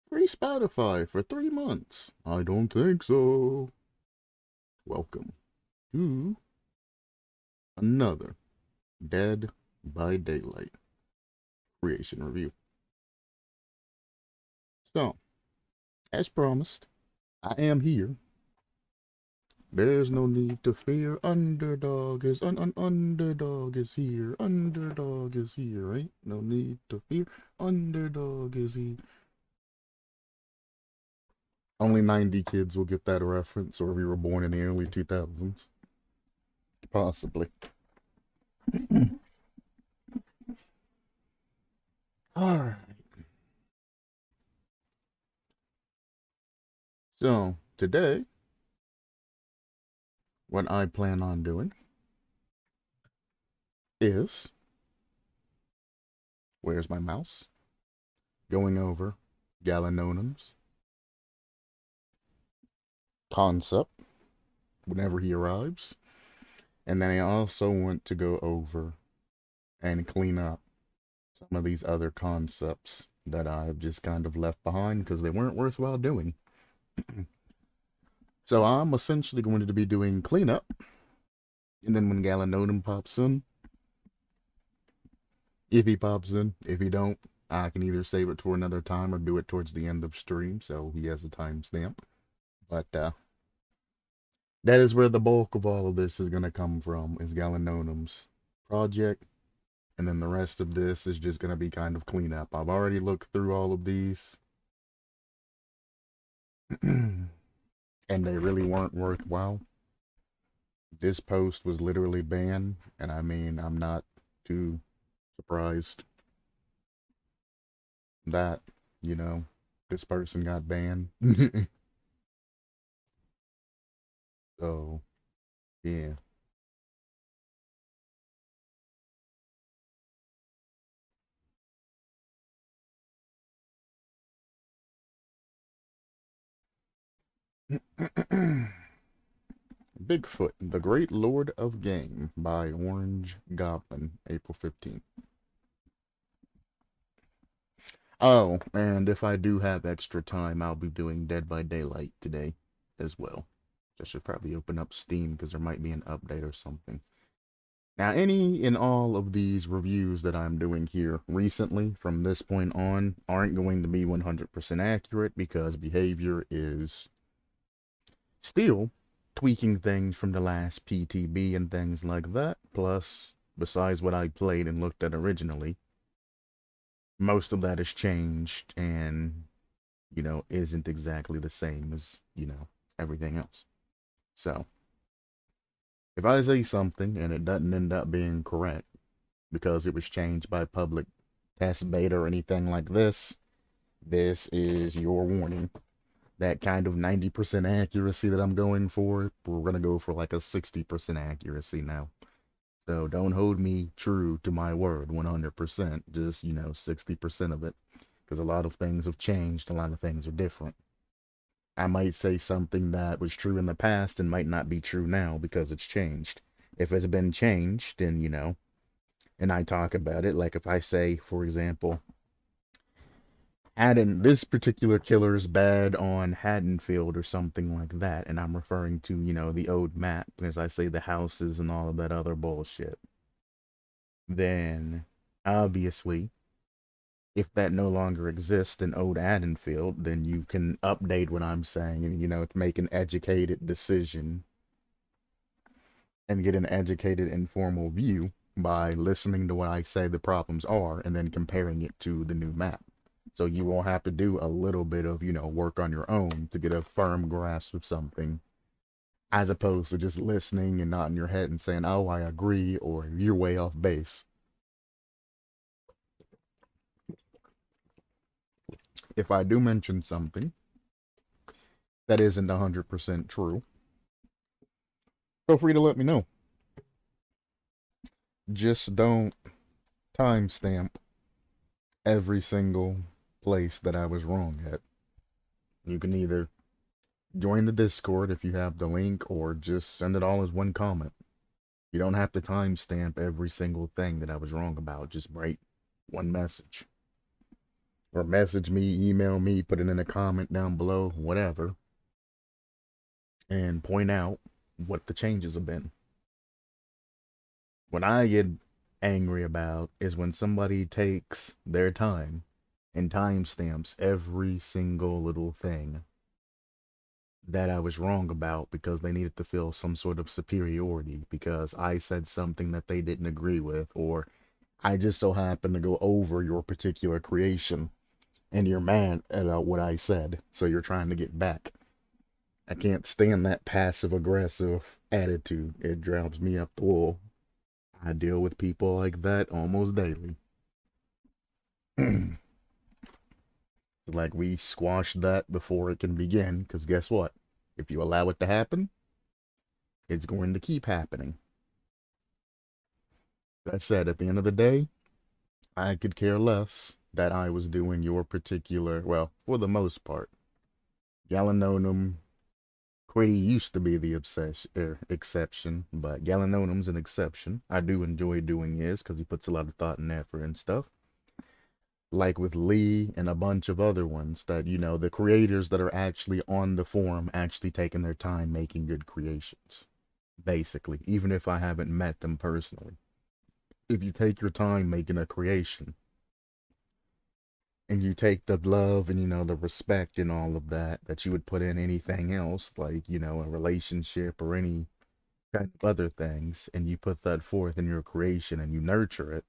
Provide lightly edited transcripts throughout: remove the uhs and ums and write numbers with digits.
Free Spotify for 3 months. I don't think so. Welcome to another Dead by Daylight creation review. So, as promised, I am here. There's no need to fear. Underdog is underdog is here. Underdog is here. Ain't no need to fear. Underdog is here. Only 90 kids will get that reference, or if you were born in the early 2000s. Possibly. Alright. So, today, what I plan on doing is, where's my mouse? Going over Galanonim's concept whenever he arrives. And then I also want to go over and clean up some of these other concepts that I've just kind of left behind because they weren't worthwhile doing. So I'm essentially going to be doing cleanup. And then when Galanonim pops in, if he pops in, if he don't, I can either save it for another time or do it towards the end of stream so he has a timestamp. But that is where the bulk of all of this is going to come from, is Galanonim's project. And then the rest of this is just going to be kind of cleanup. I've already looked through all of these. And they really weren't worthwhile. This post was literally banned. And I mean, I'm not too surprised that, you know, this person got banned. So, yeah. Bigfoot, the Great Lord of Game by Orange Goblin, April 15th. Oh, and if I do have extra time, I'll be doing Dead by Daylight today as well. I should probably open up Steam because there might be an update or something. Now, any and all of these reviews that I'm doing here recently from this point on aren't going to be 100% accurate because behavior is still tweaking things from the last PTB and things like that. Plus, besides what I played and looked at originally, most of that has changed and, you know, isn't exactly the same as, you know, everything else. So, if I say something and it doesn't end up being correct because it was changed by public test beta or anything like this is your warning. That kind of 90% accuracy that I'm going for, we're going to go for like a 60% accuracy now. So don't hold me true to my word 100%, just, you know, 60% of it. Because a lot of things have changed, a lot of things are different. I might say something that was true in the past and might not be true now because it's changed. If it's been changed, then, you know, and I talk about it, like if I say, for example, this particular killer is bad on Haddonfield or something like that, and I'm referring to, you know, the old map, as I say the houses and all of that other bullshit, then obviously, if that no longer exists in old Haddonfield, then you can update what I'm saying and, you know, make an educated decision and get an educated, informal view by listening to what I say the problems are and then comparing it to the new map. So you will have to do a little bit of, you know, work on your own to get a firm grasp of something, as opposed to just listening and nodding your head and saying, oh, I agree, or you're way off base. If I do mention something that isn't 100% true, feel free to let me know. Just don't timestamp every single place that I was wrong at. You can either join the Discord if you have the link, or just send it all as one comment. You don't have to timestamp every single thing that I was wrong about. Just write one message. or message me, email me, put it in a comment down below, whatever, and point out what the changes have been. What I get angry about is when somebody takes their time and timestamps every single little thing that I was wrong about because they needed to feel some sort of superiority because I said something that they didn't agree with, or I just so happened to go over your particular creation and you're mad at what I said, so you're trying to get back. I can't stand that passive aggressive attitude. It drives me up the wall. I deal with people like that almost daily. Like we squashed that before it can begin, because guess what? If you allow it to happen, it's going to keep happening. That said, at the end of the day, I could care less that I was doing your particular, well, for the most part. Galanonim Quiddy used to be the exception, but Galanonim's an exception. I do enjoy doing his because he puts a lot of thought and effort and stuff. Like with Lee and a bunch of other ones that, you know, the creators that are actually on the forum actually taking their time making good creations. Basically, even if I haven't met them personally. If you take your time making a creation, and you take the love and, you know, the respect and all of that that you would put in anything else, like, you know, a relationship or any kind of other things, and you put that forth in your creation and you nurture it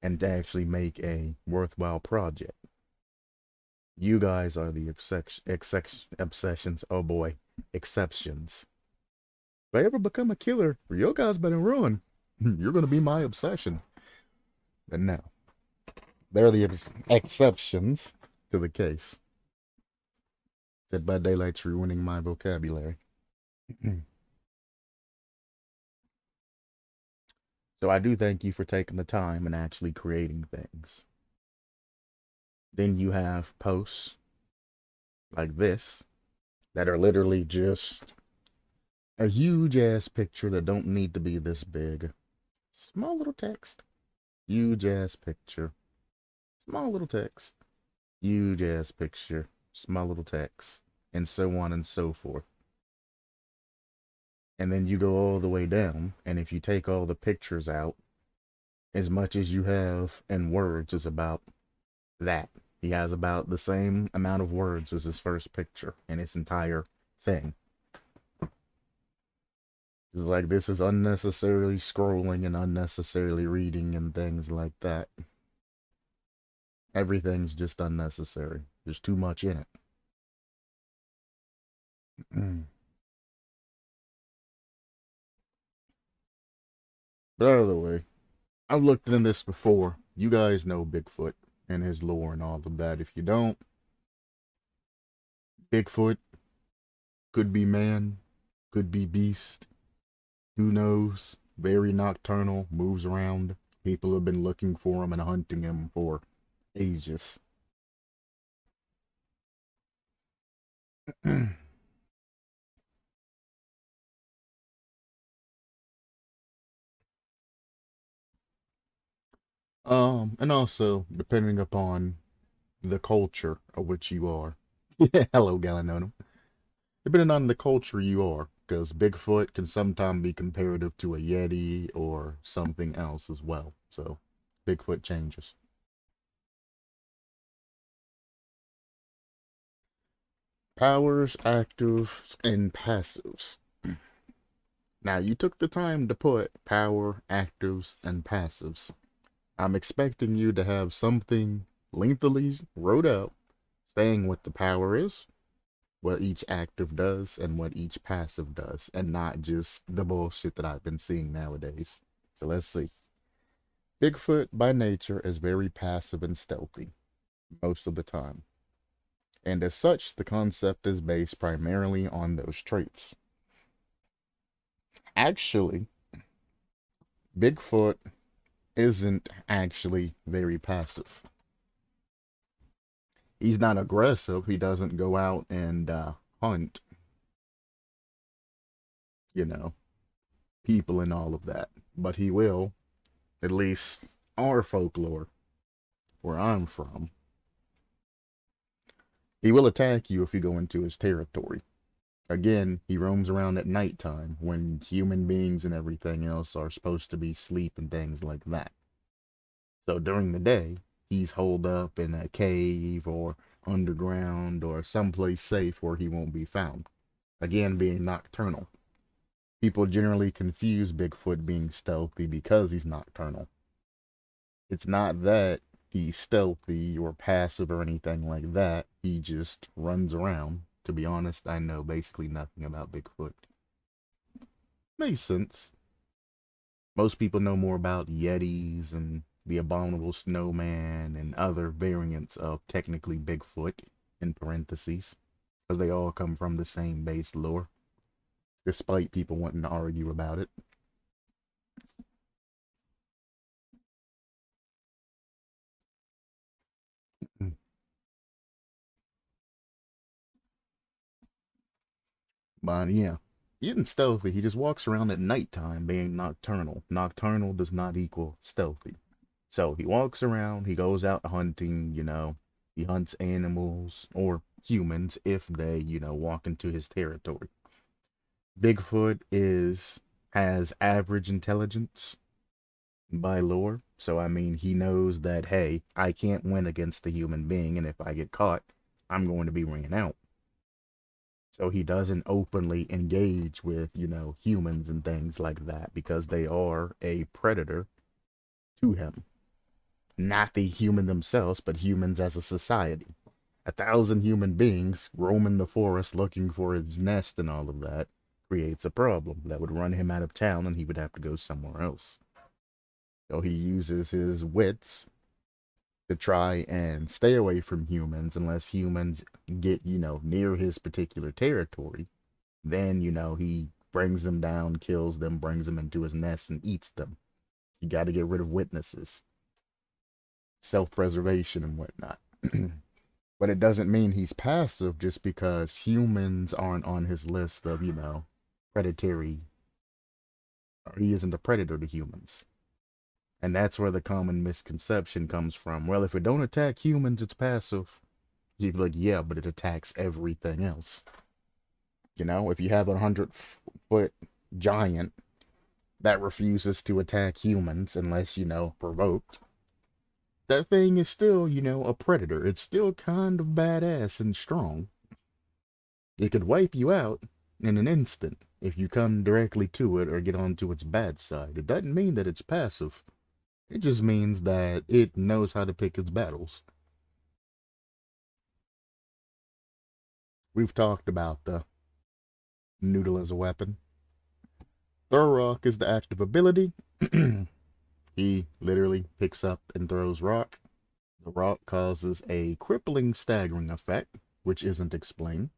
and to actually make a worthwhile project. You guys are the obsessions. Oh boy, exceptions. If I ever become a killer, you guys better run. You're gonna be my obsession. But no, they're the exceptions to the case. Dead by Daylight's ruining my vocabulary. So I do thank you for taking the time and actually creating things. Then you have posts like this that are literally just a huge ass picture that don't need to be this big. Small little text. Huge ass picture. Small little text. Huge ass picture. Small little text. And so on and so forth. And then you go all the way down, and if you take all the pictures out, as much as you have in words is about that. He has about the same amount of words as his first picture in his entire thing. It's like this is unnecessarily scrolling and unnecessarily reading and things like that. Everything's just unnecessary. There's too much in it. But out of the way, I've looked into this before. You guys know Bigfoot and his lore and all of that. If you don't, Bigfoot could be man, could be beast. Who knows? Very nocturnal, moves around. People have been looking for him and hunting him for ages. And also, depending upon the culture of which you are. Yeah, hello, Galanonim. Depending on the culture you are, because Bigfoot can sometimes be comparative to a Yeti or something else as well. So, Bigfoot changes. Powers, actives, and passives. Now, you took the time to put power, actives, and passives. I'm expecting you to have something lengthily wrote out saying what the power is, what each active does, and what each passive does, and not just the bullshit that I've been seeing nowadays. So let's see. Bigfoot by nature is very passive and stealthy most of the time. And as such, the concept is based primarily on those traits. Actually, Bigfoot isn't actually very passive. He's not aggressive. He doesn't go out and hunt, you know, people and all of that. But he will, at least our folklore, where I'm from. He will attack you if you go into his territory. Again, he roams around at nighttime when human beings and everything else are supposed to be asleep and things like that. So during the day, he's holed up in a cave or underground or someplace safe where he won't be found. Again, being nocturnal. People generally confuse Bigfoot being stealthy because he's nocturnal. It's not that he's stealthy or passive or anything like that. He just runs around. To be honest, I know basically nothing about Bigfoot. Makes sense. Most people know more about Yetis and the abominable snowman and other variants of technically Bigfoot, in parentheses, because they all come from the same base lore, despite people wanting to argue about it. But yeah, he isn't stealthy. He just walks around at nighttime being nocturnal. Nocturnal does not equal stealthy. So he walks around, he goes out hunting, he hunts animals or humans if they, walk into his territory. Bigfoot has average intelligence by lore. So I mean, he knows that, hey, I can't win against a human being, and if I get caught, I'm going to be ran out. So he doesn't openly engage with, humans and things like that because they are a predator to him. Not the human themselves, but humans as a society. 1,000 human beings roaming the forest looking for his nest and all of that creates a problem that would run him out of town and he would have to go somewhere else. So he uses his wits to try and stay away from humans unless humans get, near his particular territory. Then, he brings them down, kills them, brings them into his nest and eats them. You got to get rid of witnesses. Self-preservation and whatnot. But it doesn't mean he's passive just because humans aren't on his list of, predatory. Or he isn't a predator to humans. And that's where the common misconception comes from. Well, if it don't attack humans, it's passive. You'd be like, yeah, but it attacks everything else. If you have a 100-foot giant that refuses to attack humans unless, provoked, that thing is still, a predator. It's still kind of badass and strong. It could wipe you out in an instant if you come directly to it or get onto its bad side. It doesn't mean that it's passive. It just means that it knows how to pick its battles. We've talked about the noodle as a weapon. Throw rock is the active ability. He literally picks up and throws rock. The rock causes a crippling staggering effect, which isn't explained,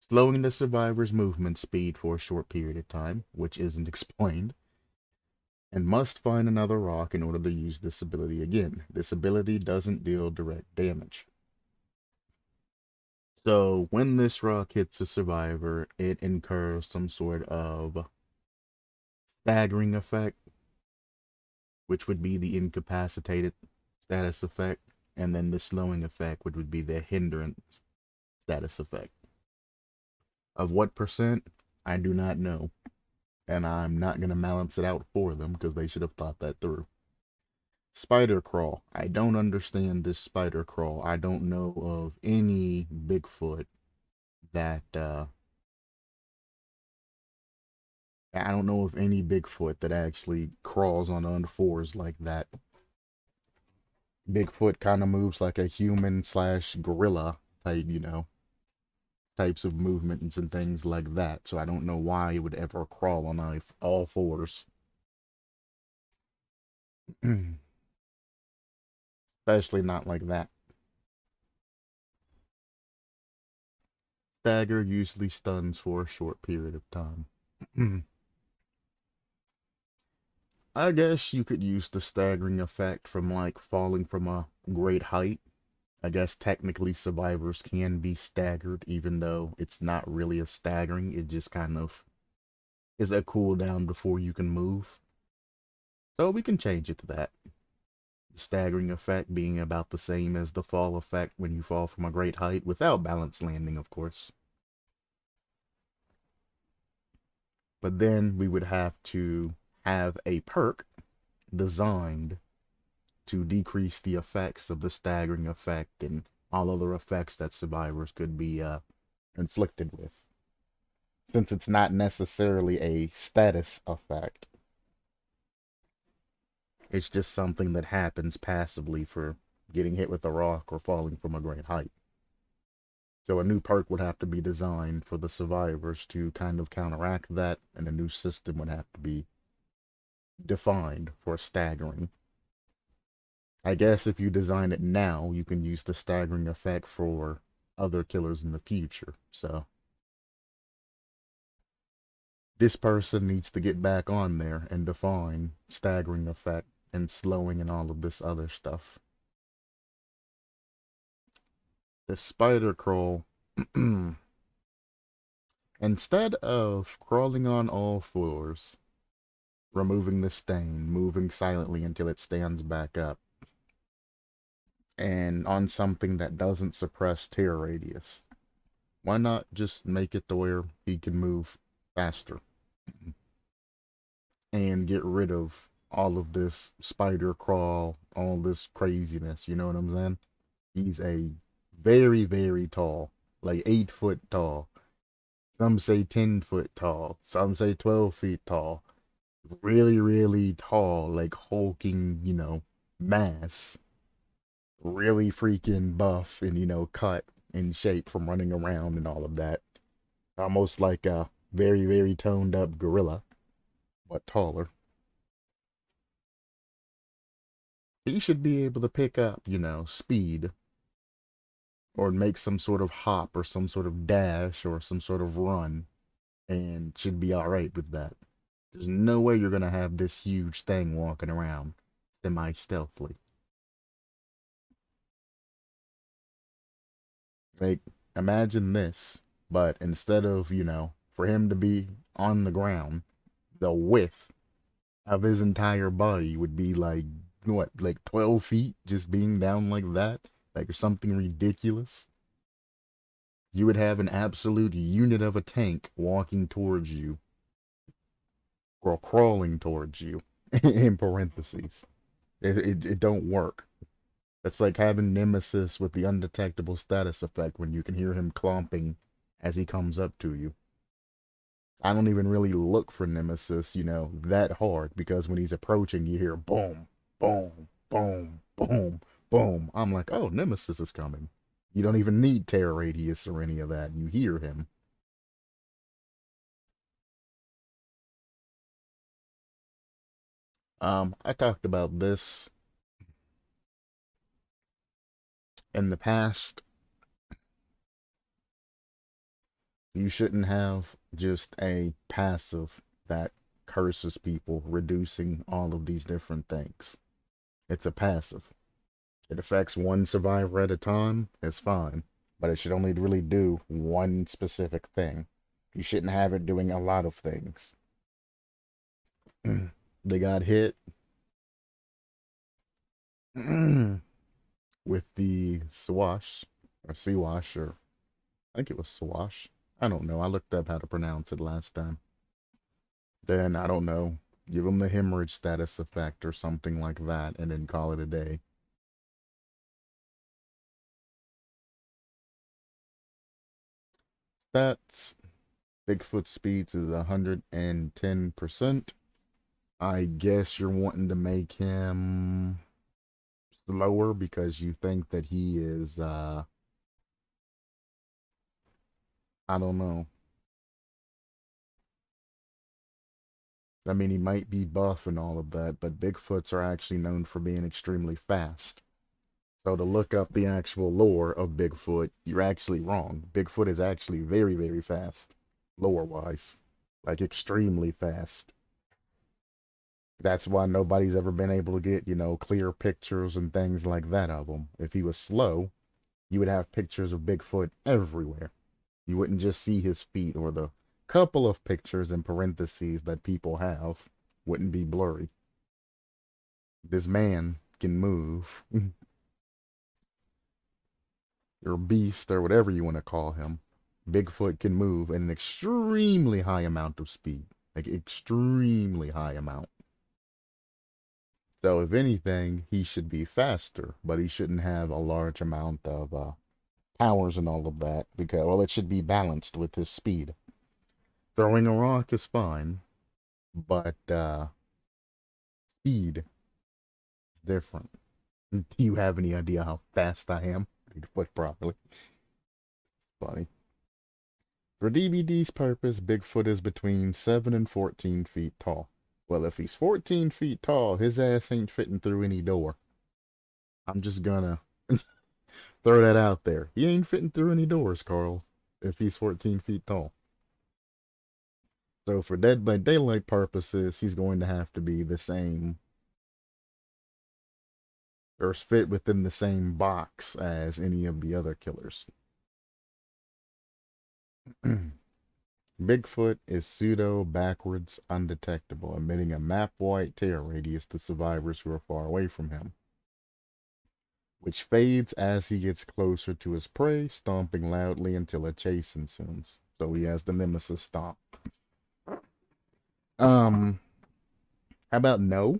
slowing the survivor's movement speed for a short period of time, which isn't explained, and must find another rock in order to use this ability again. This ability doesn't deal direct damage. So when this rock hits a survivor, it incurs some sort of staggering effect, which would be the incapacitated status effect, and then the slowing effect, which would be the hindrance status effect. Of what percent, I do not know. And I'm not going to balance it out for them because they should have thought that through. Spider crawl. I don't understand this spider crawl. I don't know of any Bigfoot that, I don't know of any Bigfoot that actually crawls on fours like that. Bigfoot kind of moves like a human / gorilla type, types of movements and things like that. So I don't know why it would ever crawl on all fours. Especially not like that. Stagger usually stuns for a short period of time. I guess you could use the staggering effect from like falling from a great height. I guess technically survivors can be staggered, even though it's not really a staggering. It just kind of is a cooldown before you can move. So we can change it to that. staggering effect being about the same as the fall effect when you fall from a great height, without balance landing, of course. But then we would have to have a perk designed to decrease the effects of the staggering effect and all other effects that survivors could be inflicted with. Since it's not necessarily a status effect, it's just something that happens passively for getting hit with a rock or falling from a great height. So a new perk would have to be designed for the survivors to kind of counteract that, and a new system would have to be defined for staggering. I guess if you design it now, you can use the staggering effect for other killers in the future. So this person needs to get back on there and define staggering effect and slowing and all of this other stuff. The spider crawl, instead of crawling on all fours, removing the stain, moving silently until it stands back up, and on something that doesn't suppress tear radius, why not just make it to where he can move faster and get rid of all of this spider crawl, all this craziness, you know what I'm saying? He's a very, very tall, like 8 foot tall. Some say 10 foot tall. Some say 12 feet tall. Really, really tall, like hulking, mass. Really freaking buff and, cut in shape from running around and all of that. Almost like a very, very toned up gorilla, but taller. He should be able to pick up, speed, or make some sort of hop or some sort of dash or some sort of run, and should be alright with that. There's no way you're gonna have this huge thing walking around semi-stealthily. Like, imagine this, but instead of, for him to be on the ground, the width of his entire body would be like, what, like 12 feet just being down like that? Like something ridiculous. You would have an absolute unit of a tank walking towards you, or crawling towards you, in parentheses. It don't work. It's like having Nemesis with the undetectable status effect when you can hear him clomping as he comes up to you. I don't even really look for Nemesis, that hard, because when he's approaching, you hear boom, boom, boom, boom, boom. I'm like, oh, Nemesis is coming. You don't even need tear radius or any of that. You hear him. I talked about this in the past. You shouldn't have just a passive that curses people, reducing all of these different things. It's a passive. It affects one survivor at a time, it's fine. But it should only really do one specific thing. You shouldn't have it doing a lot of things. They got hit with the swash, or Siwash, or I think it was swash. I don't know. I looked up how to pronounce it last time. Then, I don't know, give them the hemorrhage status effect or something like that, and then call it a day. Stats. Bigfoot speeds is 110%. I guess you're wanting to make him slower because you think that he is, I don't know. I mean, he might be buff and all of that, but Bigfoots are actually known for being extremely fast. So to look up the actual lore of Bigfoot, you're actually wrong. Bigfoot is actually very, very fast, lore-wise. Like, extremely fast. That's why nobody's ever been able to get, clear pictures and things like that of him. If he was slow, you would have pictures of Bigfoot everywhere. You wouldn't just see his feet, or the couple of pictures in parentheses that people have wouldn't be blurry. This man can move. Or beast, or whatever you want to call him. Bigfoot can move at an extremely high amount of speed. Like, extremely high amount. So, if anything, he should be faster, but he shouldn't have a large amount of powers and all of that, because, well, it should be balanced with his speed. Throwing a rock is fine, but speed is different. Do you have any idea how fast I am? I need to put properly. Funny. For DBD's purpose, Bigfoot is between 7 and 14 feet tall. Well, if he's 14 feet tall, his ass ain't fitting through any door. I'm just gonna throw that out there. He ain't fitting through any doors, Carl, if he's 14 feet tall. So for Dead by Daylight purposes, he's going to have to be the same, or fit within the same box as any of the other killers. Bigfoot is pseudo backwards undetectable, emitting a map-wide tear radius to survivors who are far away from him, which fades as he gets closer to his prey, stomping loudly until a chase ensues. So he has the nemesis stomp. How about no?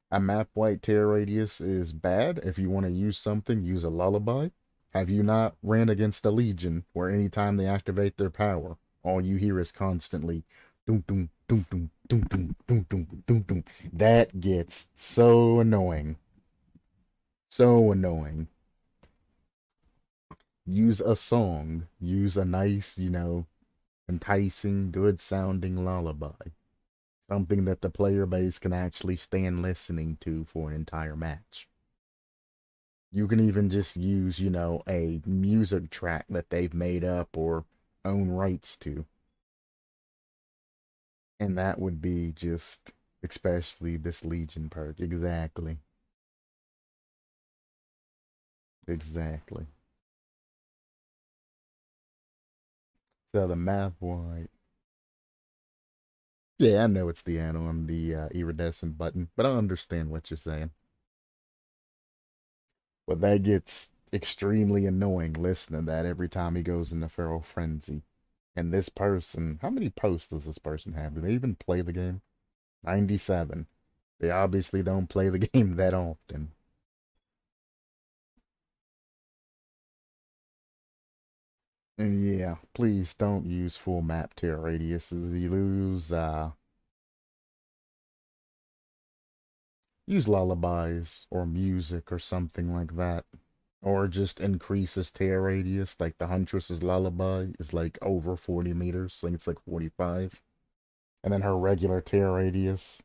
A map-wide tear radius is bad. If you want to use something, use a lullaby. Have you not ran against a legion where anytime they activate their power, all you hear is constantly doom doom doom doom doom doom doom doom doom doom? That gets so annoying. So annoying. Use a song. Use a nice, enticing, good sounding lullaby. Something that the player base can actually stand listening to for an entire match. You can even just use, a music track that they've made up or own rights to. And that would be just, especially this Legion perk. Exactly. Exactly. So the map wide. Yeah, I know it's the add-on, the iridescent button, but I understand what you're saying. But that gets extremely annoying listening to that every time he goes into feral frenzy. And this person, how many posts does this person have? Do they even play the game? 97. They obviously don't play the game that often. And yeah, please don't use full map tear radiuses. You use lullabies or music or something like that. Or just increases tear radius, like the Huntress's lullaby is like over 40 meters. I think it's like 45. And then her regular tear radius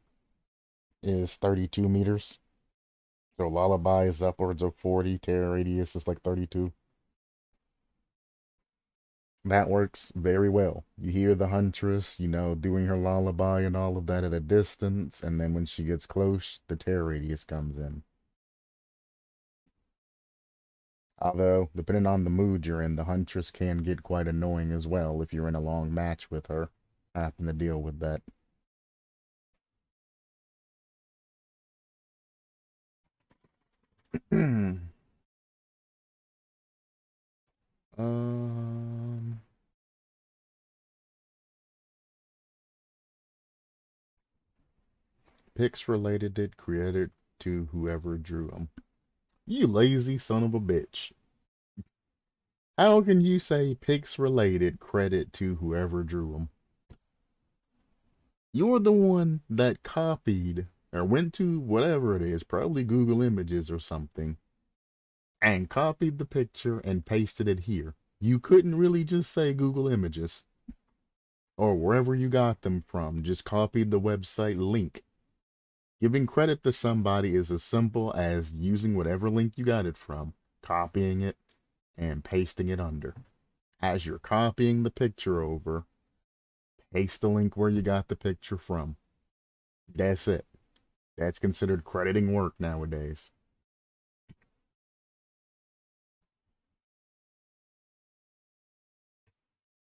is 32 meters. So lullaby is upwards of 40, tear radius is like 32. That works very well. You hear the Huntress, doing her lullaby and all of that at a distance, and then when she gets close, the tear radius comes in. Although, depending on the mood you're in, the Huntress can get quite annoying as well if you're in a long match with her. Having to deal with that. um, Pics related it, credited to whoever drew them. You lazy son of a bitch. How can you say pics related credit to whoever drew them? You're the one that copied or went to whatever it is, probably Google Images or something, and copied the picture and pasted it here. You couldn't really just say Google Images or wherever you got them from, just copied the website link. Giving credit to somebody is as simple as using whatever link you got it from, copying it, and pasting it under. As you're copying the picture over, paste the link where you got the picture from. That's it. That's considered crediting work nowadays.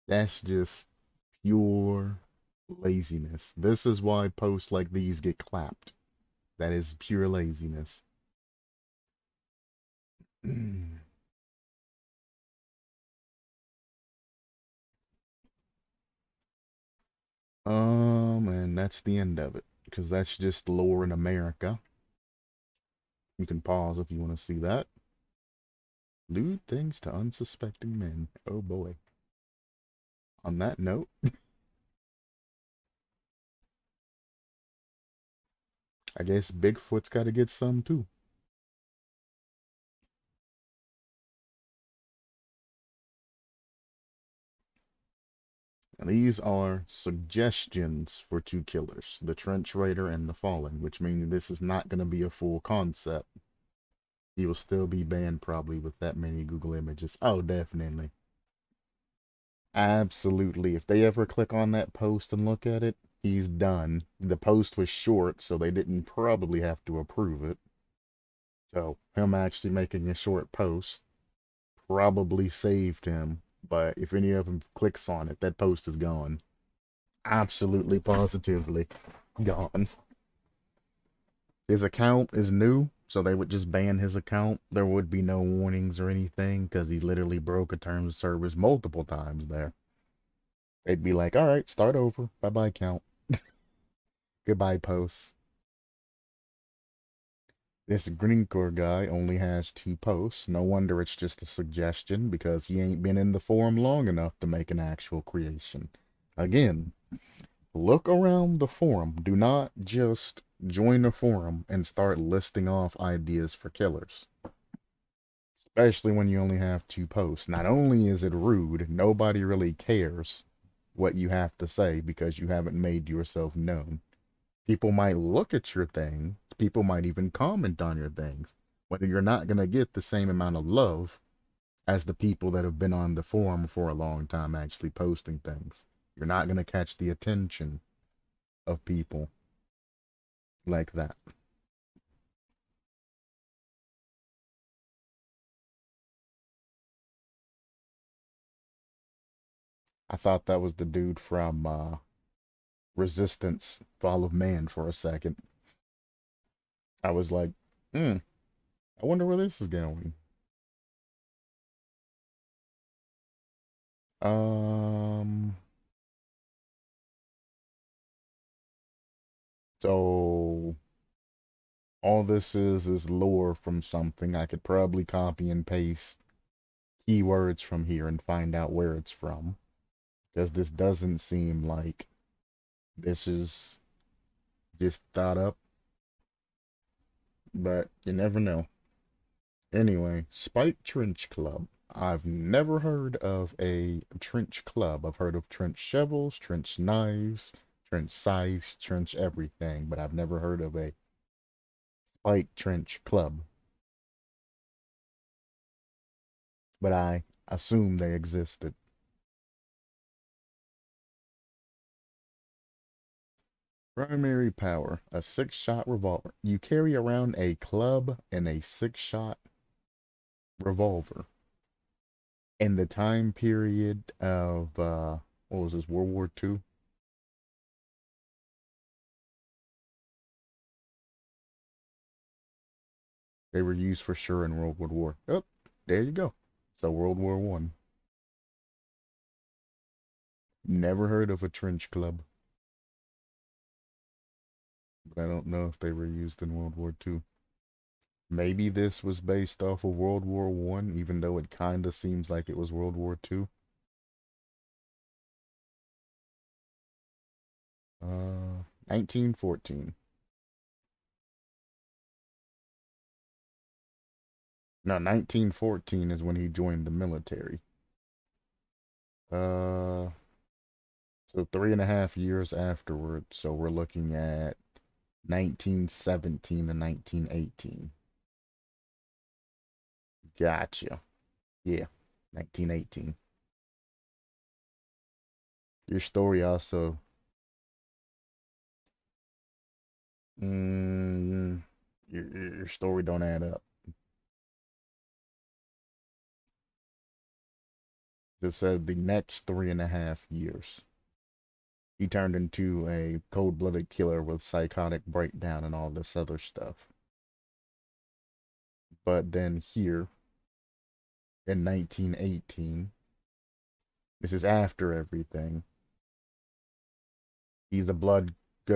That's just pure laziness. This is why posts like these get clapped. That is pure laziness. And that's the end of it, because that's just lore in America. You can pause if you want to see that. Lewd things to unsuspecting men. Oh boy. On that note, I guess Bigfoot's got to get some too. And these are suggestions for two killers, the Trench Raider and the Fallen, which means this is not going to be a full concept. He will still be banned probably with that many Google images. Oh, definitely. Absolutely. If they ever click on that post and look at it, he's done. The post was short, so they didn't probably have to approve it. So, him actually making a short post probably saved him. But if any of them clicks on it, that post is gone. Absolutely, positively gone. His account is new, so they would just ban his account. There would be no warnings or anything because he literally broke a terms of service multiple times there. They'd be like, all right, start over. Bye bye, account. Goodbye, posts. This Greencore guy only has 2 posts. No wonder it's just a suggestion because he ain't been in the forum long enough to make an actual creation. Again, look around the forum. Do not just join a forum and start listing off ideas for killers. Especially when you only have 2 posts. Not only is it rude, nobody really cares what you have to say because you haven't made yourself known. People might look at your thing. People might even comment on your things. But you're not going to get the same amount of love as the people that have been on the forum for a long time actually posting things. You're not going to catch the attention of people like that. I thought that was the dude from Resistance Fall of Man for a second. I was like, I wonder where this is going. Um, so all this is lore from something. I could probably copy and paste keywords from here and find out where it's from. Because this doesn't seem like this is just thought up, but you never know. Anyway, Spike Trench Club. I've never heard of a trench club. I've heard of trench shovels, trench knives, trench scythes, trench everything, but I've never heard of a Spike Trench Club. But I assume they existed. Primary power, a 6-shot revolver. You carry around a club and a 6-shot revolver. In the time period of, what was this, World War II? They were used for sure in World War. Oh, there you go. So World War One. Never heard of a trench club, but I don't know if they were used in World War II. Maybe this was based off of World War One, even though it kind of seems like it was World War II. 1914. No, 1914 is when he joined the military. Uh, so 3.5 years afterwards. So we're looking at 1917 to 1918. Gotcha. Yeah, 1918. Your story also, mm, your story don't add up. It said the next 3.5 years. he turned into a cold-blooded killer with psychotic breakdown and all this other stuff. But then here, in 1918, this is after everything, he's a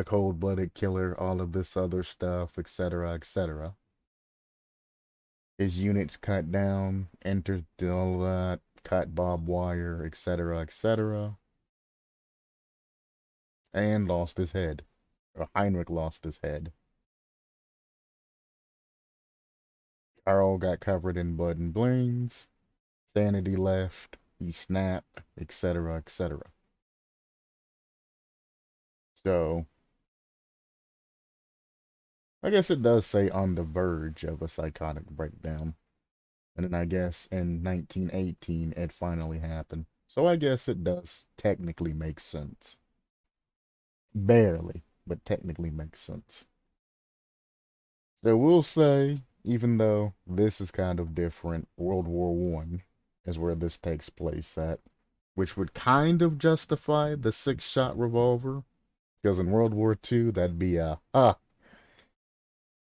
cold-blooded killer, all of this other stuff, etc., etc. His units cut down, entered all that, cut barbed wire, etc., etc., and lost his head. Or Heinrich lost his head. Carl got covered in blood and brains. Sanity left. He snapped, etc., etc. So, I guess it does say on the verge of a psychotic breakdown. And then I guess in 1918 it finally happened. So I guess it does technically make sense. Barely, but technically makes sense. So we'll say, even though this is kind of different, World War One is where this takes place at, which would kind of justify the 6-shot revolver, because in World War Two that'd be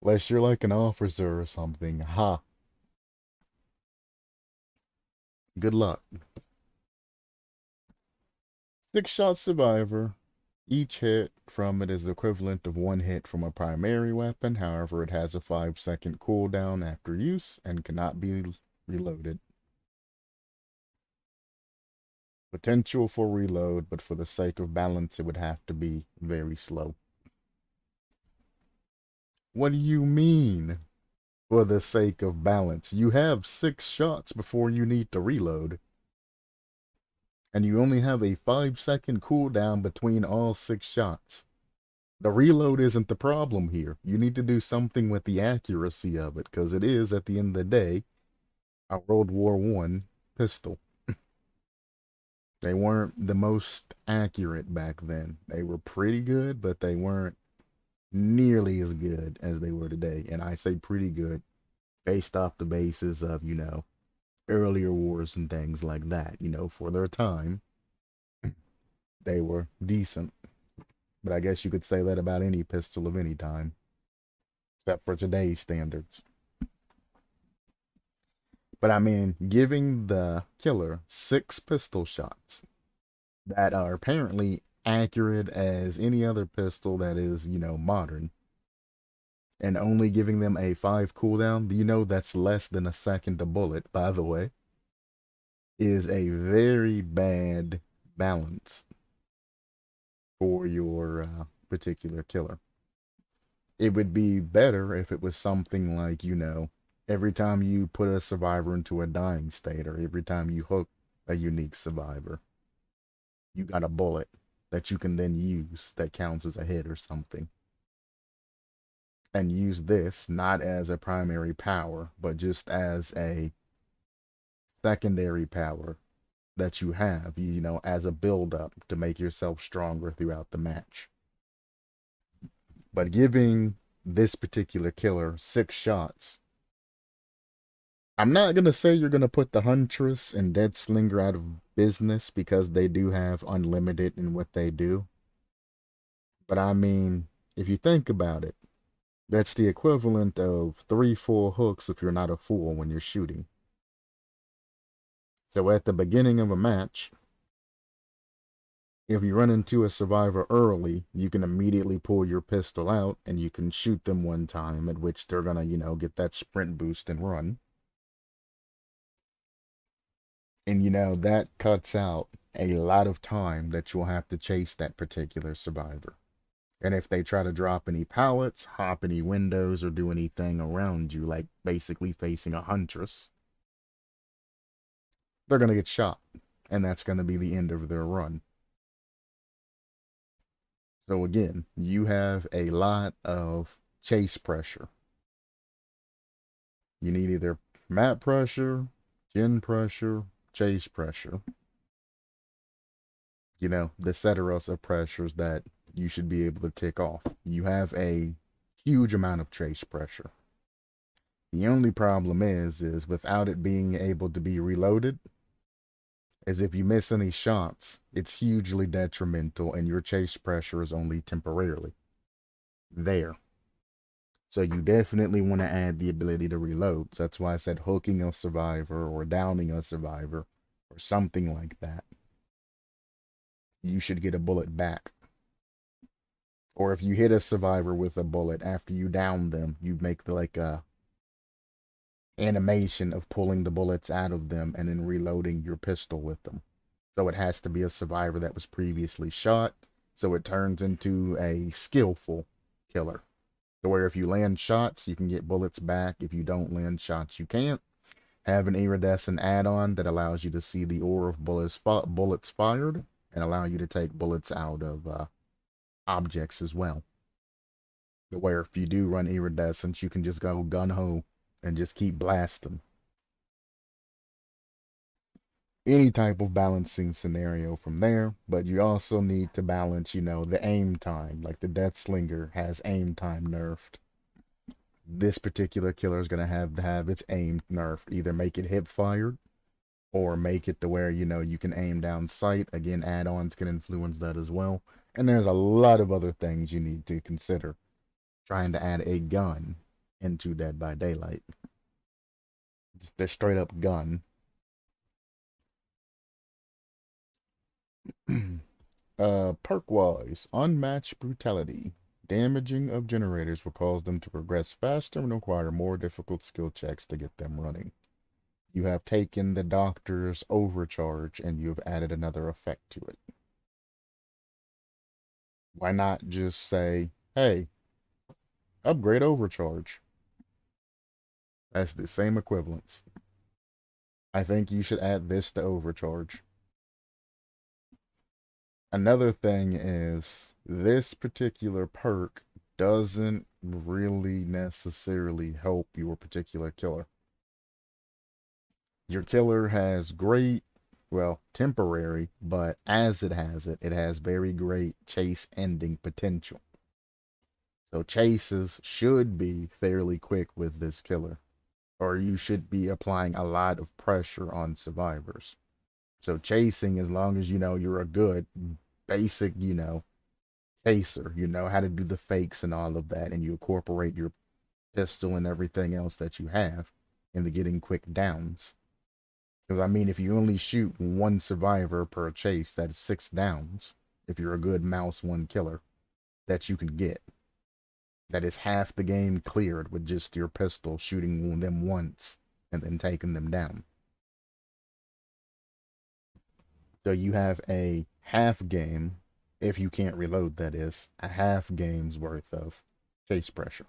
unless you're like an officer or something, good luck. 6-shot survivor. Each hit from it is the equivalent of 1 hit from a primary weapon. However, it has a 5-second cooldown after use and cannot be reloaded. Potential for reload, but for the sake of balance, it would have to be very slow. What do you mean? For the sake of balance. You have 6 shots before you need to reload. And you only have a 5-second cooldown between all 6 shots. The reload isn't the problem here. You need to do something with the accuracy of it, because it is, at the end of the day, a World War I pistol. They weren't the most accurate back then. They were pretty good, but they weren't nearly as good as they were today. And I say pretty good based off the basis of, earlier wars and things like that. For their time, they were decent. But I guess you could say that about any pistol of any time, except for today's standards. But I mean, giving the killer 6 pistol shots that are apparently accurate as any other pistol that is, modern, and only giving them a 5 cooldown, that's less than a second a bullet, by the way, is a very bad balance for your particular killer. It would be better if it was something like, every time you put a survivor into a dying state, or every time you hook a unique survivor, you got a bullet that you can then use that counts as a hit or something. And use this not as a primary power, but just as a secondary power that you have, as a build-up to make yourself stronger throughout the match. But giving this particular killer 6 shots, I'm not going to say you're going to put the Huntress and Dead Slinger out of business, because they do have unlimited in what they do. But I mean, if you think about it, that's the equivalent of 3 full hooks if you're not a fool when you're shooting. So at the beginning of a match, if you run into a survivor early, you can immediately pull your pistol out and you can shoot them one time, at which they're gonna, get that sprint boost and run. And, that cuts out a lot of time that you'll have to chase that particular survivor. And if they try to drop any pallets, hop any windows, or do anything around you, like basically facing a Huntress, they're going to get shot. And that's going to be the end of their run. So again, you have a lot of chase pressure. You need either map pressure, gen pressure, chase pressure. The ceteris of pressures that you should be able to tick off. You have a huge amount of chase pressure. The only problem is without it being able to be reloaded, is if you miss any shots, it's hugely detrimental and your chase pressure is only temporarily there. So you definitely want to add the ability to reload. So that's why I said hooking a survivor or downing a survivor or something like that. You should get a bullet back. Or if you hit a survivor with a bullet after you down them, you make like a animation of pulling the bullets out of them and then reloading your pistol with them. So it has to be a survivor that was previously shot, so it turns into a skillful killer. So where if you land shots, you can get bullets back. If you don't land shots, you can't. Have an iridescent add-on that allows you to see the aura of bullets fired and allow you to take bullets out of objects as well. Where if you do run iridescence, you can just go gun-ho and just keep blasting. Any type of balancing scenario from there, but you also need to balance, the aim time. Like the Death Slinger has aim time nerfed. This particular killer is going to have its aim nerfed. Either make it hip fired or make it to where, you can aim down sight. Again, add-ons can influence that as well. And there's a lot of other things you need to consider trying to add a gun into Dead by Daylight. The straight up gun. Perk-wise, unmatched brutality. Damaging of generators will cause them to progress faster and require more difficult skill checks to get them running. You have taken the Doctor's overcharge and you have added another effect to it. Why not just say, hey, upgrade overcharge? That's the same equivalence. I think you should add this to overcharge. Another thing is, this particular perk doesn't really necessarily help your particular killer. Your killer has great, well, temporary, but as it has very great chase ending potential. So chases should be fairly quick with this killer, or you should be applying a lot of pressure on survivors. So chasing, as long as you're a good basic, chaser, you know how to do the fakes and all of that, and you incorporate your pistol and everything else that you have into getting quick downs. Because, I mean, if you only shoot one survivor per chase, that's 6 downs. If you're a good mouse one killer that you can get. That is half the game cleared with just your pistol shooting them once and then taking them down. So you have a half game, if you can't reload, that is, a half game's worth of chase pressure.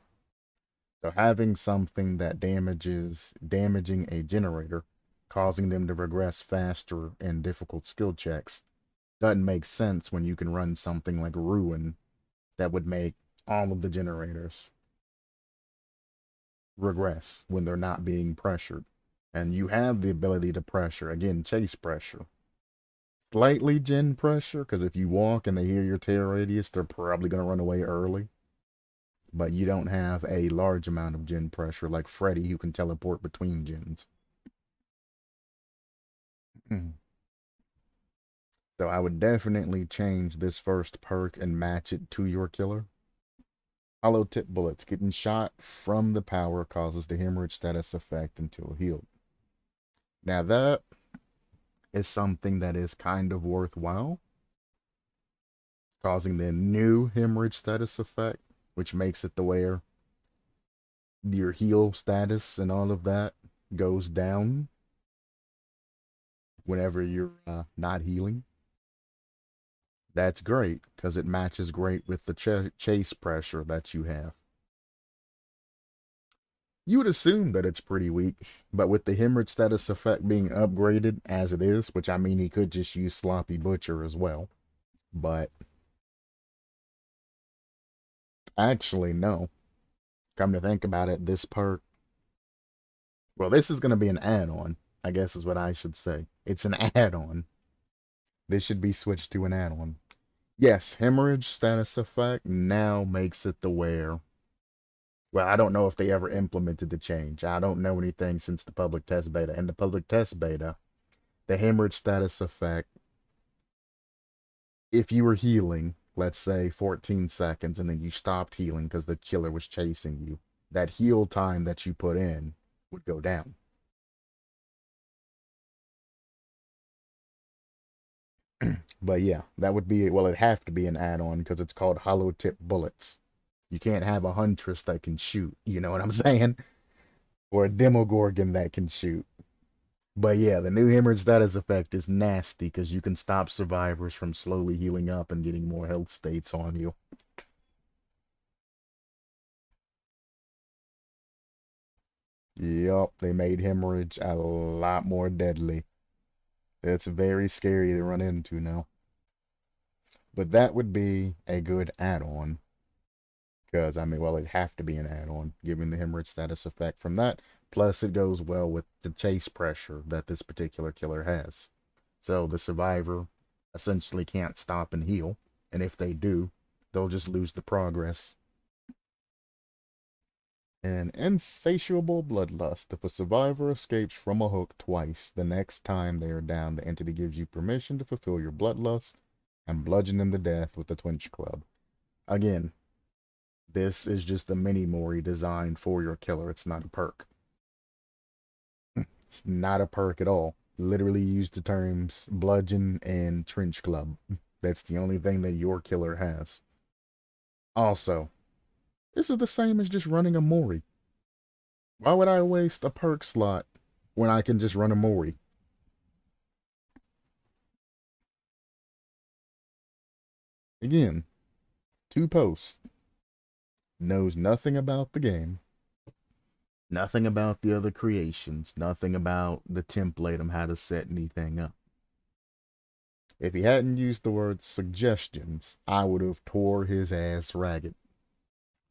So having something that damaging a generator, causing them to regress faster in difficult skill checks, doesn't make sense when you can run something like Ruin that would make all of the generators regress when they're not being pressured. And you have the ability to pressure, again, chase pressure. Slightly gen pressure, because if you walk and they hear your tail radius, they're probably going to run away early. But you don't have a large amount of gen pressure like Freddy, who can teleport between gens. So I would definitely change this first perk and match it to your killer. Hollow tip bullets. Getting shot from the power causes the hemorrhage status effect until healed. Now that is something that is kind of worthwhile, causing the new hemorrhage status effect, which makes it the where your heal status and all of that goes down whenever you're not healing. That's great, because it matches great with the chase pressure that you have. You would assume that it's pretty weak, but with the hemorrhage status effect being upgraded as it is, which I mean he could just use Sloppy Butcher as well, but actually no. Come to think about it, this perk, well, this is going to be an add-on, I guess is what I should say. It's an add-on. This should be switched to an add-on. Yes, hemorrhage status effect now makes it the where, well, I don't know if they ever implemented the change. I don't know anything since the public test beta. In the public test beta, the hemorrhage status effect, if you were healing, let's say 14 seconds, and then you stopped healing because the killer was chasing you, that heal time that you put in would go down. But yeah, that would be, well, it'd have to be an add-on because it's called hollow tip bullets. You can't have a huntress that can shoot, you know what I'm saying? Or a demogorgon that can shoot. But yeah, the new hemorrhage status effect is nasty because you can stop survivors from slowly healing up and getting more health states on you. Yup, they made hemorrhage a lot more deadly. It's very scary to run into now. But that would be a good add-on. Because, I mean, well, it'd have to be an add-on, given the hemorrhage status effect from that. Plus, it goes well with the chase pressure that this particular killer has. So, the survivor essentially can't stop and heal. And if they do, they'll just lose the progress. And Insatiable Bloodlust. If a survivor escapes from a hook twice, the next time they are down, the entity gives you permission to fulfill your bloodlust and bludgeon them to death with the Twinch Club. Again, this is just a mini Mori designed for your killer. It's not a perk. It's not a perk at all. Literally use the terms bludgeon and trench club. That's the only thing that your killer has. Also, this is the same as just running a Mori. Why would I waste a perk slot when I can just run a Mori? Again, 2 posts. Knows nothing about the game. Nothing about the other creations. Nothing about the template on how to set anything up. If he hadn't used the word suggestions, I would have tore his ass ragged.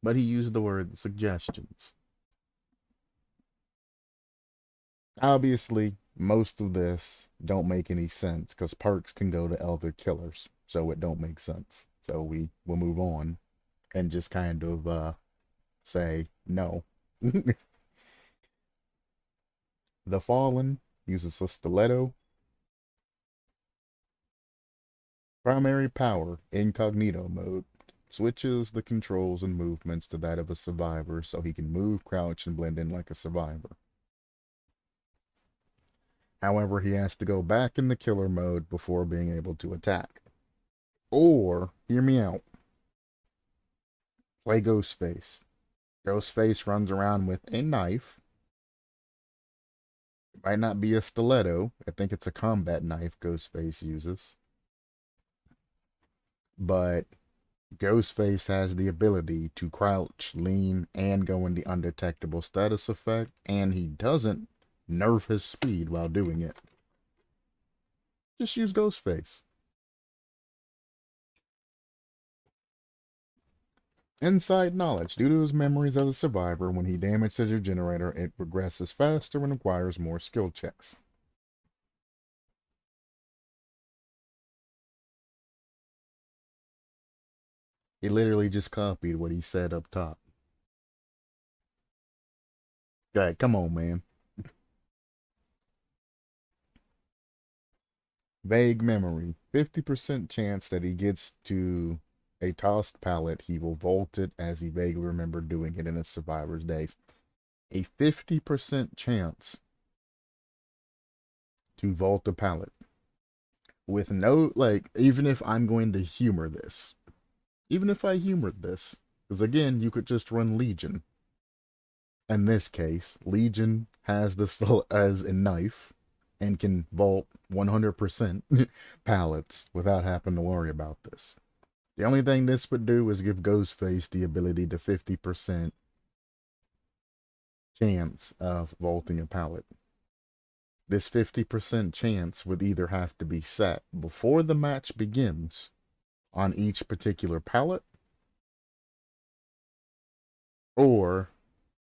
But he used the word suggestions. Obviously, most of this don't make any sense because perks can go to other killers, so it don't make sense. So we will move on and just kind of say no. The Fallen uses a stiletto. Primary power, incognito mode. Switches the controls and movements to that of a survivor so he can move, crouch, and blend in like a survivor. However, he has to go back in the killer mode before being able to attack. Or, hear me out, play Ghostface. Ghostface runs around with a knife. It might not be a stiletto. I think it's a combat knife Ghostface uses. But Ghostface has the ability to crouch, lean, and go in the undetectable status effect, and he doesn't nerf his speed while doing it. Just use Ghostface. Inside knowledge. Due to his memories as a survivor, when he damages your generator, it progresses faster and requires more skill checks. He literally just copied what he said up top. God, come on, man. Vague memory. 50% chance that he gets to a tossed pallet, he will vault it as he vaguely remembered doing it in his survivor's days. A 50% chance to vault a pallet. With no, like, even if I'm going to humor this, even if I humored this, because again, you could just run Legion. In this case, Legion has this as a knife and can vault 100% pallets without having to worry about this. The only thing this would do is give Ghostface the ability to 50% chance of vaulting a pallet. This 50% chance would either have to be set before the match begins on each particular pallet, or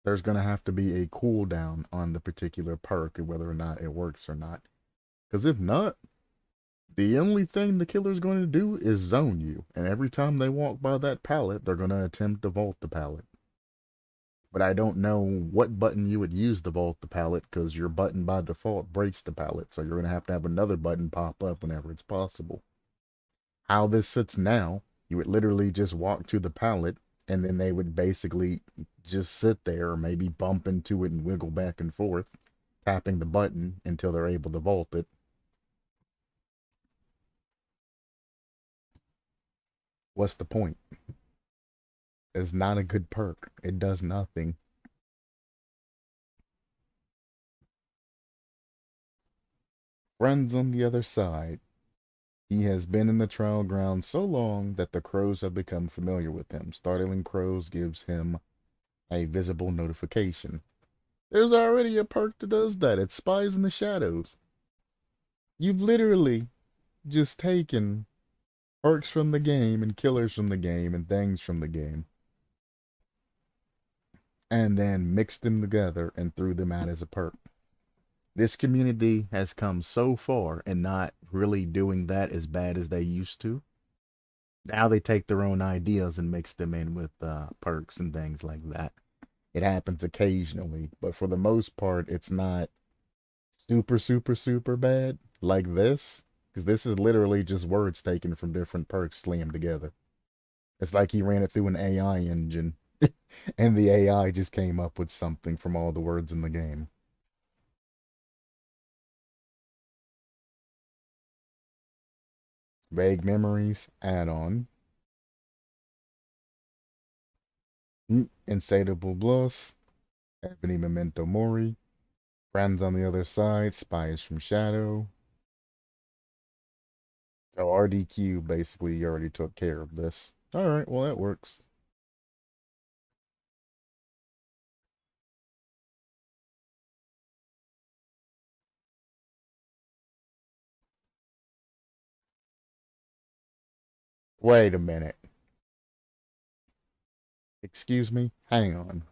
there's going to have to be a cooldown on the particular perk and whether or not it works or not. Because if not, the only thing the killer's going to do is zone you. And every time they walk by that pallet, they're going to attempt to vault the pallet. But I don't know what button you would use to vault the pallet, because your button by default breaks the pallet, so you're going to have another button pop up whenever it's possible. How this sits now, you would literally just walk to the pallet, and then they would basically just sit there, or maybe bump into it and wiggle back and forth, tapping the button until they're able to vault it. What's the point? It's not a good perk. It does nothing. Friends on the other side. He has been in the trial ground so long that the crows have become familiar with him. Startling crows gives him a visible notification. There's already a perk that does that. It spies in the shadows. You've literally just taken perks from the game and killers from the game and things from the game, and then mixed them together and threw them out as a perk. This community has come so far in not really doing that as bad as they used to. Now they take their own ideas and mix them in with perks and things like that. It happens occasionally, but for the most part, it's not super, super, super bad like this. Because this is literally just words taken from different perks slammed together. It's like he ran it through an AI engine, and the AI just came up with something from all the words in the game. Vague Memories add-on. Insatiable Bloodlust. Ebony Memento Mori. Friends on the Other Side. Spies from Shadow. So RDQ basically already took care of this. Alright, well that works. Wait a minute. Excuse me? Hang on.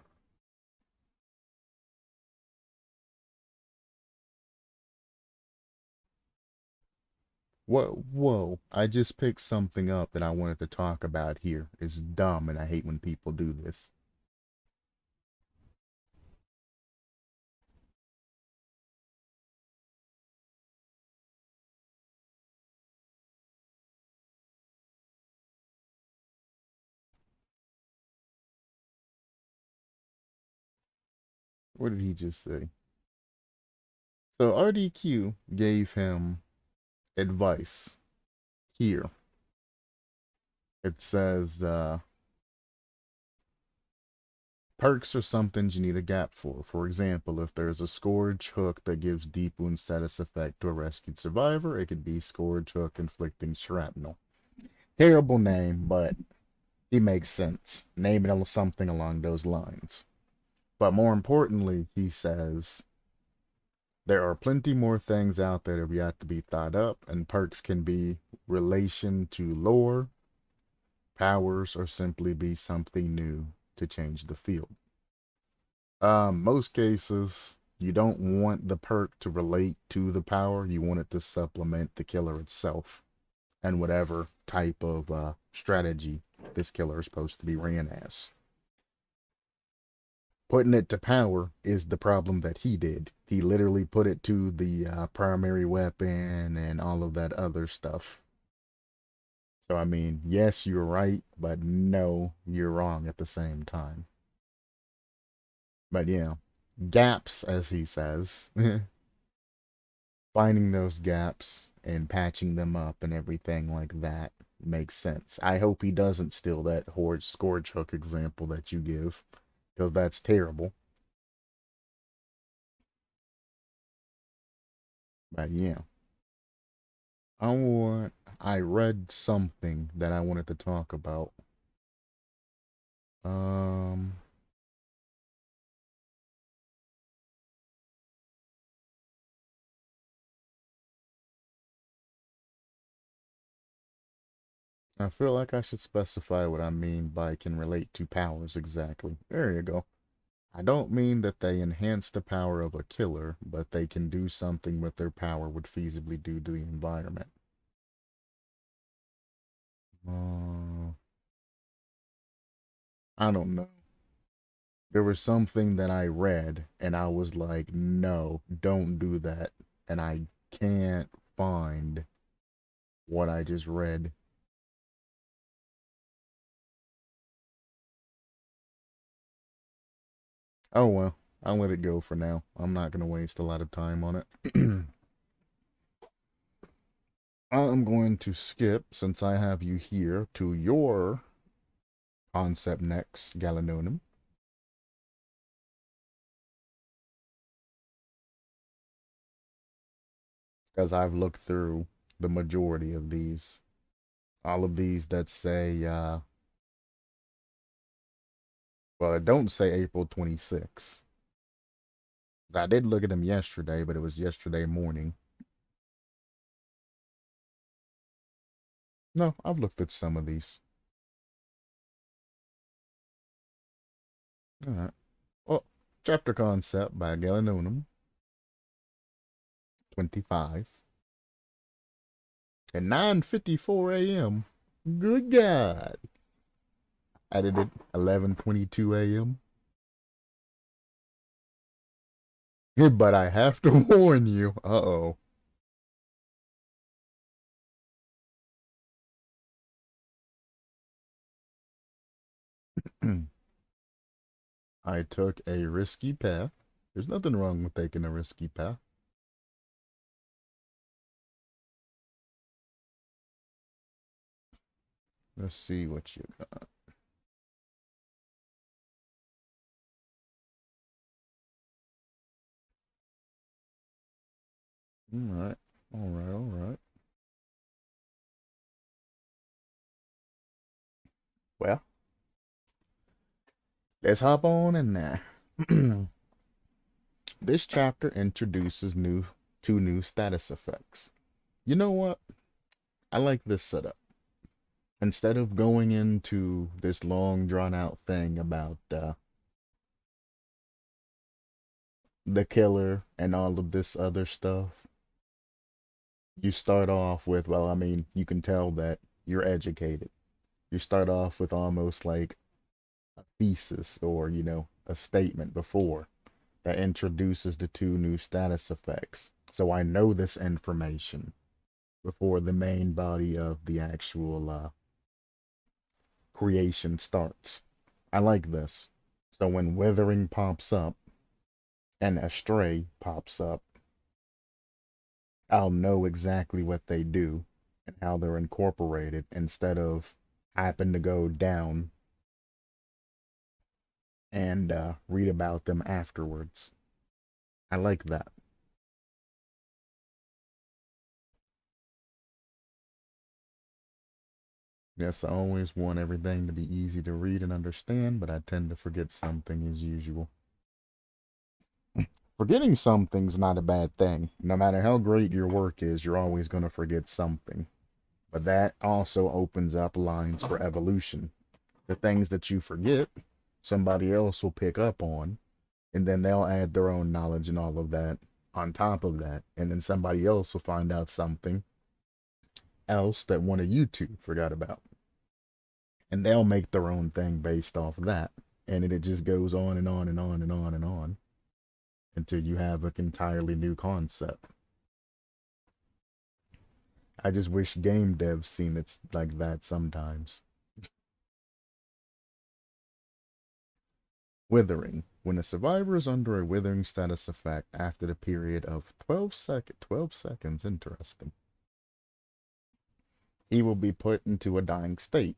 Whoa. I just picked something up that I wanted to talk about here. It's dumb and I hate when people do this. What did he just say? So RDQ gave him advice here. It says, perks are something you need a gap for. For example, if there's a Scourge hook that gives deep wound status effect to a rescued survivor, it could be Scourge hook inflicting shrapnel. Terrible name, but it makes sense. Name it something along those lines. But more importantly, he says, there are plenty more things out there that we have to be thought up, and perks can be relation to lore, powers, or simply be something new to change the field. Most cases, you don't want the perk to relate to the power. You want it to supplement the killer itself and whatever type of strategy this killer is supposed to be ran as. Putting it to power is the problem that he did. He literally put it to the primary weapon and all of that other stuff. So, I mean, yes, you're right, but no, you're wrong at the same time. But yeah, gaps, as he says, finding those gaps and patching them up and everything like that makes sense. I hope he doesn't steal that Horde Scourge Hook example that you give, because that's terrible. But yeah, I read something that I wanted to talk about. Um, I feel like I should specify what I mean by can relate to powers exactly. There you go. I don't mean that they enhance the power of a killer, but they can do something with their power would feasibly do to the environment. Uh, I don't know. There was something that I read, and I was like, no, don't do that. And I can't find what I just read. Oh well, I'll let it go for now. I'm not going to waste a lot of time on it. I'm going to skip, since I have you here, to your concept next, Galanonim. Because I've looked through the majority of these. All of these that say, well, it don't say April 26th. I did look at them yesterday, but it was yesterday morning. No, I've looked at some of these. All right. Well, chapter concept by Galanonim, 25. At 9:54 a.m. Good God. I did it 11:22 a.m. But I have to warn you. Uh-oh. I took a risky path. There's nothing wrong with taking a risky path. Let's see what you got. All right. All right. All right. Well, let's hop on in there. This chapter introduces two new status effects. You know what? I like this setup. Instead of going into this long drawn out thing about the killer and all of this other stuff, you start off with, well, I mean, you can tell that you're educated. You start off with almost like a thesis or, a statement before that introduces the two new status effects. So I know this information before the main body of the actual creation starts. I like this. So when withering pops up and astray pops up, I'll know exactly what they do and how they're incorporated instead of happen to go down and read about them afterwards. I like that. Yes, I always want everything to be easy to read and understand, but I tend to forget something as usual. Forgetting something's not a bad thing. No matter how great your work is, you're always going to forget something. But that also opens up lines for evolution. The things that you forget, somebody else will pick up on, and then they'll add their own knowledge and all of that on top of that. And then somebody else will find out something else that one of you two forgot about. And they'll make their own thing based off of that. And then it just goes on and on and on and on and on until you have an entirely new concept. I just wish game devs seen it like that sometimes. Withering. When a survivor is under a withering status effect after the period of 12 seconds, interesting, he will be put into a dying state.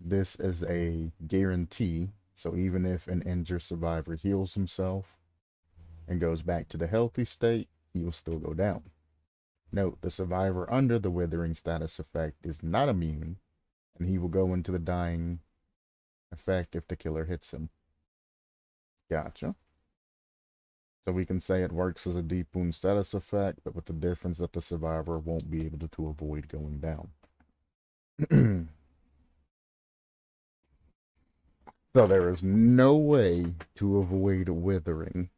This is a guarantee, so even if an injured survivor heals himself and goes back to the healthy state, he will still go down. Note, the survivor under the withering status effect is not immune, and he will go into the dying effect if the killer hits him. Gotcha. So we can say it works as a deep wound status effect, but with the difference that the survivor won't be able to avoid going down. So there is no way to avoid withering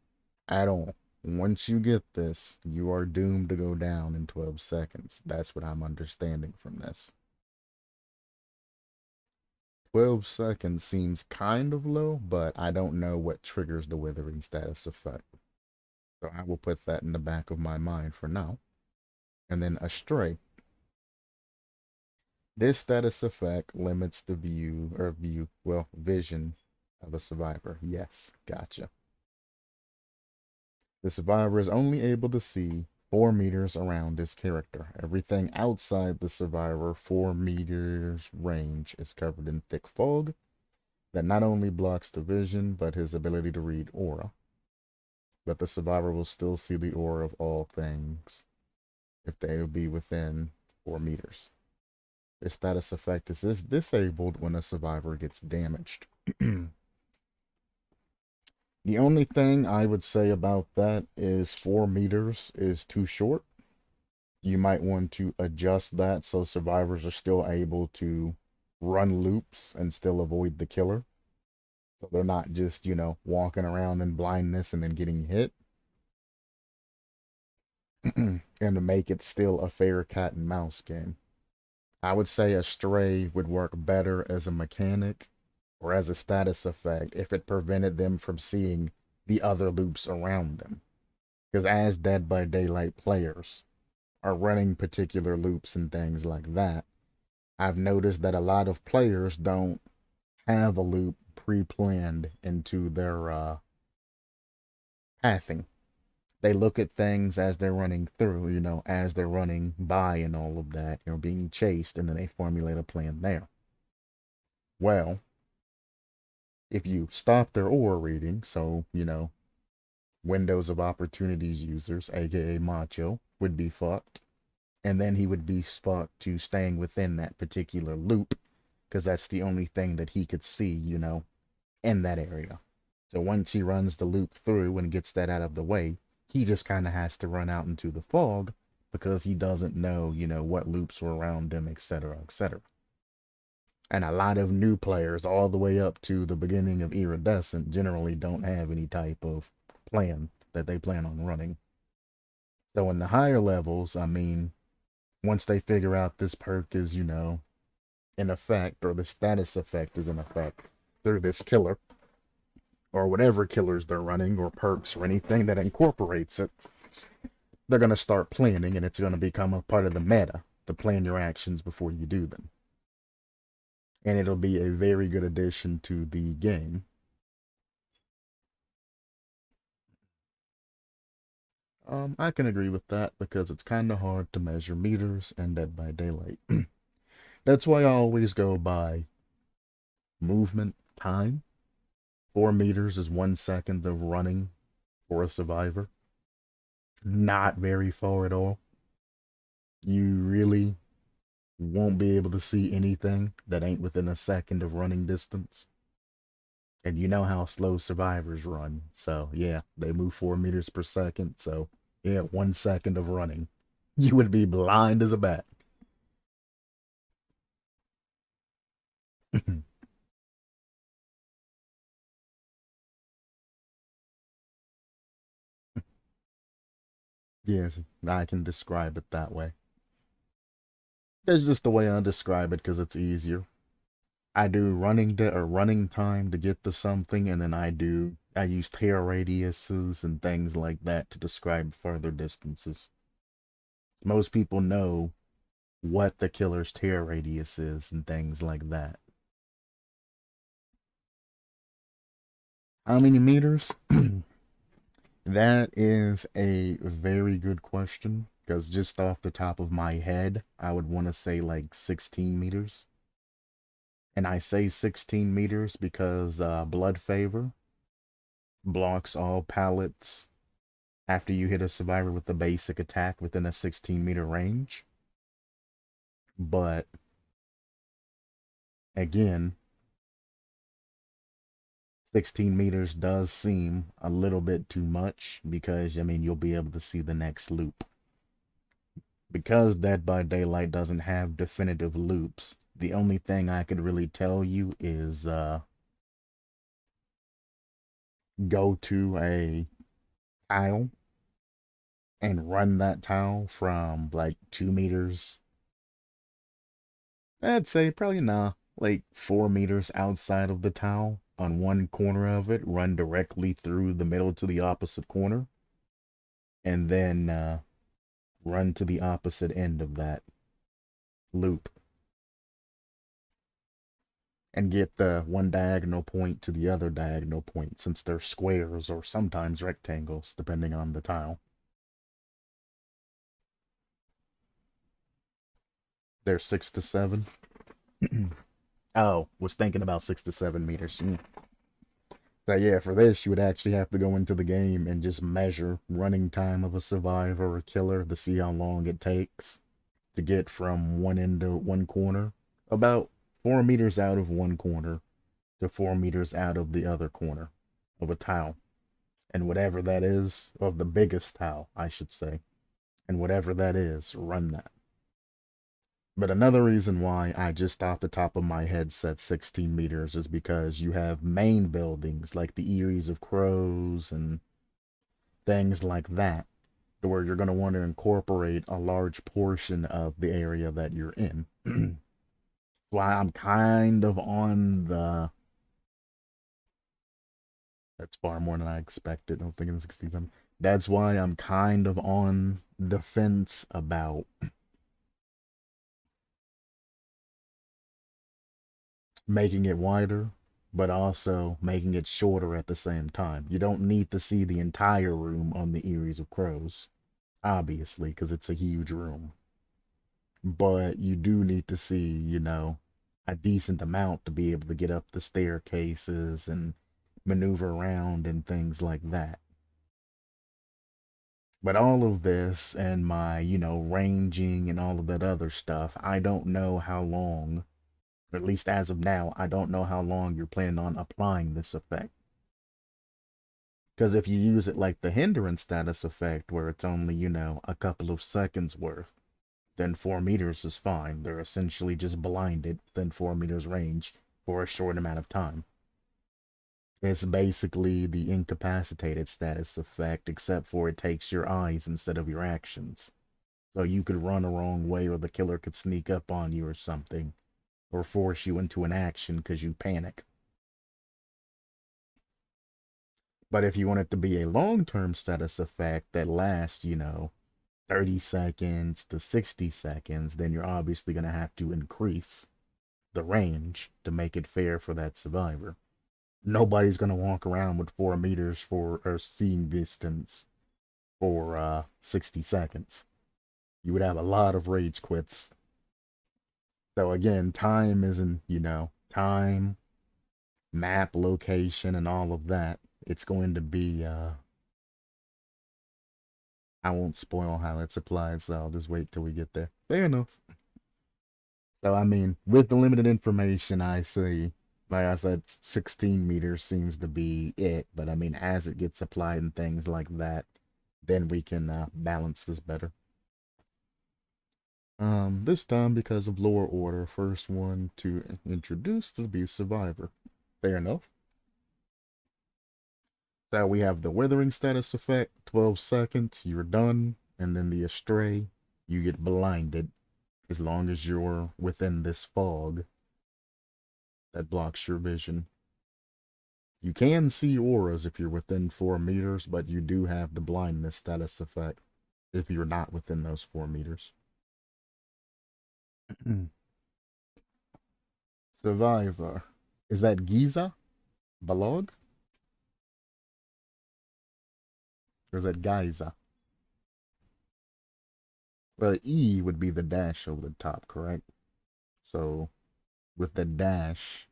at all. Once you get this, you are doomed to go down in 12 seconds. That's what I'm understanding from this. 12 seconds seems kind of low, but I don't know what triggers the withering status effect. So I will put that in the back of my mind for now. And then Astray. This status effect limits the vision of a survivor. Yes, gotcha. The survivor is only able to see 4 meters around his character. Everything outside the survivor 4 meters range is covered in thick fog that not only blocks the vision, but his ability to read aura. But the survivor will still see the aura of all things if they will be within 4 meters. This status effect is disabled when a survivor gets damaged. The only thing I would say about that is 4 meters is too short. You might want to adjust that so survivors are still able to run loops and still avoid the killer. So they're not just, walking around in blindness and then getting hit. And to make it still a fair cat and mouse game. I would say Astray would work better as a mechanic or as a status effect if it prevented them from seeing the other loops around them. Because as Dead by Daylight players are running particular loops and things like that, I've noticed that a lot of players don't have a loop pre-planned into their pathing. They look at things as they're running through, as they're running by and all of that, being chased, and then they formulate a plan there. Well, if you stop their aura reading, so, windows of opportunities users, aka Macho, would be fucked. And then he would be fucked to staying within that particular loop, because that's the only thing that he could see, in that area. So once he runs the loop through and gets that out of the way, he just kind of has to run out into the fog because he doesn't know, what loops are around him, etc., etc. And a lot of new players, all the way up to the beginning of Iridescent, generally don't have any type of plan that they plan on running. So in the higher levels, once they figure out this perk is, in effect, or the status effect is in effect through this killer, or whatever killers they're running, or perks, or anything that incorporates it, they're going to start planning, and it's going to become a part of the meta to plan your actions before you do them. And it'll be a very good addition to the game. I can agree with that because it's kind of hard to measure meters and Dead by Daylight. That's why I always go by movement time. 4 meters is 1 second of running for a survivor. Not very far at all. You really won't be able to see anything that ain't within a second of running distance. And you know how slow survivors run. So, yeah, they move 4 meters per second. So, yeah, 1 second of running. You would be blind as a bat. Yes, I can describe it that way. That's just the way I describe it because it's easier. I do running time to get to something, and then I use tear radiuses and things like that to describe further distances. Most people know what the killer's tear radius is and things like that. How many meters? That is a very good question, because just off the top of my head, I would want to say like 16 meters. And I say 16 meters because Blood Favor blocks all pallets after you hit a survivor with the basic attack within a 16-meter range. But again, 16 meters does seem a little bit too much because, you'll be able to see the next loop. Because Dead by Daylight doesn't have definitive loops, the only thing I could really tell you is go to a tile and run that tile from like 2 meters. I'd say probably nah. like 4 meters outside of the towel on one corner of it, run directly through the middle to the opposite corner, and then run to the opposite end of that loop and get the one diagonal point to the other diagonal point, since they're squares or sometimes rectangles, depending on the tile. They're 6 to 7. Oh, was thinking about 6 to 7 meters. So yeah, for this, you would actually have to go into the game and just measure running time of a survivor or killer to see how long it takes to get from one end to one corner. About 4 meters out of one corner to 4 meters out of the other corner of a tile. And whatever that is, of the biggest tile, I should say. And whatever that is, run that. But another reason why I just off the top of my head said 16 meters is because you have main buildings like the Eyries of Crows and things like that, where you're going to want to incorporate a large portion of the area that you're in. Why I'm kind of on the... That's far more than I expected. I was thinking 67. That's why I'm kind of on the fence about making it wider, but also making it shorter at the same time. You don't need to see the entire room on the Eyries of Crows, obviously, because it's a huge room. But you do need to see, a decent amount to be able to get up the staircases and maneuver around and things like that. But all of this and my, ranging and all of that other stuff, I don't know how long, or at least as of now, I don't know how long you're planning on applying this effect. Because if you use it like the hindrance status effect, where it's only, a couple of seconds worth, then 4 meters is fine. They're essentially just blinded within 4 meters range for a short amount of time. It's basically the incapacitated status effect, except for it takes your eyes instead of your actions. So you could run a wrong way, or the killer could sneak up on you or something, or force you into an action because you panic. But if you want it to be a long-term status effect that lasts, 30 seconds to 60 seconds, then you're obviously going to have to increase the range to make it fair for that survivor. Nobody's going to walk around with 4 meters for or seeing distance for 60 seconds. You would have a lot of rage quits. So again, time isn't, time, map, location, and all of that. It's going to be, I won't spoil how it's applied, so I'll just wait till we get there. Fair enough. So, I mean, with the limited information I see, like I said, 16 meters seems to be it. But, I mean, as it gets applied and things like that, then we can balance this better. This time, because of lower order, first one to introduce will be Survivor. Fair enough. So we have the Withering status effect, 12 seconds, you're done. And then the Astray, you get blinded as long as you're within this fog that blocks your vision. You can see auras if you're within 4 meters, but you do have the blindness status effect if you're not within those 4 meters. Survivor. Is that Giza? Balog? Or is that Giza? Well, E would be the dash over the top, correct? So, with the dash,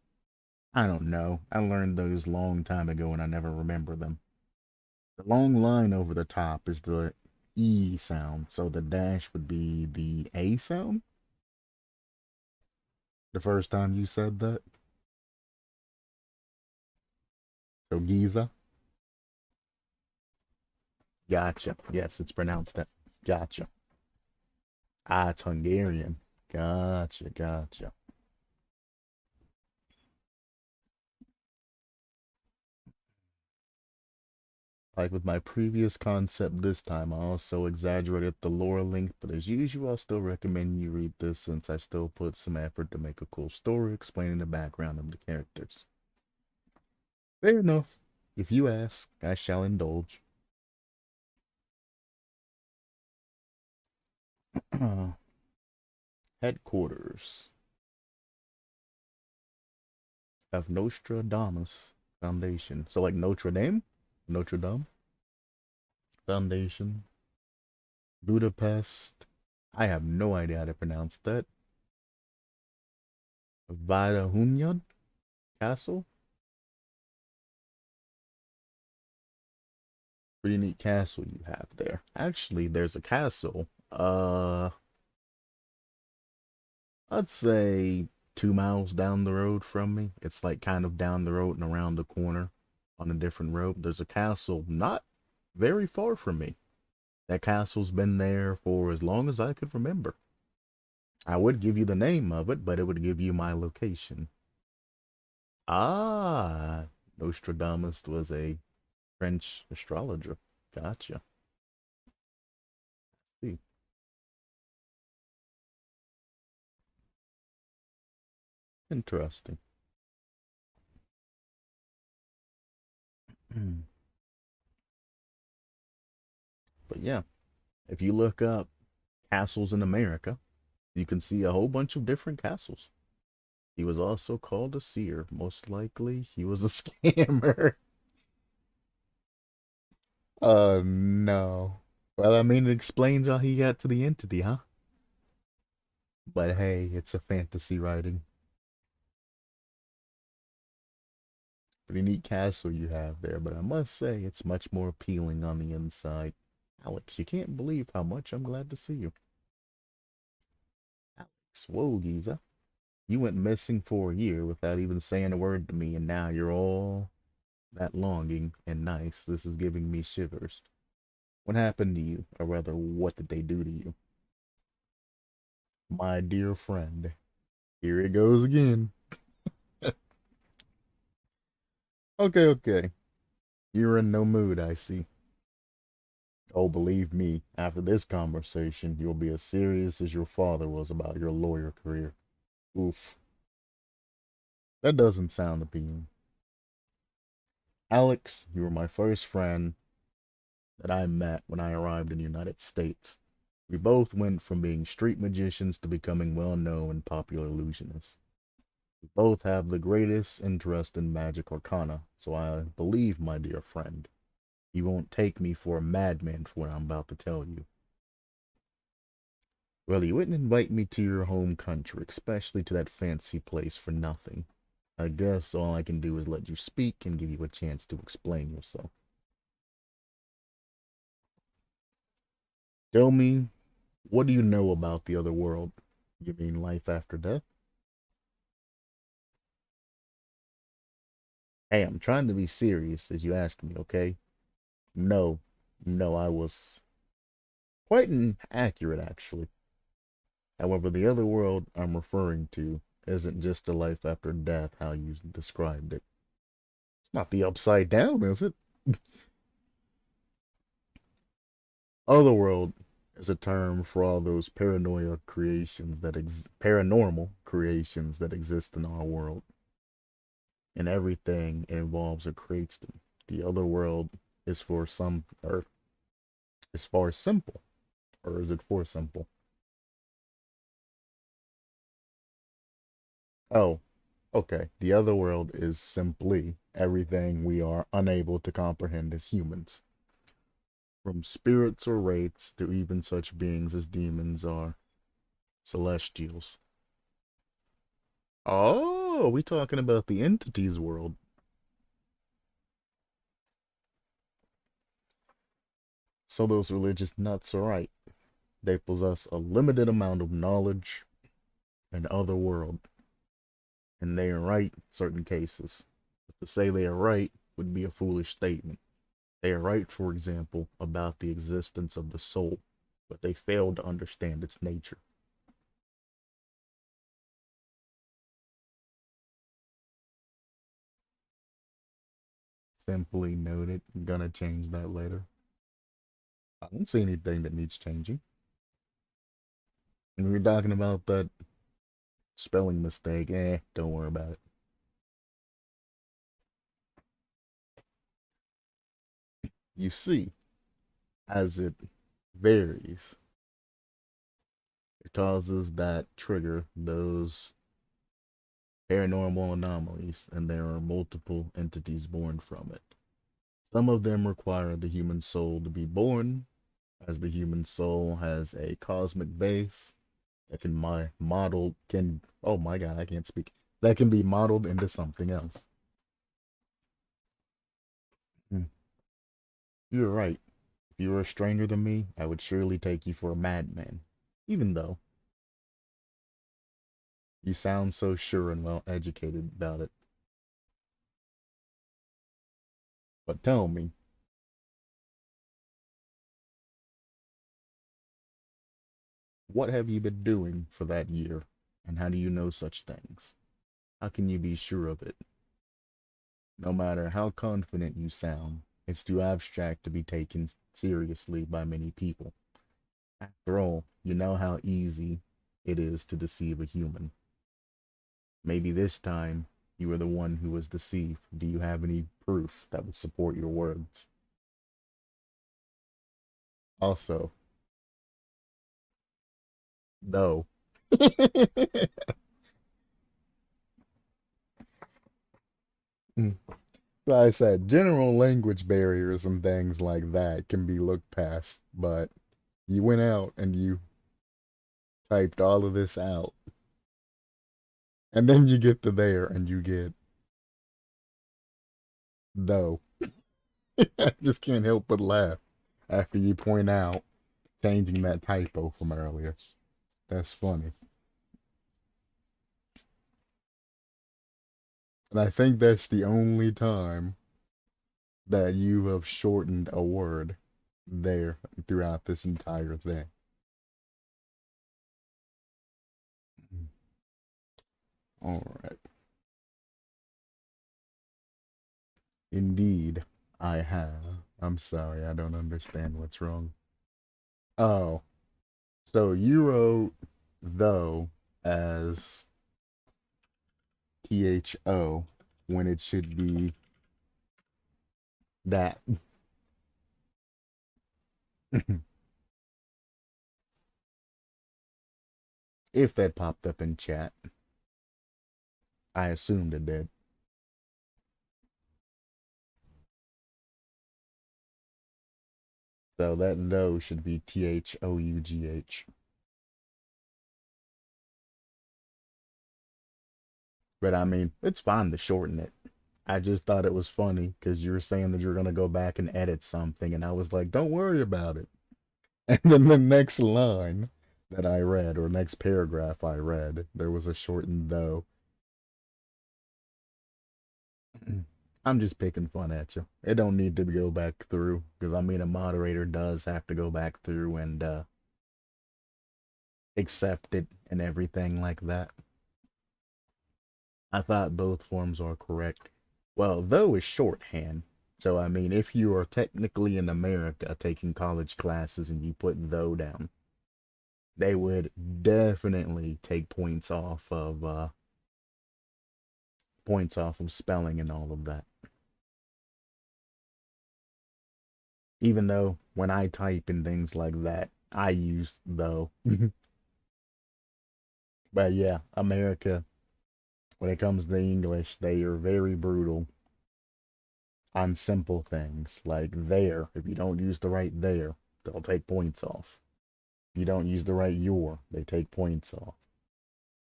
I don't know. I learned those long time ago and I never remember them. The long line over the top is the E sound, so the dash would be the A sound? The first time you said that? So Giza? Gotcha. Yes, it's pronounced that. Gotcha. Ah, it's Hungarian. Gotcha, gotcha. Like with my previous concept this time, I also exaggerated the lore link, but as usual, I'll still recommend you read this since I still put some effort to make a cool story explaining the background of the characters. Fair enough. If you ask, I shall indulge. Headquarters of Nostradamus Foundation. So like Notre Dame? Notre Dame Foundation. Budapest. I have no idea how to pronounce that. Vadahunyad Castle? Pretty neat castle you have there. Actually, there's a castle. I'd say 2 miles down the road from me. It's like kind of down the road and around the corner on a different road. There's a castle not very far from me. That castle's been there for as long as I could remember. I would give you the name of it, but it would give you my location. Ah, Nostradamus was a French astrologer. Gotcha. See. Interesting. But yeah, if you look up castles in America, you can see a whole bunch of different castles. He was also called a seer. Most likely, he was a scammer. No. Well, I mean, it explains how he got to the entity, huh? But hey, it's a fantasy writing. Pretty neat castle you have there, but I must say, it's much more appealing on the inside. Alex, you can't believe how much I'm glad to see you. Alex, whoa, Giza. You went missing for a year without even saying a word to me, and now you're all that longing and nice. This is giving me shivers. What happened to you? Or rather, what did they do to you? My dear friend, here it goes again. Okay, okay. You're in no mood, I see. Oh, believe me, after this conversation, you'll be as serious as your father was about your lawyer career. Oof. That doesn't sound appealing. Alex, you were my first friend that I met when I arrived in the United States. We both went from being street magicians to becoming well-known and popular illusionists. We both have the greatest interest in magic arcana, so I believe, my dear friend, you won't take me for a madman for what I'm about to tell you. Well, you wouldn't invite me to your home country, especially to that fancy place, for nothing. I guess all I can do is let you speak and give you a chance to explain yourself. Tell me, what do you know about the other world? You mean life after death? Hey, I'm trying to be serious as you asked me, okay? No, no, I was quite inaccurate, actually. However, the other world I'm referring to isn't just a life after death, how you described it. It's not the upside down, is it? Otherworld is a term for all those paranormal creations that exist in our world, and everything it involves or creates them. The other world is for some, or is for simple, or is it for simple? Oh, okay. The other world is simply everything we are unable to comprehend as humans, from spirits or wraiths to even such beings as demons or celestials. Oh, we talking about the entities world. So those religious nuts are right. They possess a limited amount of knowledge in other world, and they are right in certain cases. But to say they are right would be a foolish statement. They are right, for example, about the existence of the soul, but they fail to understand its nature. Simply noted. Gonna change that later. I don't see anything that needs changing. And we were talking about that spelling mistake. Don't worry about it. You see, as it varies, it causes that trigger those paranormal anomalies, and there are multiple entities born from it. Some of them require the human soul to be born, as the human soul has a cosmic base that can model can oh my god, I can't speak. That can be modeled into something else. Hmm. You're right. If you were a stranger than me, I would surely take you for a madman. Even though you sound so sure and well educated about it. But tell me, what have you been doing for that year? And how do you know such things? How can you be sure of it? No matter how confident you sound, it's too abstract to be taken seriously by many people. After all, you know how easy it is to deceive a human. Maybe this time you were the one who was deceived. Do you have any proof that would support your words? Also, no. So I said general language barriers and things like that can be looked past, but you went out and you typed all of this out, and then you get to there and you get though. I just can't help but laugh after you point out changing that typo from earlier. That's funny. And I think that's the only time that you have shortened a word there throughout this entire thing. All right. Indeed, I have. I'm sorry, I don't understand what's wrong. Oh, so you wrote though as THO when it should be that. If that popped up in chat, I assumed it did. So that though should be THOUGH. But I mean, it's fine to shorten it. I just thought it was funny because you were saying that you're gonna go back and edit something, and I was like, don't worry about it. And then the next line that I read, or next paragraph I read, there was a shortened though. I'm just picking fun at you. It don't need to go back through, because I mean, a moderator does have to go back through and accept it and everything like that. I thought both forms are correct. Well, though is shorthand. So, I mean, if you are technically in America taking college classes and you put though down, they would definitely take points off of spelling and all of that. Even though when I type and things like that, I use though. But yeah, America, when it comes to English, they are very brutal on simple things like there. If you don't use the right there, they'll take points off. If you don't use the right your, they take points off.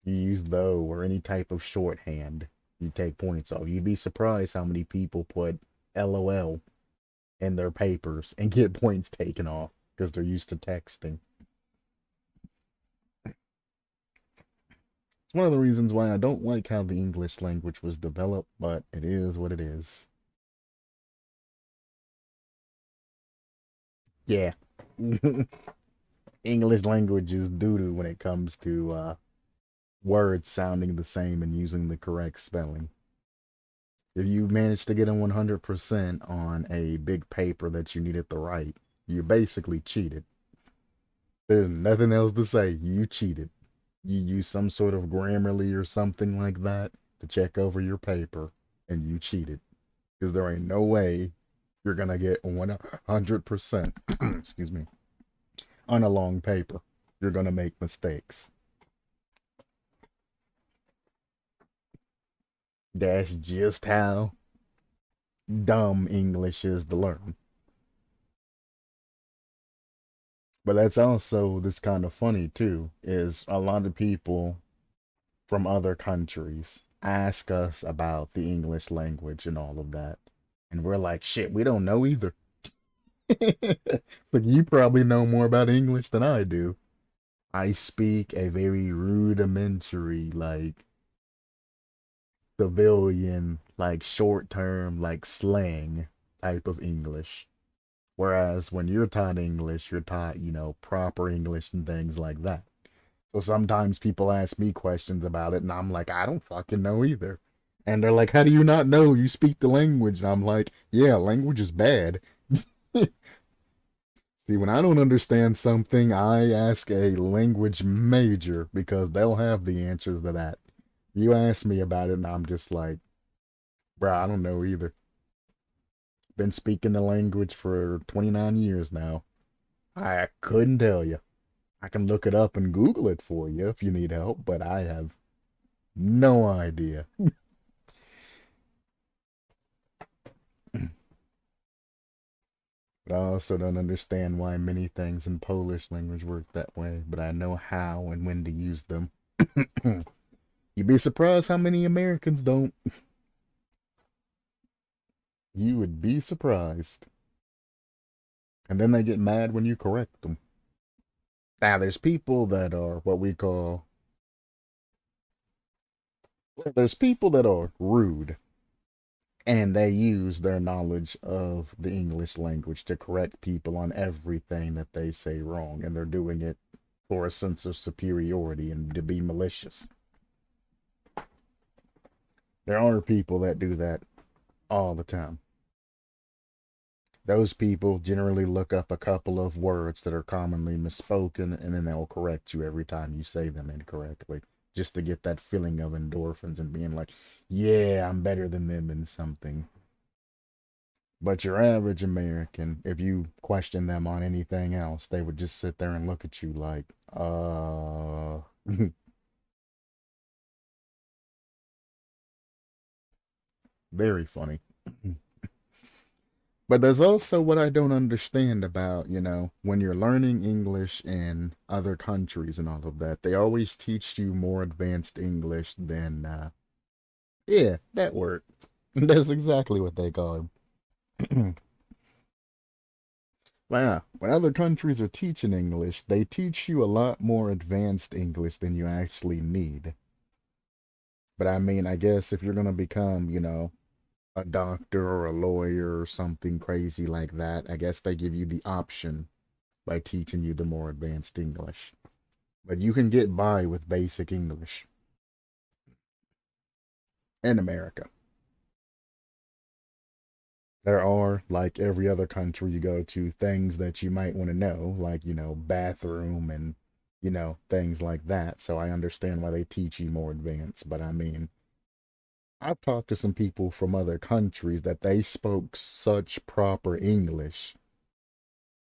You use though or any type of shorthand, you take points off. You'd be surprised how many people put LOL in their papers and get points taken off because they're used to texting. It's one of the reasons why I don't like how the English language was developed, but it is what it is. Yeah. English language is doo-doo when it comes to words sounding the same and using the correct spelling. If you manage to get a 100% on a big paper that you needed to write, you basically cheated. There's nothing else to say. You cheated. You used some sort of Grammarly or something like that to check over your paper, and you cheated. Because there ain't no way you're going to get 100%, excuse me, on a long paper. You're going to make mistakes. That's just how dumb English is to learn. But that's also this kind of funny too, is a lot of people from other countries ask us about the English language and all of that. And we're like, shit, we don't know either. Like, you probably know more about English than I do. I speak a very rudimentary, like, civilian, like, short term, like, slang type of English. Whereas when you're taught English, you're taught, proper English and things like that. So sometimes people ask me questions about it, and I'm like, I don't fucking know either. And they're like, how do you not know? You speak the language. And I'm like, yeah, language is bad. See, when I don't understand something, I ask a language major because they'll have the answers to that. You ask me about it, and I'm just like, bruh, I don't know either. Been speaking the language for 29 years now. I couldn't tell you. I can look it up and Google it for you if you need help, but I have no idea. But I also don't understand why many things in Polish language work that way, but I know how and when to use them. You'd be surprised how many Americans don't. You would be surprised. And then they get mad when you correct them. Now, there's people that are what we call. There's people that are rude, and they use their knowledge of the English language to correct people on everything that they say wrong, and they're doing it for a sense of superiority and to be malicious. There are people that do that all the time. Those people generally look up a couple of words that are commonly misspoken, and then they'll correct you every time you say them incorrectly, just to get that feeling of endorphins and being like, yeah, I'm better than them in something. But your average American, if you question them on anything else, they would just sit there and look at you like, very funny. But there's also what I don't understand about, when you're learning English in other countries and all of that, they always teach you more advanced English than, yeah, that word. That's exactly what they call it. Yeah, when other countries are teaching English, they teach you a lot more advanced English than you actually need. But I mean, I guess if you're going to become, a doctor or a lawyer or something crazy like that, I guess they give you the option by teaching you the more advanced English. But you can get by with basic English in America. There are, like every other country you go to, things that you might want to know, like, bathroom and, things like that. So I understand why they teach you more advanced. But I mean, I've talked to some people from other countries that they spoke such proper English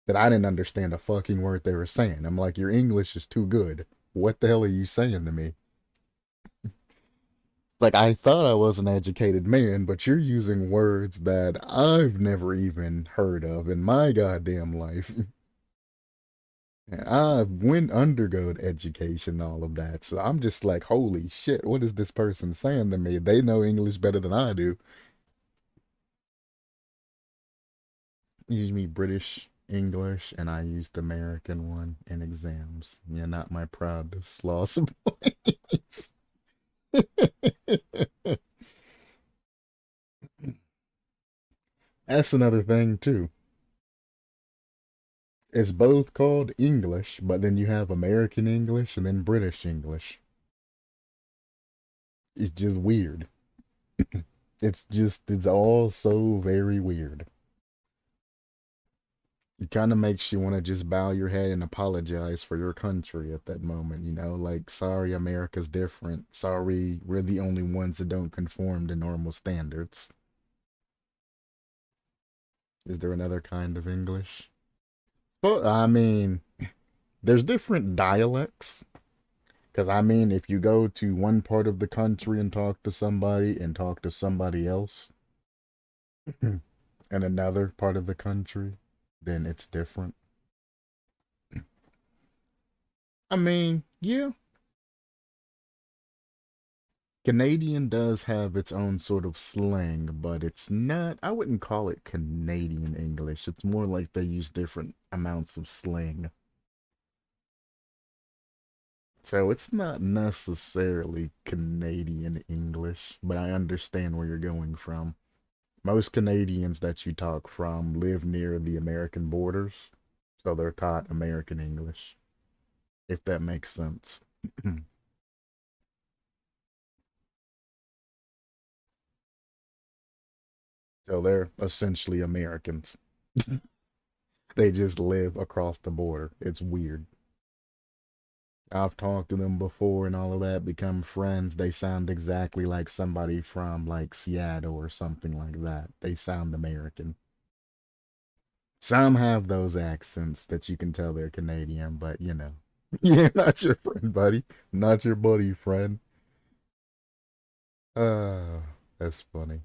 that I didn't understand a fucking word they were saying. I'm like, your English is too good. What the hell are you saying to me? Like, I thought I was an educated man, but you're using words that I've never even heard of in my goddamn life. And I went undergo education, all of that. So I'm just like, holy shit, what is this person saying to me? They know English better than I do. Use me British English, and I used American one in exams. You're not my proudest loss of points. That's another thing too. It's both called English, but then you have American English and then British English. It's just weird. It's all so very weird. It kind of makes you want to just bow your head and apologize for your country at that moment, you know? Like, sorry, America's different. Sorry, we're the only ones that don't conform to normal standards. Is there another kind of English? Well, I mean, there's different dialects. Because, I mean, if you go to one part of the country and talk to somebody and talk to somebody else in another part of the country, then it's different. I mean, yeah, Canadian does have its own sort of slang, but it's not, I wouldn't call it Canadian English. It's more like they use different amounts of slang. So it's not necessarily Canadian English, but I understand where you're going from. Most Canadians that you talk from live near the American borders, so they're taught American English, if that makes sense. So they're essentially Americans. They just live across the border. It's weird. I've talked to them before and all of that, become friends. They sound exactly like somebody from like Seattle or something like that. They sound American. Some have those accents that you can tell they're Canadian, but you know. Yeah, not your friend, buddy. Not your buddy friend. Uh, that's funny.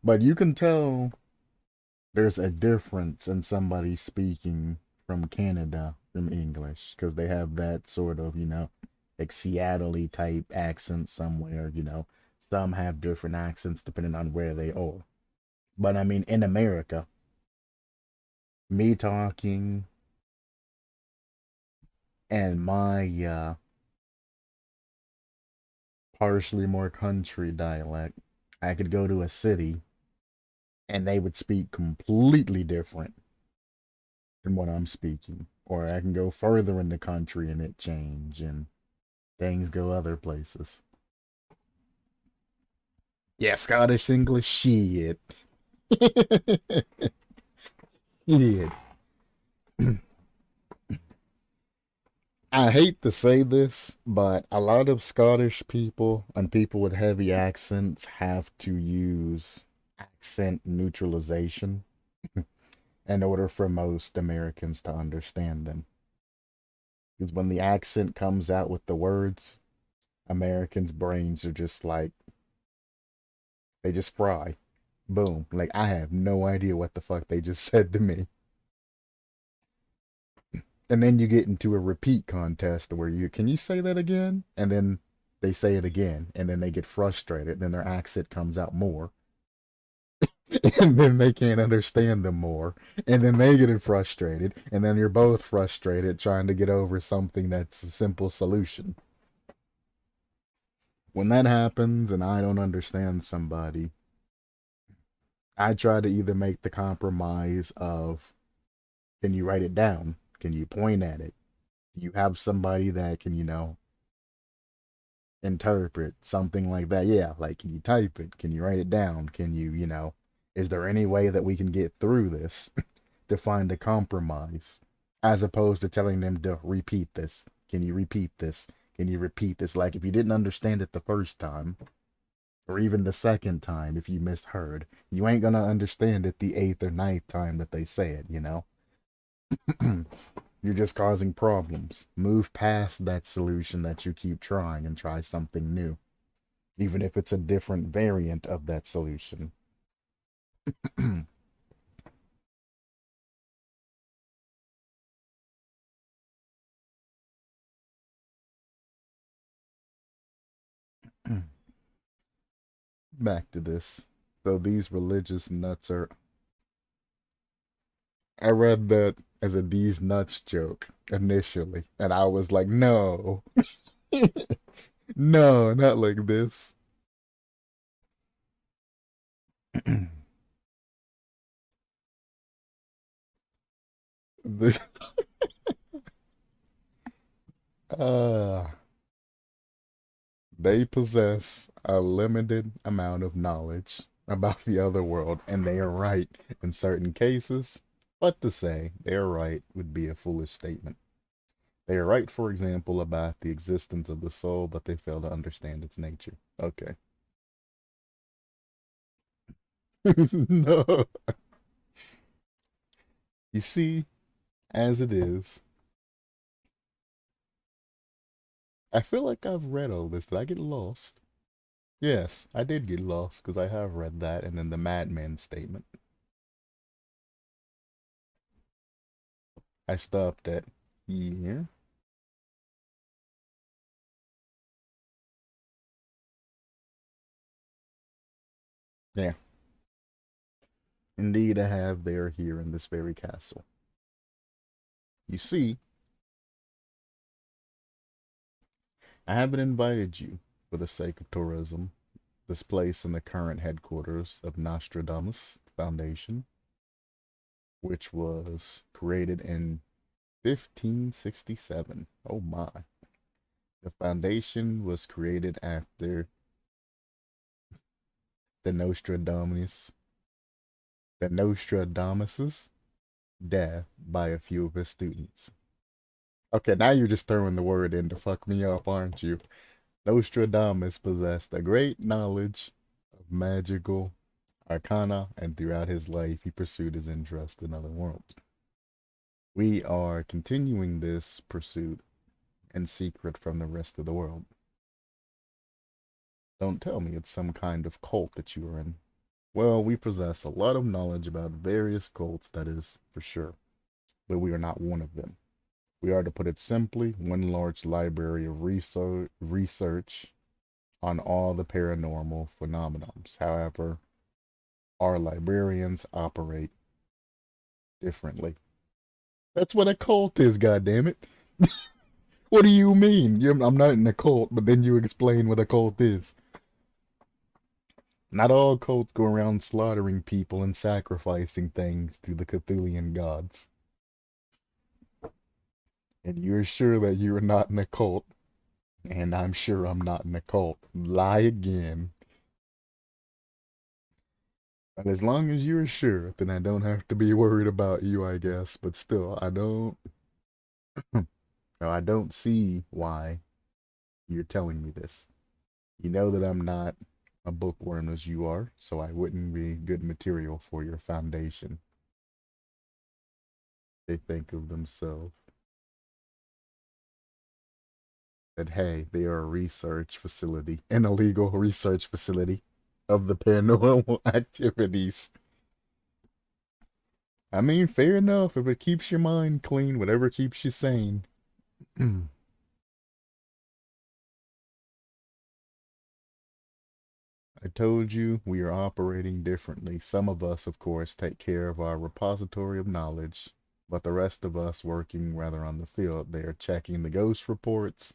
But you can tell there's a difference in somebody speaking from Canada from English because they have that sort of, you know, like Seattle type accent somewhere, you know. Some have different accents depending on where they are. But I mean, in America, me talking and my partially more country dialect, I could go to a city and they would speak completely different than what I'm speaking. Or I can go further in the country and it change and things go other places. Yeah, Scottish English shit. Shit. I hate to say this, but a lot of Scottish people and people with heavy accents have to use accent neutralization in order for most Americans to understand them. Because when the accent comes out with the words, Americans' brains are just like, they just fry. Boom. Like, I have no idea what the fuck they just said to me. And then you get into a repeat contest where can you say that again? And then they say it again, and then they get frustrated, then their accent comes out more, and then they can't understand them more, and then they get frustrated, and then you're both frustrated trying to get over something that's a simple solution. When that happens and I don't understand somebody, I try to either make the compromise of, can you write it down? Can you point at it? Do you have somebody that can, you know, interpret something like that? Yeah, like, can you type it? Can you write it down? Can you, you know, is there any way that we can get through this to find a compromise? As opposed to telling them to repeat this. Can you repeat this? Can you repeat this? Like, if you didn't understand it the first time, or even the second time, if you misheard, you ain't gonna understand it the eighth or ninth time that they say it, you know? You're just causing problems. Move past that solution that you keep trying and try something new, even if it's a different variant of that solution. Back to this. So these religious nuts are. I read that as a these nuts joke initially, and I was like, no, no, not like this. The- Uh, they possess a limited amount of knowledge about the other world, and they are right in certain cases. But to say they are right would be a foolish statement. They are right, for example, about the existence of the soul, but they fail to understand its nature. Okay. No. You see, as it is, I feel like I've read all this. Did I get lost? Yes, I did get lost because I have read that and then the madman statement. I stopped at here. Yeah, indeed I have. They are here in this very castle. You see, I haven't invited you for the sake of tourism. This place in the current headquarters of Nostradamus Foundation, which was created in 1567. Oh my. The foundation was created after the Nostradamus, the Nostradamus's death by a few of his students. Okay, now you're just throwing the word in to fuck me up, aren't you? Nostradamus possessed a great knowledge of magical arcana, and throughout his life, he pursued his interest in other worlds. We are continuing this pursuit in secret from the rest of the world. Don't tell me it's some kind of cult that you are in. Well, we possess a lot of knowledge about various cults, that is for sure, but we are not one of them. We are, to put it simply, one large library of research on all the paranormal phenomenons. However, our librarians operate differently. That's what a cult is, goddammit. What do you mean? I'm not in a cult, but then you explain what a cult is. Not all cults go around slaughtering people and sacrificing things to the Cthulhian gods. And you're sure that you're not in a cult, and I'm sure I'm not in a cult. Lie again. But as long as you're sure, then I don't have to be worried about you, I guess. But still, I don't. I don't see why you're telling me this. You know that I'm not a bookworm as you are, so I wouldn't be good material for your foundation. They think of themselves that, hey, they are a research facility, an illegal research facility of the paranormal activities. I mean, fair enough if it keeps your mind clean, whatever keeps you sane. I told you we are operating differently. Some of us, of course, take care of our repository of knowledge, but the rest of us working rather on the field, they are checking the ghost reports,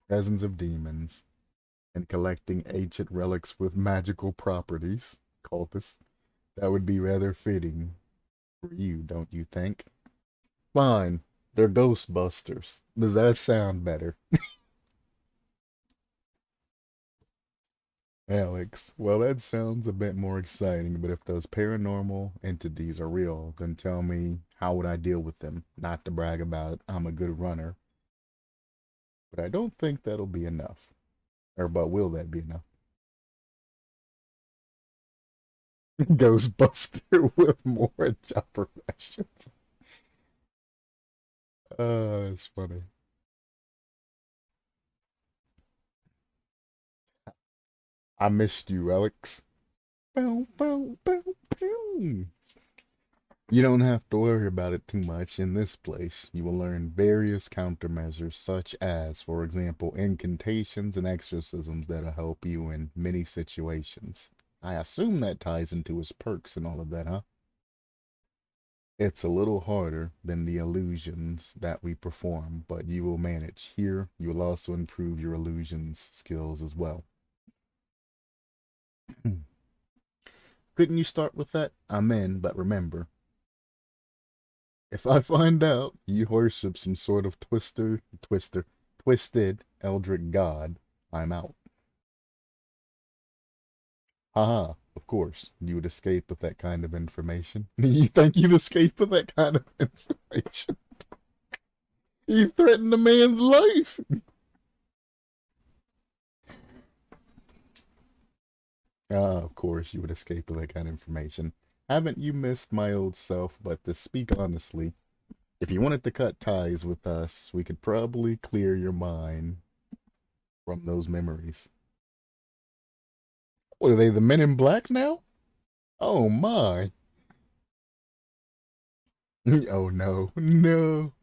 presence of demons, and collecting ancient relics with magical properties, cultists. That would be rather fitting for you, don't you think? Fine, they're Ghostbusters. Does that sound better? Alex, well, that sounds a bit more exciting, but if those paranormal entities are real, then tell me, how would I deal with them? Not to brag about I'm a good runner, but I don't think that'll be enough. Or, but will that be enough? Ghostbuster with more job professions. It's funny. I missed you, Alex. Bow, bow, bow, bow. You don't have to worry about it too much. In this place, you will learn various countermeasures, such as, for example, incantations and exorcisms that'll help you in many situations. I assume that ties into his perks and all of that, huh? It's a little harder than the illusions that we perform, but you will manage. Here, you will also improve your illusions skills as well. Couldn't you start with that? I'm in, but remember, if I find out you worship some sort of twister, Twisted Eldritch God, I'm out. Haha, of course, you would escape with that kind of information. You think you'd escape with that kind of information? You threatened a man's life. Of course, you would escape with that kind of information. Haven't you missed my old self? But to speak honestly, if you wanted to cut ties with us, we could probably clear your mind from those memories. What are they, the Men in Black now? Oh my. Oh no, no.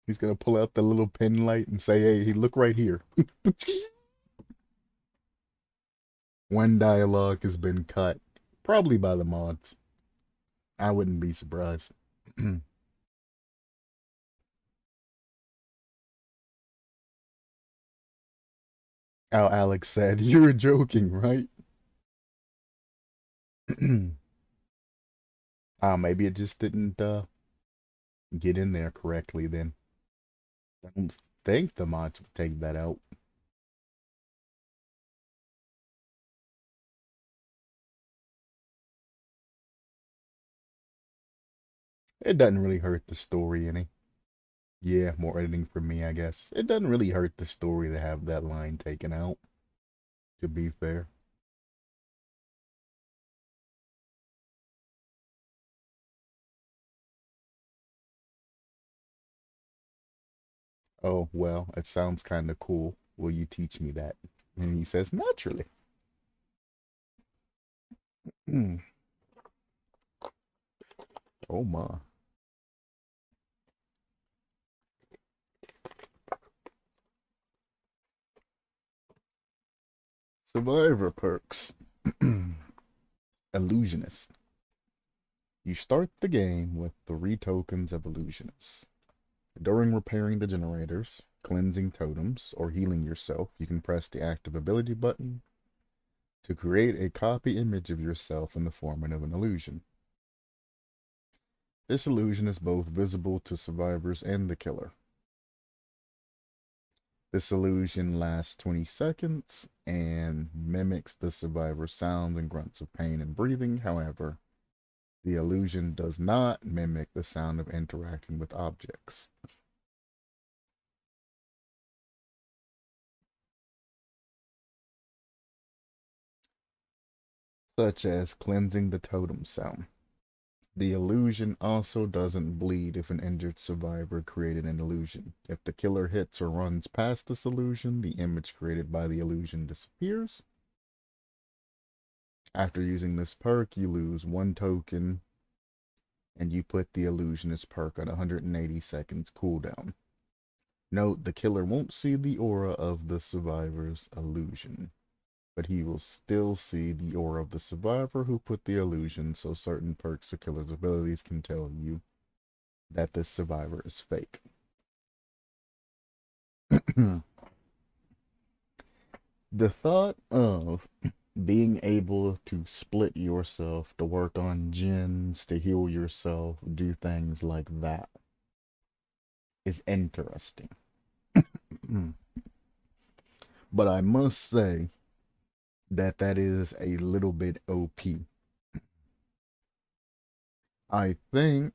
He's gonna pull out the little pen light and say, hey, look right here. One dialogue has been cut, probably by the mods. I wouldn't be surprised. Oh, Alex said, you were joking, right? Maybe it just didn't get in there correctly then. I don't think the mods would take that out. It doesn't really hurt the story any. Yeah, more editing for me, I guess. It doesn't really hurt the story to have that line taken out, to be fair. Oh, well, it sounds kind of cool. Will you teach me that? And he says, naturally. Oh my. Survivor perks. Illusionist. You start the game with 3 tokens of Illusionist. During repairing the generators, cleansing totems, or healing yourself, you can press the active ability button to create a copy image of yourself in the form of an illusion. This illusion is both visible to survivors and the killer. This illusion lasts 20 seconds and mimics the survivor's sounds and grunts of pain and breathing. However, the illusion does not mimic the sound of interacting with objects. Such as cleansing the totem sound. The illusion also doesn't bleed if an injured survivor created an illusion. If the killer hits or runs past this illusion, the image created by the illusion disappears. After using this perk, you lose 1 token and you put the illusionist perk on 180 seconds cooldown. Note, the killer won't see the aura of the survivor's illusion, but he will still see the aura of the survivor who put the illusion, so certain perks or killer's abilities can tell you that this survivor is fake. The thought of being able to split yourself to work on gens, to heal yourself, do things like that is interesting. But I must say that that is a little bit OP. I think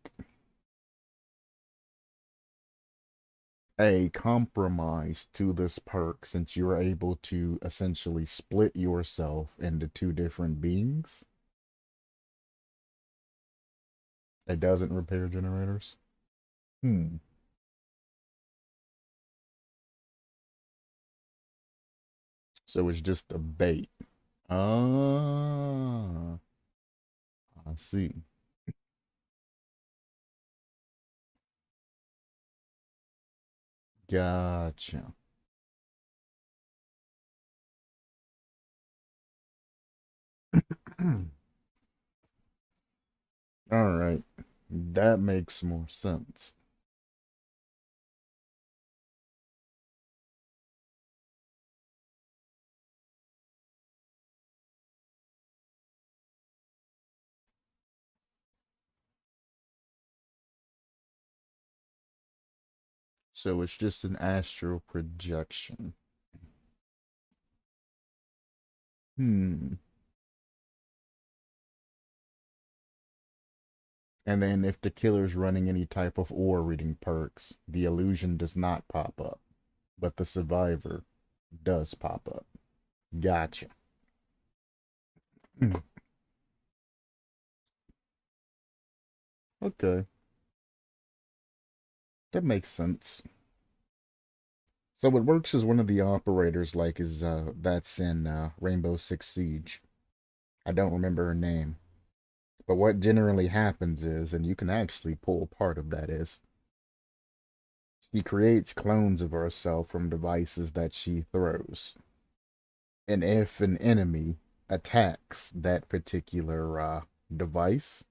a compromise to this perk, since you're able to essentially split yourself into 2 different beings, it doesn't repair generators. Hmm. So it's just a bait. Ah, I see. Gotcha. All right. That makes more sense. So it's just an astral projection. Hmm. And then if the killer's running any type of aura reading perks, the illusion does not pop up, but the survivor does pop up. Gotcha. Hmm. Okay, that makes sense. So it works as one of the operators, like is that's in Rainbow Six Siege. I don't remember her name, but what generally happens is, and you can actually pull part of that is, she creates clones of herself from devices that she throws. And if an enemy attacks that particular device,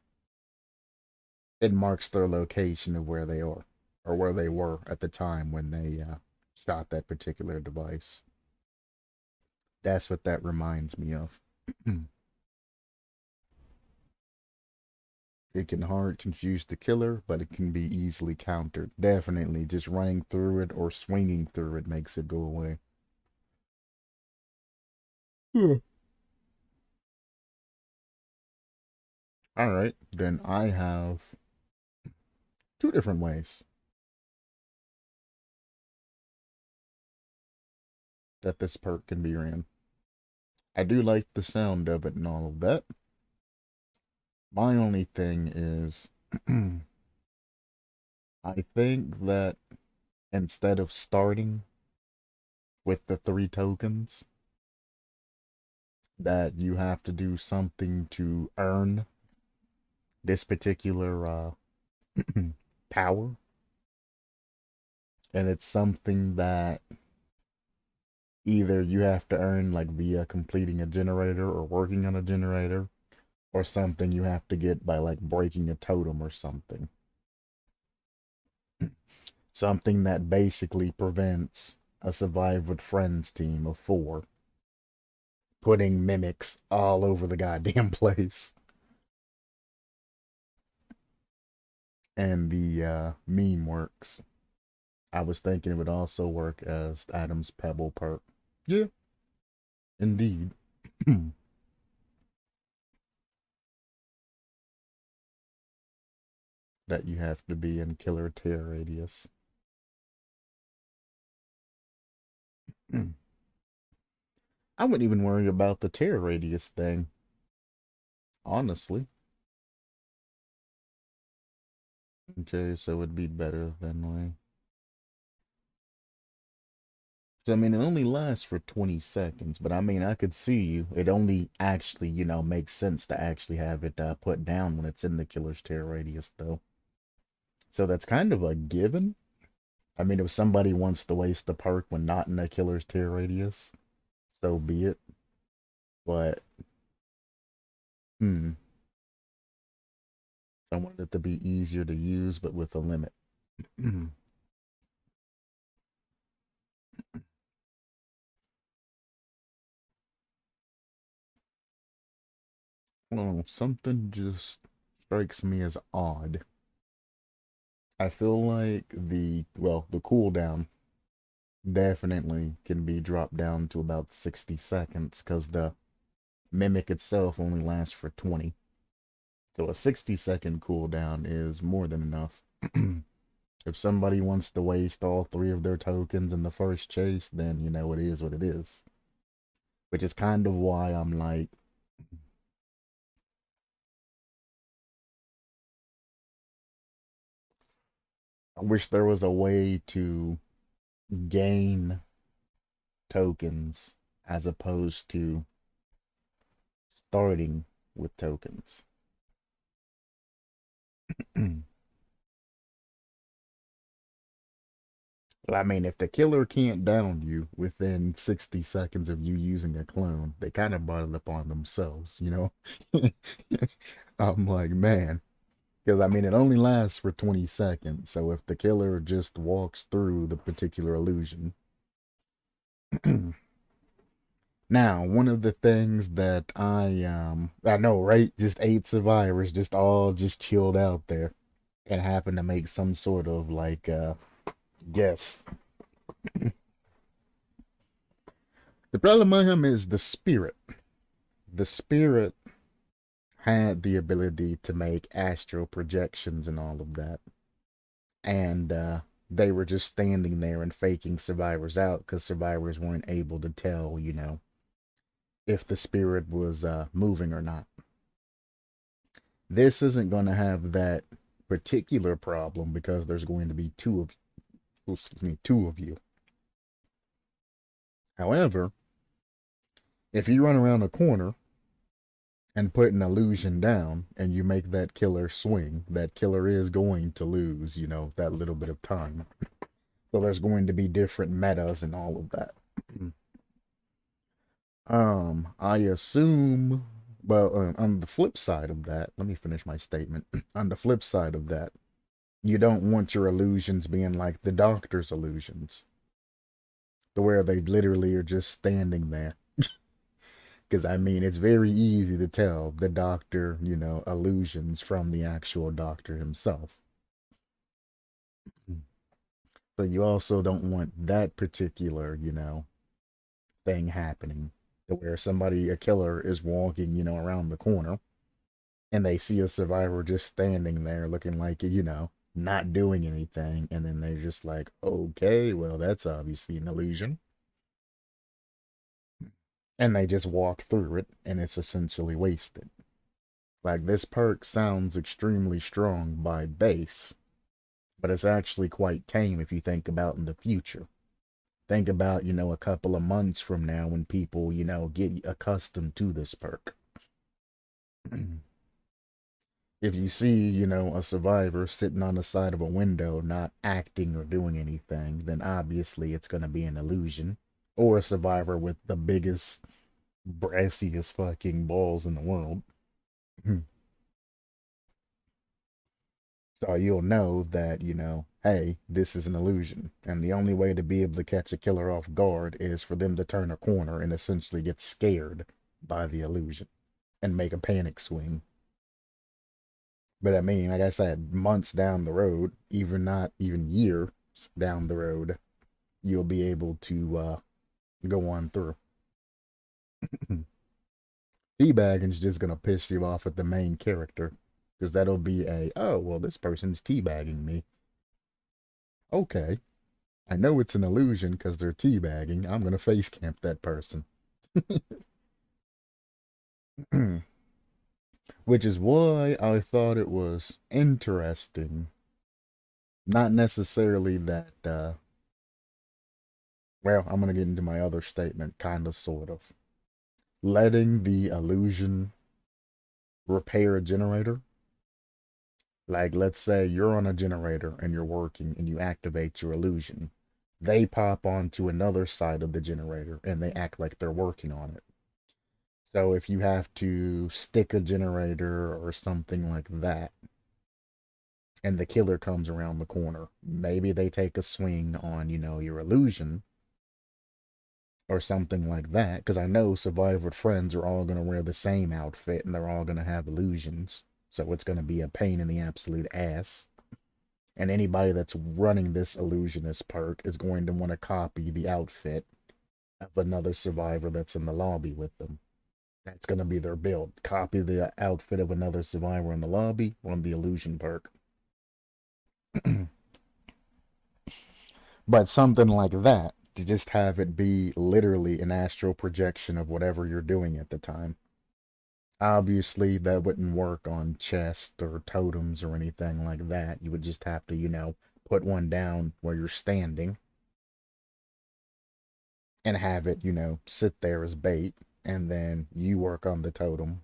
it marks their location of where they are, or where they were at the time when they shot that particular device. That's what that reminds me of. It can hard confuse the killer, but it can be easily countered. Definitely, just running through it or swinging through it makes it go away. Hmm. All right, then I have two different ways that this perk can be ran. I do like the sound of it and all of that. My only thing is, I think that instead of starting with the three tokens, that you have to do something to earn this particular power. And it's something that either you have to earn like via completing a generator or working on a generator, or something you have to get by like breaking a totem or something. Something that basically prevents a Survive with Friends team of four putting mimics all over the goddamn place. And the meme works. I was thinking it would also work as Adam's Pebble perk. Yeah, indeed. That you have to be in killer tear radius. I wouldn't even worry about the tear radius thing, honestly. Okay, so it'd be better than like. So I mean, it only lasts for 20 seconds, but I mean, I could see you. It only actually, makes sense to actually have it put down when it's in the killer's tear radius, though. So that's kind of a given. I mean, if somebody wants to waste the perk when not in the killer's tear radius, so be it. But, hmm, I wanted it to be easier to use, but with a limit. Oh, something just strikes me as odd. I feel like the cooldown definitely can be dropped down to about 60 seconds because the mimic itself only lasts for 20. So a 60-second cooldown is more than enough. If somebody wants to waste all three of their tokens in the first chase, then it is what it is. Which is kind of why I'm like, I wish there was a way to gain tokens as opposed to starting with tokens. But I mean, if the killer can't down you within 60 seconds of you using a clone, they kind of brought it upon themselves. I'm like, man, because I mean, it only lasts for 20 seconds. So if the killer just walks through the particular illusion. Now, one of the things that I know, right? Just 8 survivors, just all just chilled out there and happened to make some sort of like Yes. The problem with him is the spirit. The spirit had the ability to make astral projections and all of that. And they were just standing there and faking survivors out because survivors weren't able to tell, if the spirit was moving or not. This isn't going to have that particular problem because there's going to be two of you. However, if you run around a corner and put an illusion down and you make that killer swing, that killer is going to lose, that little bit of time. So there's going to be different metas and all of that. I assume, well, on the flip side of that, let me finish my statement. On the flip side of that, you don't want your illusions being like the doctor's illusions, to where they literally are just standing there. Because, I mean, it's very easy to tell the doctor, illusions from the actual doctor himself. So you also don't want that particular, thing happening, to where a killer is walking, around the corner and they see a survivor just standing there looking like, not doing anything. And then they're just like, okay, well, that's obviously an illusion. And they just walk through it and it's essentially wasted. Like, this perk sounds extremely strong by base, but it's actually quite tame if you think about in the future. Think about, a couple of months from now when people, get accustomed to this perk. If you see, a survivor sitting on the side of a window not acting or doing anything, then obviously it's going to be an illusion. Or a survivor with the biggest, brassiest fucking balls in the world. So you'll know that, hey, this is an illusion. And the only way to be able to catch a killer off guard is for them to turn a corner and essentially get scared by the illusion and make a panic swing. But I mean, like I said, months down the road, even not even years down the road, you'll be able to go on through. Teabagging's just gonna piss you off at the main character. Because that'll be oh, well, this person's teabagging me. Okay. I know it's an illusion because they're teabagging. I'm gonna face camp that person. Which is why I thought it was interesting. Not necessarily that, well, I'm gonna get into my other statement, kinda, sort of. Letting the illusion repair a generator. Like, let's say you're on a generator and you're working and you activate your illusion. They pop onto another side of the generator and they act like they're working on it. So if you have to stick a generator or something like that, and the killer comes around the corner, maybe they take a swing on, your illusion or something like that. Because I know Survivor friends are all going to wear the same outfit and they're all going to have illusions. So it's going to be a pain in the absolute ass. And anybody that's running this illusionist perk is going to want to copy the outfit of another survivor that's in the lobby with them. That's going to be their build. Copy the outfit of another survivor in the lobby, run the illusion perk. But something like that, to just have it be literally an astral projection of whatever you're doing at the time. Obviously, that wouldn't work on chests or totems or anything like that. You would just have to, put one down where you're standing and have it, sit there as bait. And then you work on the totem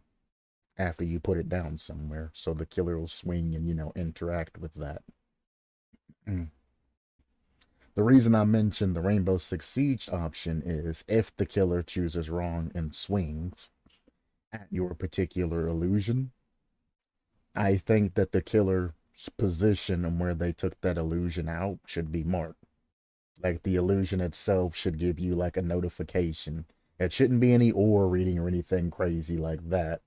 after you put it down somewhere. So the killer will swing and, interact with that. Mm. The reason I mentioned the Rainbow Six Siege option is if the killer chooses wrong and swings at your particular illusion, I think that the killer's position and where they took that illusion out should be marked. Like, the illusion itself should give you like a notification. It shouldn't be any aura reading or anything crazy like that.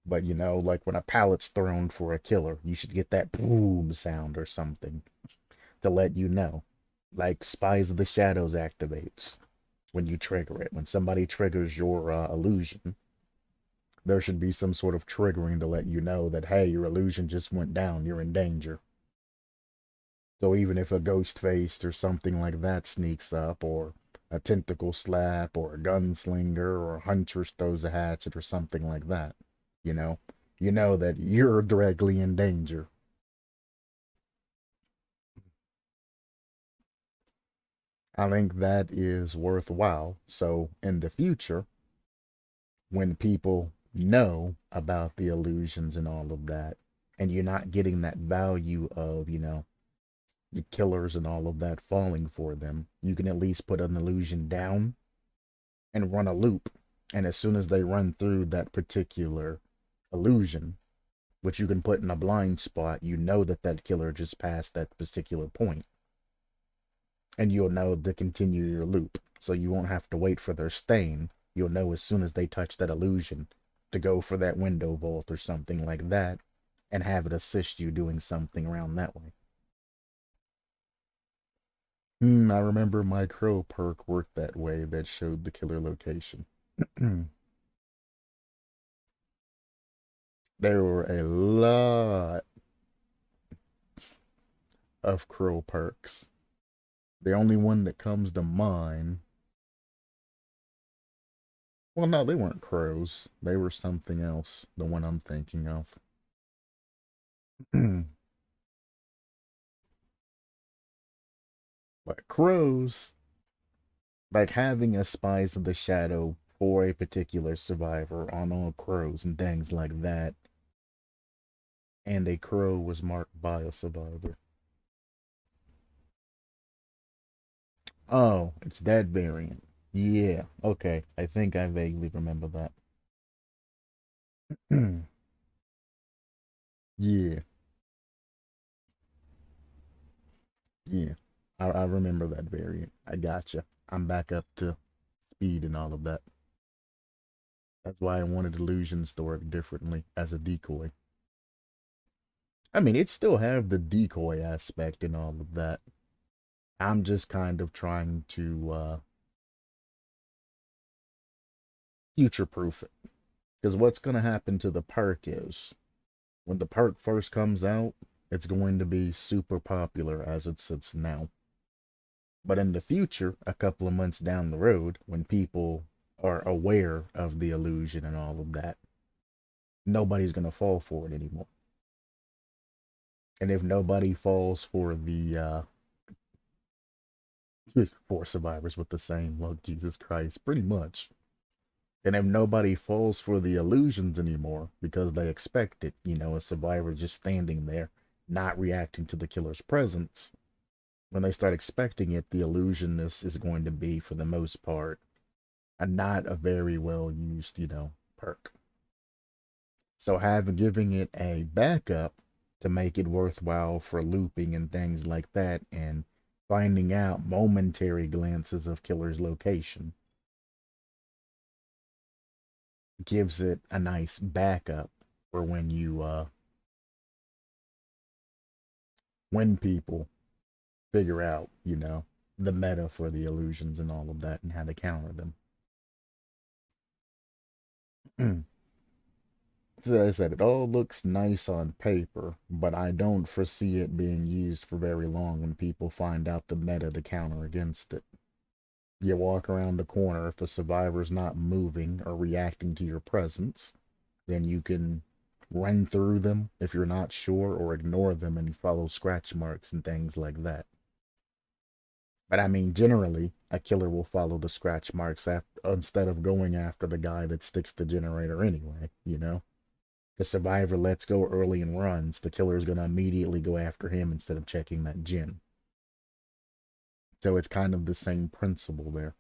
But like when a pallet's thrown for a killer, you should get that boom sound or something to let you know. Like Spies of the Shadows activates when you trigger it. When somebody triggers your illusion, there should be some sort of triggering to let you know that, hey, your illusion just went down, you're in danger. So even if a ghost face or something like that sneaks up, or a tentacle slap, or a gunslinger, or a huntress throws a hatchet, or something like that, you know, you know that you're directly in danger. I think that is worthwhile. So in the future, when people know about the illusions and all of that, and you're not getting that value of, the killers and all of that falling for them, you can at least put an illusion down and run a loop. And as soon as they run through that particular illusion, which you can put in a blind spot, you know that that killer just passed that particular point, and you'll know to continue your loop. So you won't have to wait for their stain. You'll know as soon as they touch that illusion to go for that window vault or something like that, and have it assist you doing something around that way. I remember my crow perk worked that way, that showed the killer location. There were a lot of crow perks. The only one that comes to mind. Well, no, they weren't crows. They were something else. The one I'm thinking of. But crows, like having a Spies of the Shadow for a particular survivor on all crows and things like that, and a crow was marked by a survivor. Oh, it's that variant. Yeah, okay. I think I vaguely remember that. Yeah, yeah. I remember that variant. I gotcha. I'm back up to speed and all of that. That's why I wanted illusions to work differently as a decoy. I mean, it still have the decoy aspect and all of that. I'm just kind of trying to future proof it. Because what's going to happen to the perk is when the perk first comes out, it's going to be super popular as it sits now. But in the future, a couple of months down the road, when people are aware of the illusion and all of that, nobody's going to fall for it anymore. And if nobody falls for the four survivors with the same luck, Jesus Christ, pretty much. And if nobody falls for the illusions anymore because they expect it, a survivor just standing there, not reacting to the killer's presence, when they start expecting it, the illusionist is going to be, for the most part, not a very well used, perk. So giving it a backup to make it worthwhile for looping and things like that, and finding out momentary glances of killer's location gives it a nice backup for when people figure out, the meta for the illusions and all of that and how to counter them. So as I said, it all looks nice on paper, but I don't foresee it being used for very long when people find out the meta to counter against it. You walk around the corner, if the survivor's not moving or reacting to your presence, then you can run through them if you're not sure, or ignore them and follow scratch marks and things like that. But I mean, generally, a killer will follow the scratch marks instead of going after the guy that sticks the generator anyway. The survivor lets go early and runs, the killer is going to immediately go after him instead of checking that gen. So it's kind of the same principle there.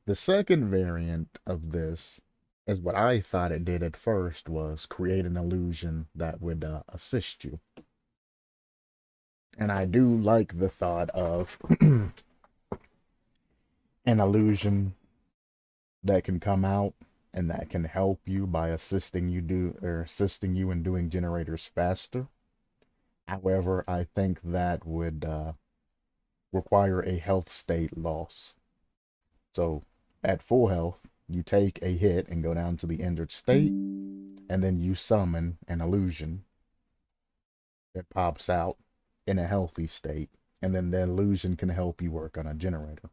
The second variant of this is what I thought it did at first, was create an illusion that would assist you. And I do like the thought of an illusion that can come out and that can help you by assisting you in doing generators faster. However, I think that would require a health state loss. So at full health, you take a hit and go down to the injured state, and then you summon an illusion that pops out in a healthy state, and then the illusion can help you work on a generator.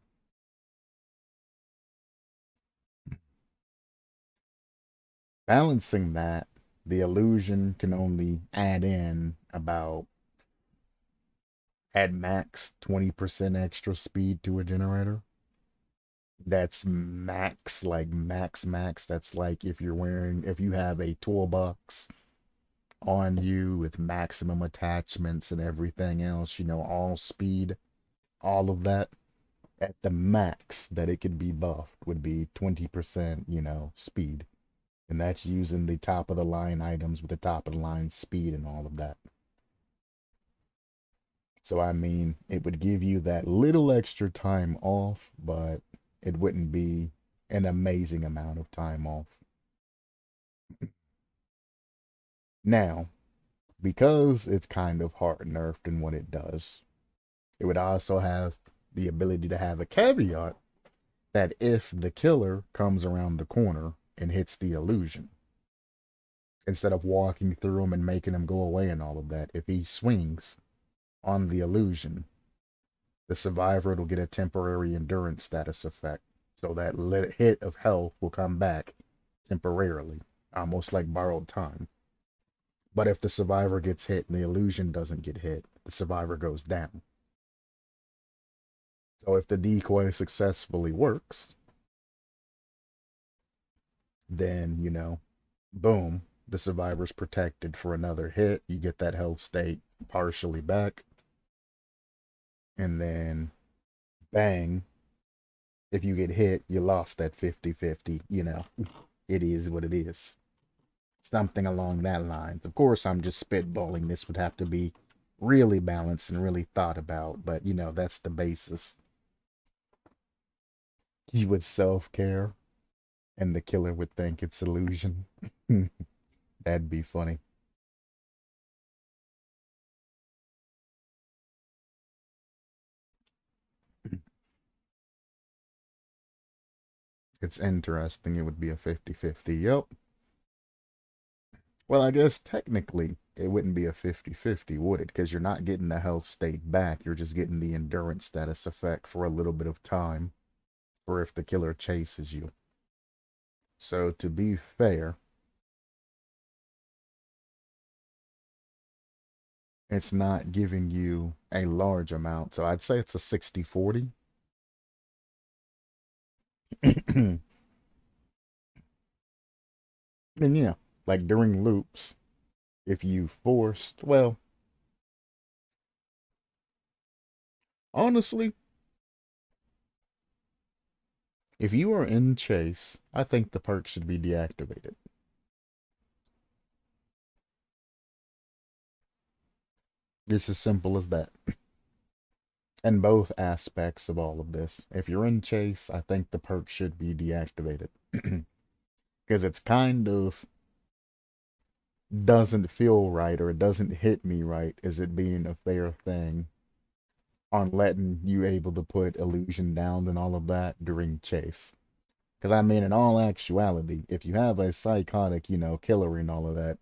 Balancing that, the illusion can only add in about, at max, 20% extra speed to a generator. That's max, like max. That's like if you have a toolbox on you with maximum attachments and everything else, all speed, all of that, at the max that it could be buffed would be 20%, speed. And that's using the top of the line items with the top of the line speed and all of that. So, I mean, it would give you that little extra time off, but it wouldn't be an amazing amount of time off. Now, because it's kind of hard nerfed in what it does, it would also have the ability to have a caveat that if the killer comes around the corner and hits the illusion, instead of walking through him and making him go away and all of that, if he swings on the illusion, the survivor will get a temporary endurance status effect. So that hit of health will come back temporarily, almost like borrowed time. But if the survivor gets hit and the illusion doesn't get hit, the survivor goes down. So if the decoy successfully works, then, boom, the survivor's protected for another hit. You get that health state partially back. And then, bang, if you get hit, you lost that 50-50. It is what it is. Something along that lines. Of course, I'm just spitballing. This would have to be really balanced and really thought about. But, that's the basis. You would self-care, and the killer would think it's illusion. That'd be funny. It's interesting. It would be a 50-50. Yep. Well, I guess technically it wouldn't be a 50-50, would it? Because you're not getting the health state back. You're just getting the endurance status effect for a little bit of time for if the killer chases you. So to be fair, it's not giving you a large amount. So I'd say it's a 60-40. And yeah, like during loops, if you forced, well, honestly, if you are in chase, I think the perk should be deactivated. It's as simple as that. And both aspects of all of this. If you're in chase, I think the perk should be deactivated. Because it's kind of doesn't feel right, or it doesn't hit me right as it being a fair thing on letting you able to put illusion down and all of that during chase. Because I mean, in all actuality, if you have a psychotic, killer and all of that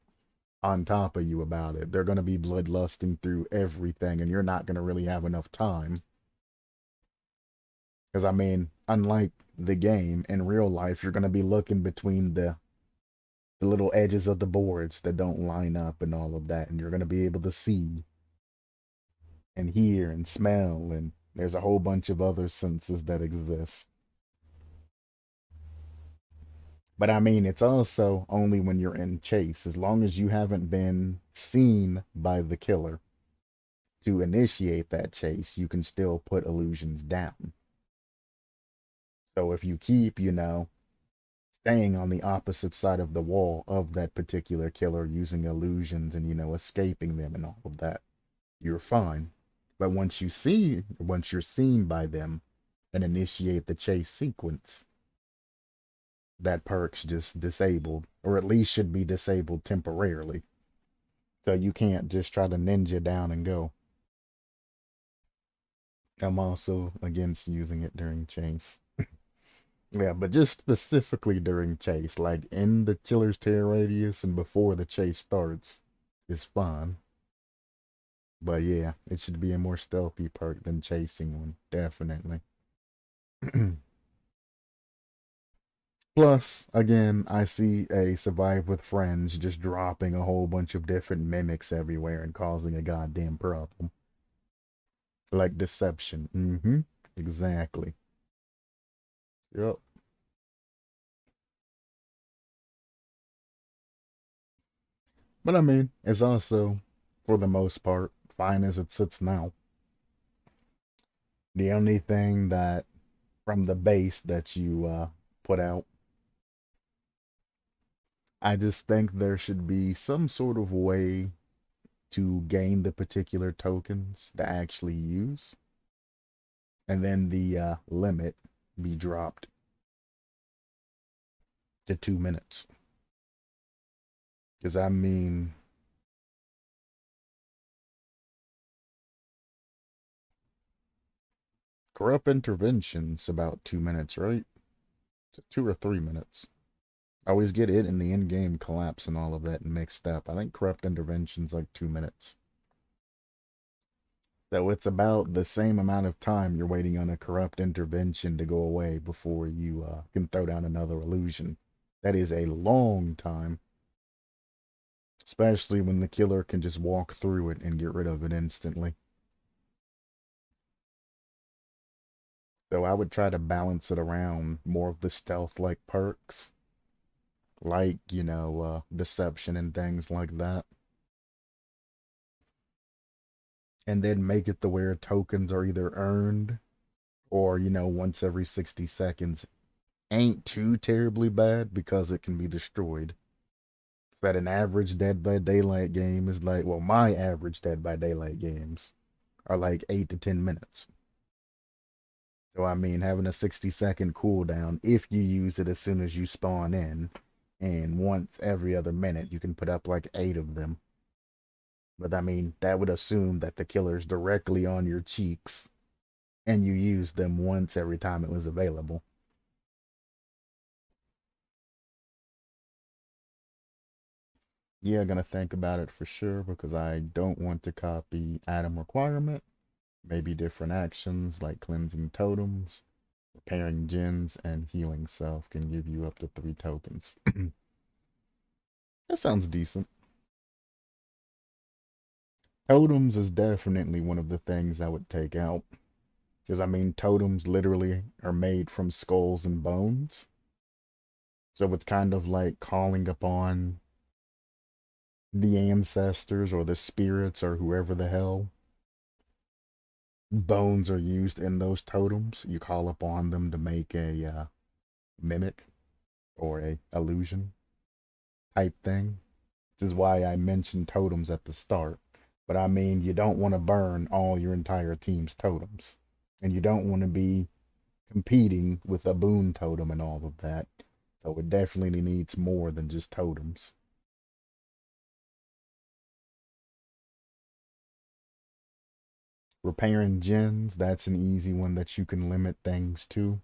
on top of you about it, they're going to be bloodlusting through everything, and you're not going to really have enough time. Because I mean, unlike the game, in real life, you're going to be looking between the little edges of the boards that don't line up and all of that, and you're going to be able to see and hear and smell, and there's a whole bunch of other senses that exist. But I mean, it's also only when you're in chase. As long as you haven't been seen by the killer to initiate that chase, you can still put illusions down. So if you keep, staying on the opposite side of the wall of that particular killer using illusions and, escaping them and all of that, you're fine. But once you're seen by them and initiate the chase sequence, that perk's just disabled, or at least should be disabled temporarily. So you can't just try to ninja down and go. I'm also against using it during chase. Yeah, but just specifically during chase, like in the killer's tear radius and before the chase starts, is fine. But yeah, it should be a more stealthy perk than chasing one, definitely. Plus, again, I see a Survive with Friends just dropping a whole bunch of different mimics everywhere and causing a goddamn problem. Like deception. Mm-hmm. Exactly. Yep. But I mean, it's also, for the most part, fine as it sits now. The only thing that, from the base that you put out, I just think there should be some sort of way to gain the particular tokens to actually use, and then the limit be dropped to 2 minutes. Because I mean, corrupt intervention's about 2 minutes, right? 2 or 3 minutes. I always get it in the in-game collapse and all of that mixed up. I think corrupt intervention's like 2 minutes. So it's about the same amount of time you're waiting on a corrupt intervention to go away before you can throw down another illusion. That is a long time, especially when the killer can just walk through it and get rid of it instantly. So I would try to balance it around more of the stealth-like perks, like, deception and things like that. And then make it to where tokens are either earned or, once every 60 seconds ain't too terribly bad because it can be destroyed. That an average Dead by Daylight game is like, well, my average Dead by Daylight games are like 8 to 10 minutes. So, I mean, having a 60-second cooldown if you use it as soon as you spawn in, and once every other minute, you can put up like 8 of them. But I mean, that would assume that the killer's directly on your cheeks and you use them once every time it was available. Yeah, gonna think about it for sure because I don't want to copy item requirement. Maybe different actions like cleansing totems, repairing gens, and healing self can give you up to 3 tokens. That sounds decent. Totems is definitely one of the things I would take out. Because, I mean, totems literally are made from skulls and bones. So it's kind of like calling upon the ancestors or the spirits or whoever the hell bones are used in those totems. You call upon them to make a mimic or a illusion type thing. This is why I mentioned totems at the start. But I mean, you don't want to burn all your entire team's totems. And you don't want to be competing with a boon totem and all of that. So it definitely needs more than just totems. Repairing gens, that's an easy one that you can limit things to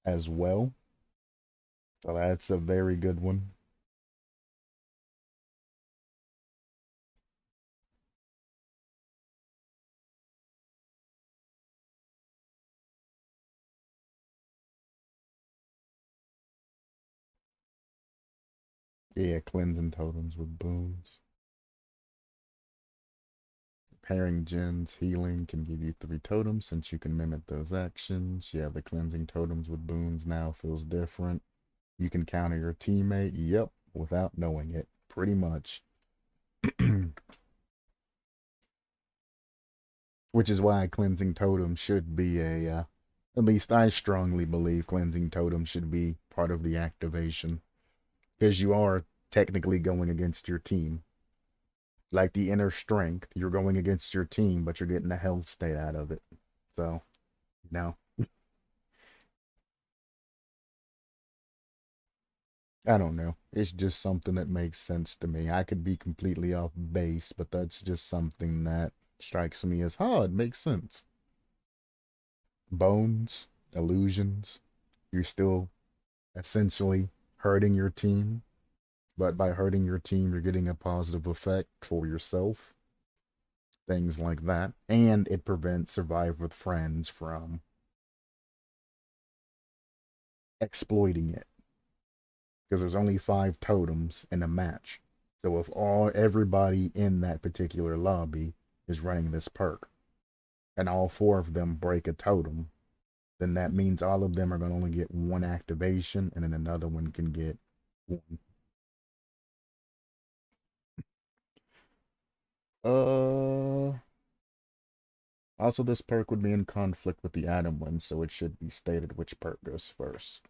as well. So that's a very good one. Yeah, cleansing totems with boons. Pairing gens, healing can give you 3 totems since you can mimic those actions. Yeah, the cleansing totems with boons now feels different. You can counter your teammate, yep, without knowing it, pretty much. Which is why cleansing totem should be at least I strongly believe cleansing totem should be part of the activation. Because you are technically going against your team. Like the inner strength, you're going against your team, but you're getting a health state out of it. So, no. I don't know. It's just something that makes sense to me. I could be completely off base, but that's just something that strikes me as, oh, it makes sense. bones, illusions. You're still essentially hurting your team, but by hurting your team, you're getting a positive effect for yourself. Things like that. And it prevents Survive with Friends from exploiting it. Because there's only 5 totems in a match. So if everybody in that particular lobby is running this perk, and all 4 of them break a totem, then that means all of them are going to only get 1 activation, and then another one can get 1. Uh, Also, this perk would be in conflict with the Atom one, so it should be stated which perk goes first.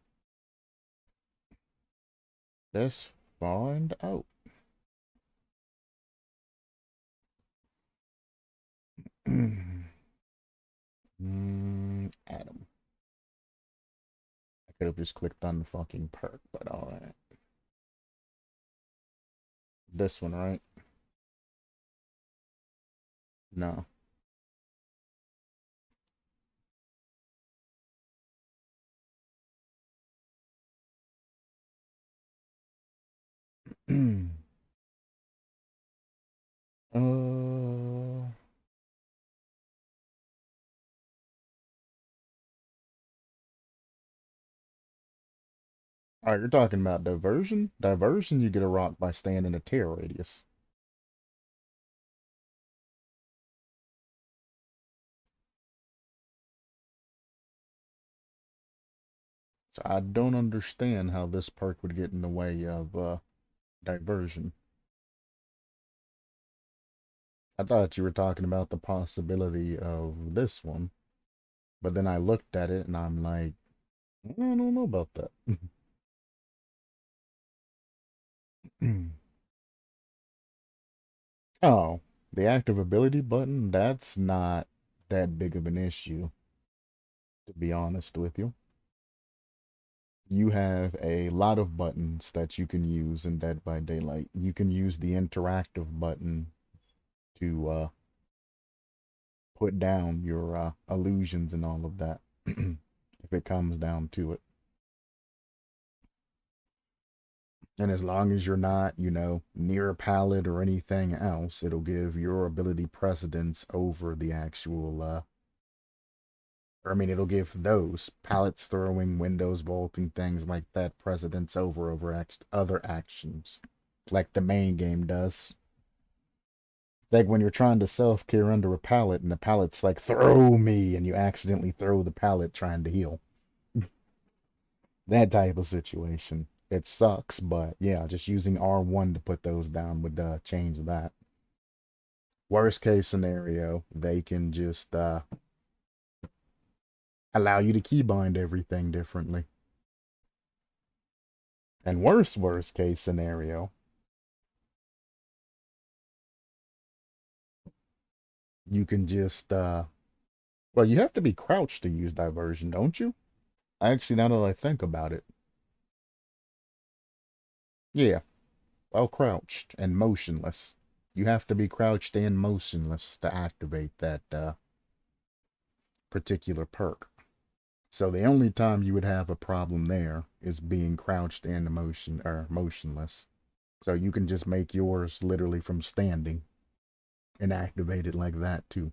Let's find out. Atom. I could have just clicked on the fucking perk, but alright. This one, right? No. uh, Alright, you're talking about diversion? Diversion, you get a rock by staying in a tear radius. So I don't understand how this perk would get in the way of diversion. I thought you were talking about the possibility of this one, but then I looked at it and I'm like, I don't know about that. Oh, the active ability button, that's not that big of an issue, to be honest with you. You have a lot of buttons that you can use in Dead by Daylight. You can use the interactive button to put down your illusions and all of that, if it comes down to it. And as long as you're not, near a pallet or anything else, it'll give your ability precedence over the actual, it'll give those pallets throwing, windows vaulting, things like that precedence over other actions, like the main game does. Like when you're trying to self-care under a pallet and the pallet's like, throw me, and you accidentally throw the pallet trying to heal. That type of situation. It sucks, but yeah, just using R1 to put those down would change that. Worst case scenario, they can just allow you to keybind everything differently. And worst case scenario, you can just well, you have to be crouched to use diversion, don't you? Actually, now that I think about it, yeah, while crouched and motionless. You have to be crouched and motionless to activate that particular perk. So the only time you would have a problem there is being crouched and motionless. So you can just make yours literally from standing and activate it like that too.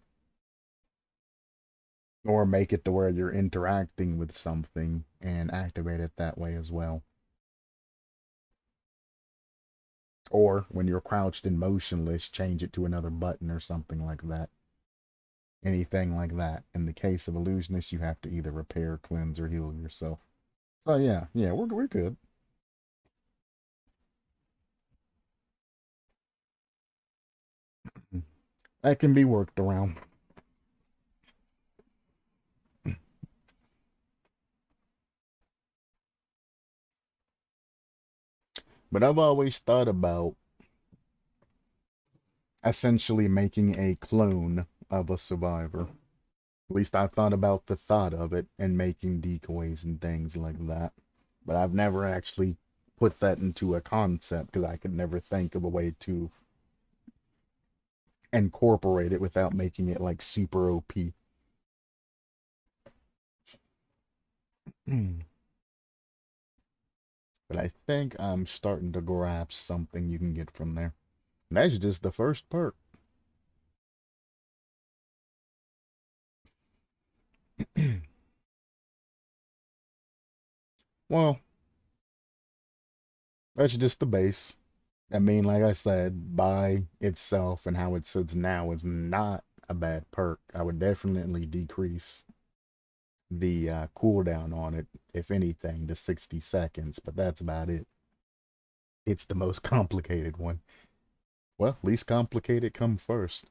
Or make it to where you're interacting with something and activate it that way as well. Or when you're crouched and motionless, change it to another button or something like that. Anything like that. In the case of Illusionist, you have to either repair, cleanse, or heal yourself. So yeah, we're good. That can be worked around. But I've always thought about essentially making a clone of a survivor. At least I've thought about the thought of it and making decoys and things like that. But I've never actually put that into a concept because I could never think of a way to incorporate it without making it like super OP. But I think I'm starting to grasp something you can get from there. And that's just the first perk. Well, that's just the base. I mean, like I said, by itself and how it sits now is not a bad perk. I would definitely decrease the cooldown on it, if anything, to 60 seconds, but that's about it. It's the most complicated one. Well, least complicated come first.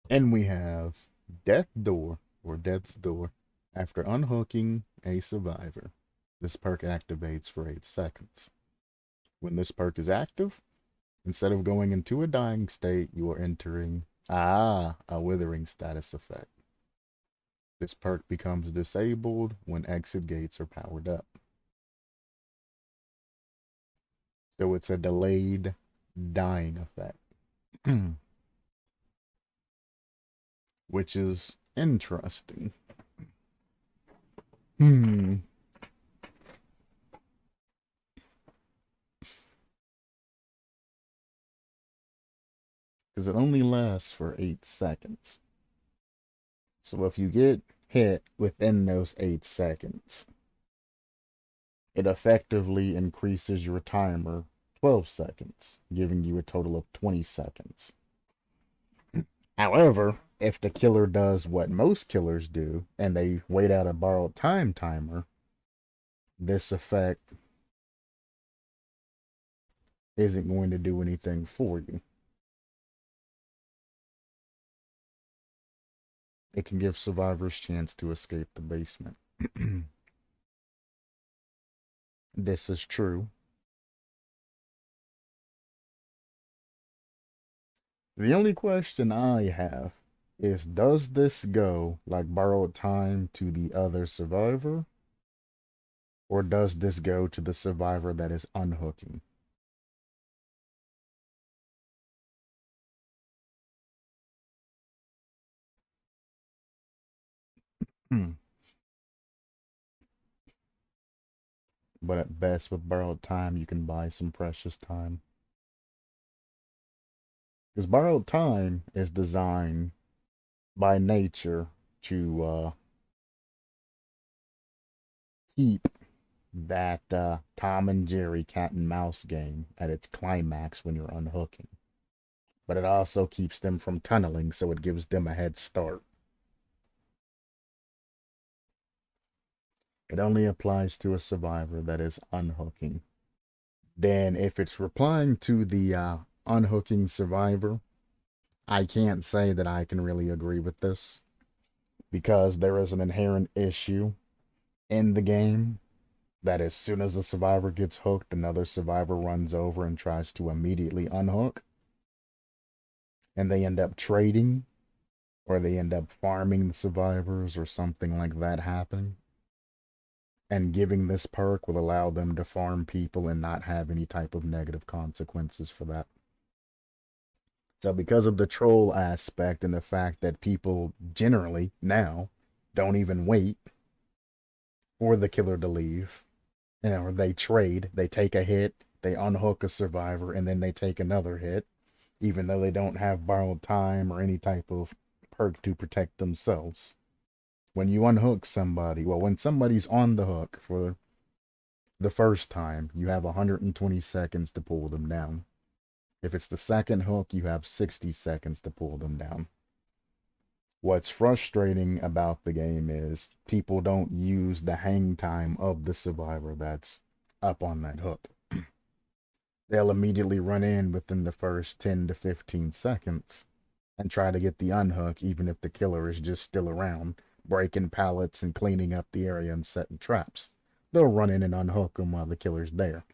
And we have Death Door, or Death's Door. After unhooking a survivor, this perk activates for 8 seconds. When this perk is active, instead of going into a dying state, you are entering a withering status effect. This perk becomes disabled when exit gates are powered up. So it's a delayed dying effect. Which is interesting. Because it only lasts for 8 seconds. So if you get hit within those 8 seconds, it effectively increases your timer 12 seconds, giving you a total of 20 seconds. However, if the killer does what most killers do, and they wait out a borrowed time timer, this effect isn't going to do anything for you. It can give survivors chance to escape the basement. This is true. The only question I have is, does this go like borrowed time to the other survivor? Or does this go to the survivor that is unhooking? Hmm. But at best, with borrowed time, you can buy some precious time. Because borrowed time is designed by nature to keep that Tom and Jerry cat and mouse game at its climax when you're unhooking. But it also keeps them from tunneling, so it gives them a head start. It only applies to a survivor that is unhooking. Then, if it's replying to the unhooking survivor, I can't say that I can really agree with this because there is an inherent issue in the game that as soon as a survivor gets hooked, another survivor runs over and tries to immediately unhook, and they end up trading or they end up farming the survivors or something like that happening. And giving this perk will allow them to farm people and not have any type of negative consequences for that. So because of the troll aspect and the fact that people generally now don't even wait for the killer to leave, they trade, they take a hit, they unhook a survivor, and then they take another hit, even though they don't have borrowed time or any type of perk to protect themselves. When you unhook somebody, well, when somebody's on the hook for the first time, you have 120 seconds to pull them down. If it's the second hook, you have 60 seconds to pull them down. What's frustrating about the game is people don't use the hang time of the survivor that's up on that hook. They'll immediately run in within the first 10 to 15 seconds and try to get the unhook, even if the killer is just still around, breaking pallets and cleaning up the area and setting traps. They'll run in and unhook them while the killer's there.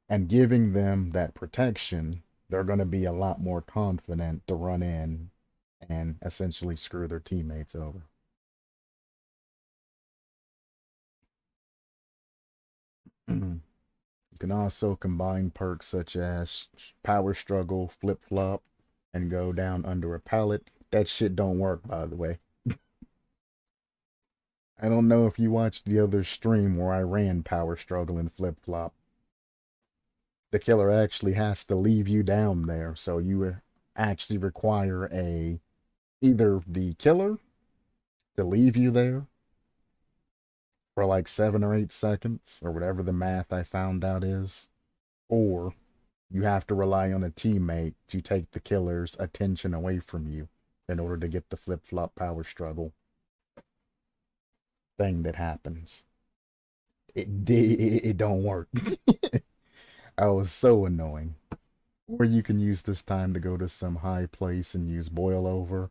And giving them that protection, they're going to be a lot more confident to run in and essentially screw their teammates over. You can also combine perks such as power struggle, flip flop, and go down under a pallet. That shit don't work, by the way. I don't know if you watched the other stream where I ran Power Struggle and Flip Flop. The killer actually has to leave you down there, so you actually require either the killer to leave you there for like 7 or 8 seconds, or whatever the math I found out is, or you have to rely on a teammate to take the killer's attention away from you in order to get the flip flop power struggle thing that happens. It don't work. I was so annoying. Or you can use this time to go to some high place and use boil over.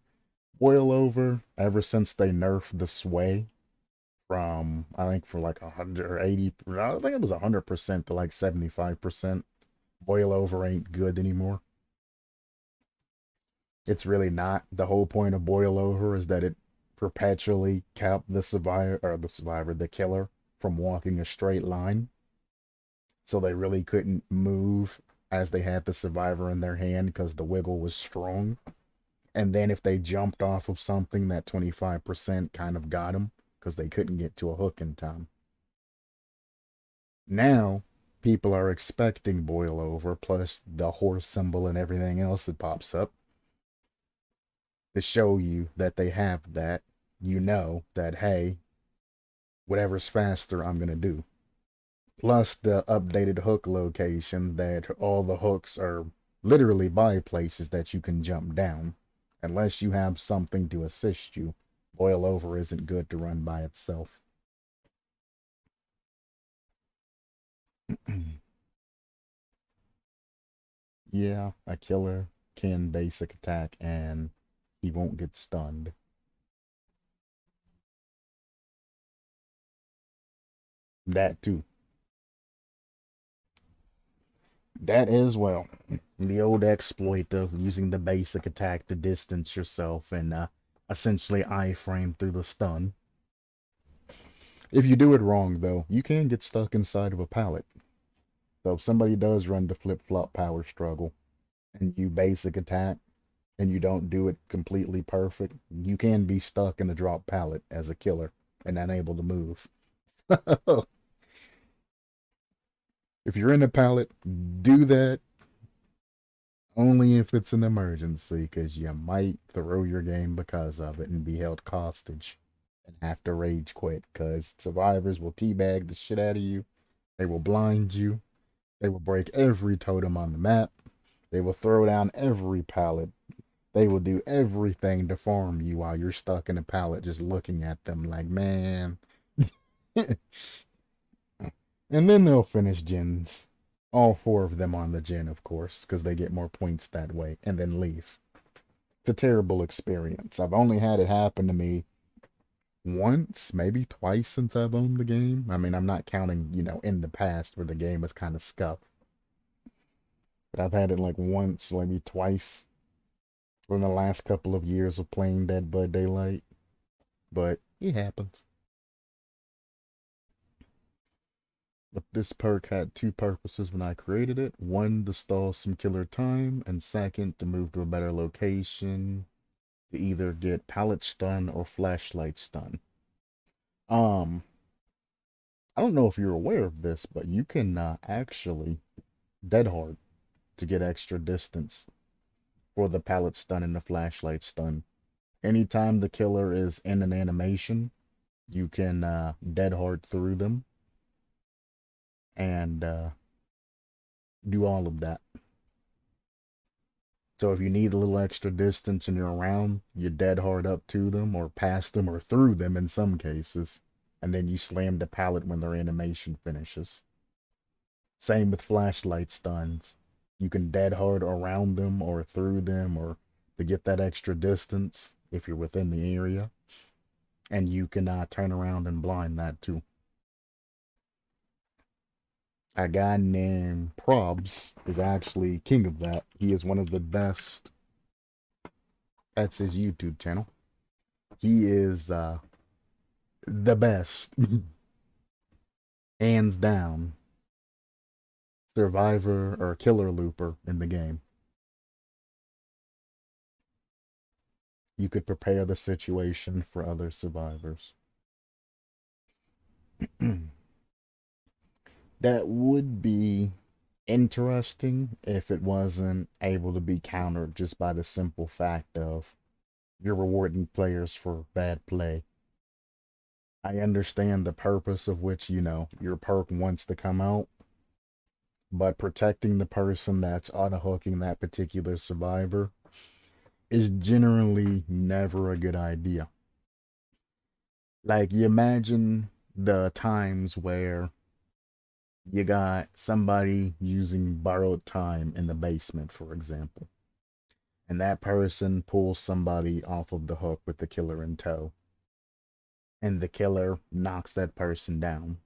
Boil over, ever since they nerfed the sway from, I think for like 180, I think it was 100% to like 75%. Boil over ain't good anymore. It's really not. The whole point of boil over is that it perpetually kept the killer, from walking a straight line. So they really couldn't move as they had the survivor in their hand because the wiggle was strong. And then if they jumped off of something, that 25% kind of got them because they couldn't get to a hook in time. Now, people are expecting boil over, plus the horse symbol and everything else that pops up, to show you that they have that. You know that, hey, whatever's faster, I'm going to do. Plus the updated hook locations, that all the hooks are literally by places that you can jump down. Unless you have something to assist you, boil over isn't good to run by itself. Yeah, a killer can basic attack and he won't get stunned. That too. That as well. The old exploit of using the basic attack to distance yourself and essentially iframe through the stun. If you do it wrong, though, you can get stuck inside of a pallet. So if somebody does run the flip-flop power struggle and you basic attack and you don't do it completely perfect, you can be stuck in a drop pallet as a killer and unable to move. If you're in a pallet, do that only if it's an emergency, because you might throw your game because of it and be held hostage and have to rage quit, because survivors will teabag the shit out of you. They will blind you. They will break every totem on the map. They will throw down every pallet. They will do everything to farm you while you're stuck in a pallet just looking at them like, man. And then they'll finish gens. All four of them on the gen, of course, because they get more points that way, and then leave. It's a terrible experience. I've only had it happen to me once, maybe twice since I've owned the game. I mean, I'm not counting, in the past where the game was kind of scuffed. But I've had it like once, maybe twice in the last couple of years of playing Dead by Daylight. But it happens. But this perk had two purposes when I created it. One, to stall some killer time, and second, to move to a better location to either get pallet stun or flashlight stun. Um, I don't know if you're aware of this, but you can actually dead hard to get extra distance for the pallet stun and the flashlight stun. Anytime the killer is in an animation, you can dead hard through them and do all of that. So if you need a little extra distance and you're around, you dead hard up to them or past them or through them in some cases, and then you slam the pallet when their animation finishes. Same with flashlight stuns. You can dead hard around them or through them or to get that extra distance if you're within the area. And you can turn around and blind that too. A guy named Probs is actually king of that. He is one of the best. That's his YouTube channel. He is the best, hands down, survivor or killer looper in the game. You could prepare the situation for other survivors. That would be interesting if it wasn't able to be countered just by the simple fact of you're rewarding players for bad play. I understand the purpose of which, your perk wants to come out, but protecting the person that's auto-hooking that particular survivor is generally never a good idea. Like, you imagine the times where you got somebody using borrowed time in the basement, for example, and that person pulls somebody off of the hook with the killer in tow, and the killer knocks that person down,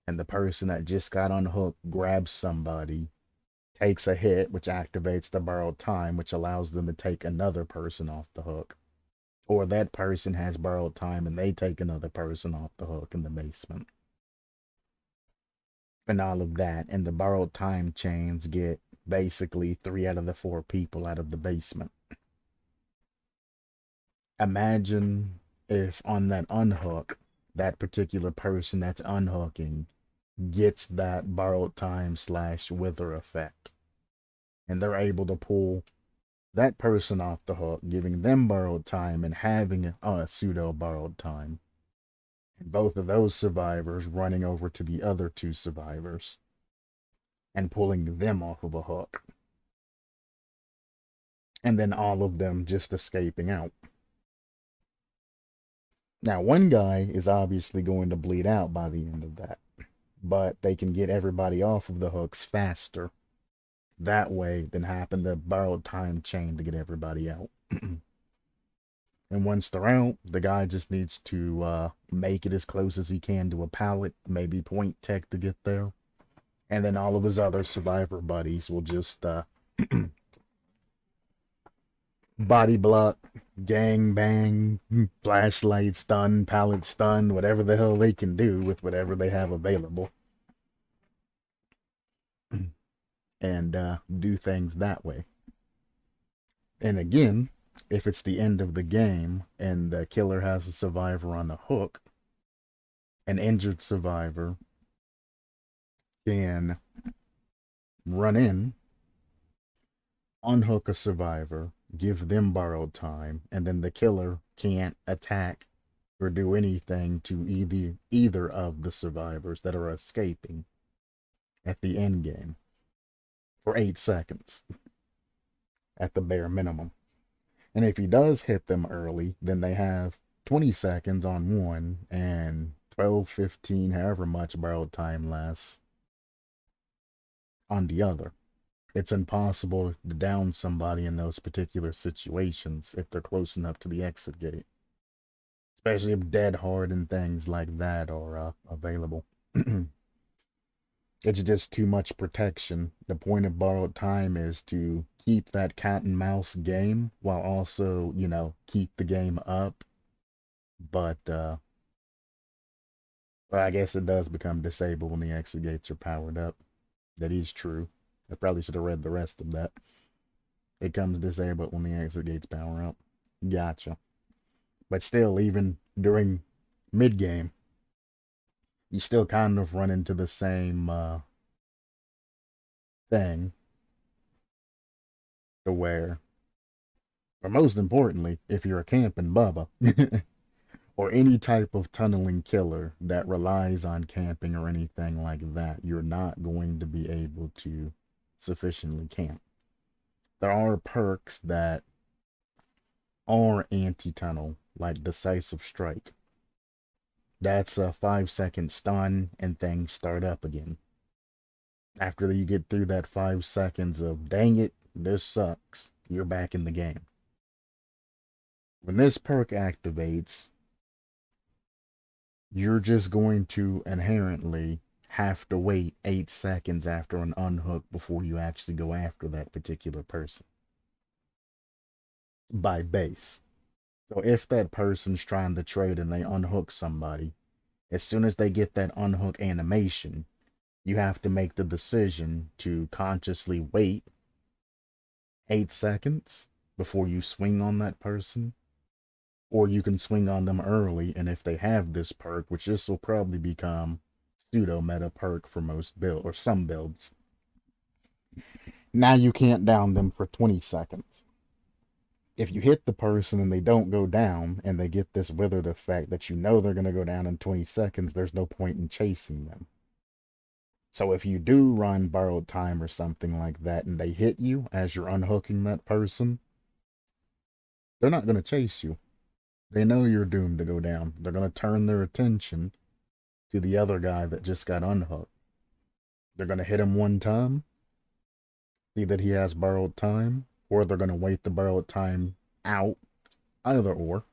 and the person that just got unhooked grabs somebody, takes a hit, which activates the borrowed time, which allows them to take another person off the hook. Or that person has borrowed time and they take another person off the hook in the basement. And all of that. And the borrowed time chains get basically 3 out of the 4 people out of the basement. Imagine if on that unhook, that particular person that's unhooking gets that borrowed time / wither effect. And they're able to pull that person off the hook, giving them borrowed time and having a pseudo borrowed time. And both of those survivors running over to the other 2 survivors and pulling them off of a hook. And then all of them just escaping out. Now, one guy is obviously going to bleed out by the end of that, but they can get everybody off of the hooks faster that way than happen the borrowed time chain to get everybody out. And once they're out, the guy just needs to make it as close as he can to a pallet, maybe point tech to get there. And then all of his other survivor buddies will just body block, gang bang, flashlight stun, pallet stun, whatever the hell they can do with whatever they have available. And do things that way. And again, if it's the end of the game and the killer has a survivor on the hook, an injured survivor can run in, unhook a survivor, give them borrowed time, and then the killer can't attack or do anything to either of the survivors that are escaping at the end game for 8 seconds at the bare minimum. And if he does hit them early, then they have 20 seconds on one and 12, 15, however much borrowed time lasts on the other. It's impossible to down somebody in those particular situations if they're close enough to the exit gate. Especially if dead hard and things like that are available. It's just too much protection. The point of borrowed time is to keep that cat and mouse game while also, keep the game up. But, well, I guess it does become disabled when the exit gates are powered up. That is true. I probably should have read the rest of that. It comes disabled when the exit gates power up. Gotcha. But still, even during mid-game, you still kind of run into the same thing to where, or most importantly, if you're a camping Bubba, or any type of tunneling killer that relies on camping or anything like that, you're not going to be able to sufficiently camp. There are perks that are anti-tunnel, like Decisive Strike. That's a 5-second stun and things start up again. After you get through that 5 seconds of, dang it, this sucks, you're back in the game. When this perk activates, you're just going to inherently have to wait 8 seconds after an unhook before you actually go after that particular person. By base. So if that person's trying to trade and they unhook somebody, as soon as they get that unhook animation, you have to make the decision to consciously wait 8 seconds before you swing on that person Or you can swing on them early, and if they have this perk, which this will probably become pseudo meta perk for most build or some builds, now you can't down them for 20 seconds. If you hit the person and they don't go down and they get this withered effect that you know they're going to go down in 20 seconds, there's no point in chasing them. So if you do run borrowed time or something like that and they hit you as you're unhooking that person, they're not going to chase you. They know you're doomed to go down. They're going to turn their attention to the other guy that just got unhooked. They're going to hit him one time, see that he has borrowed time, or they're going to wait the borrowed time out, either or.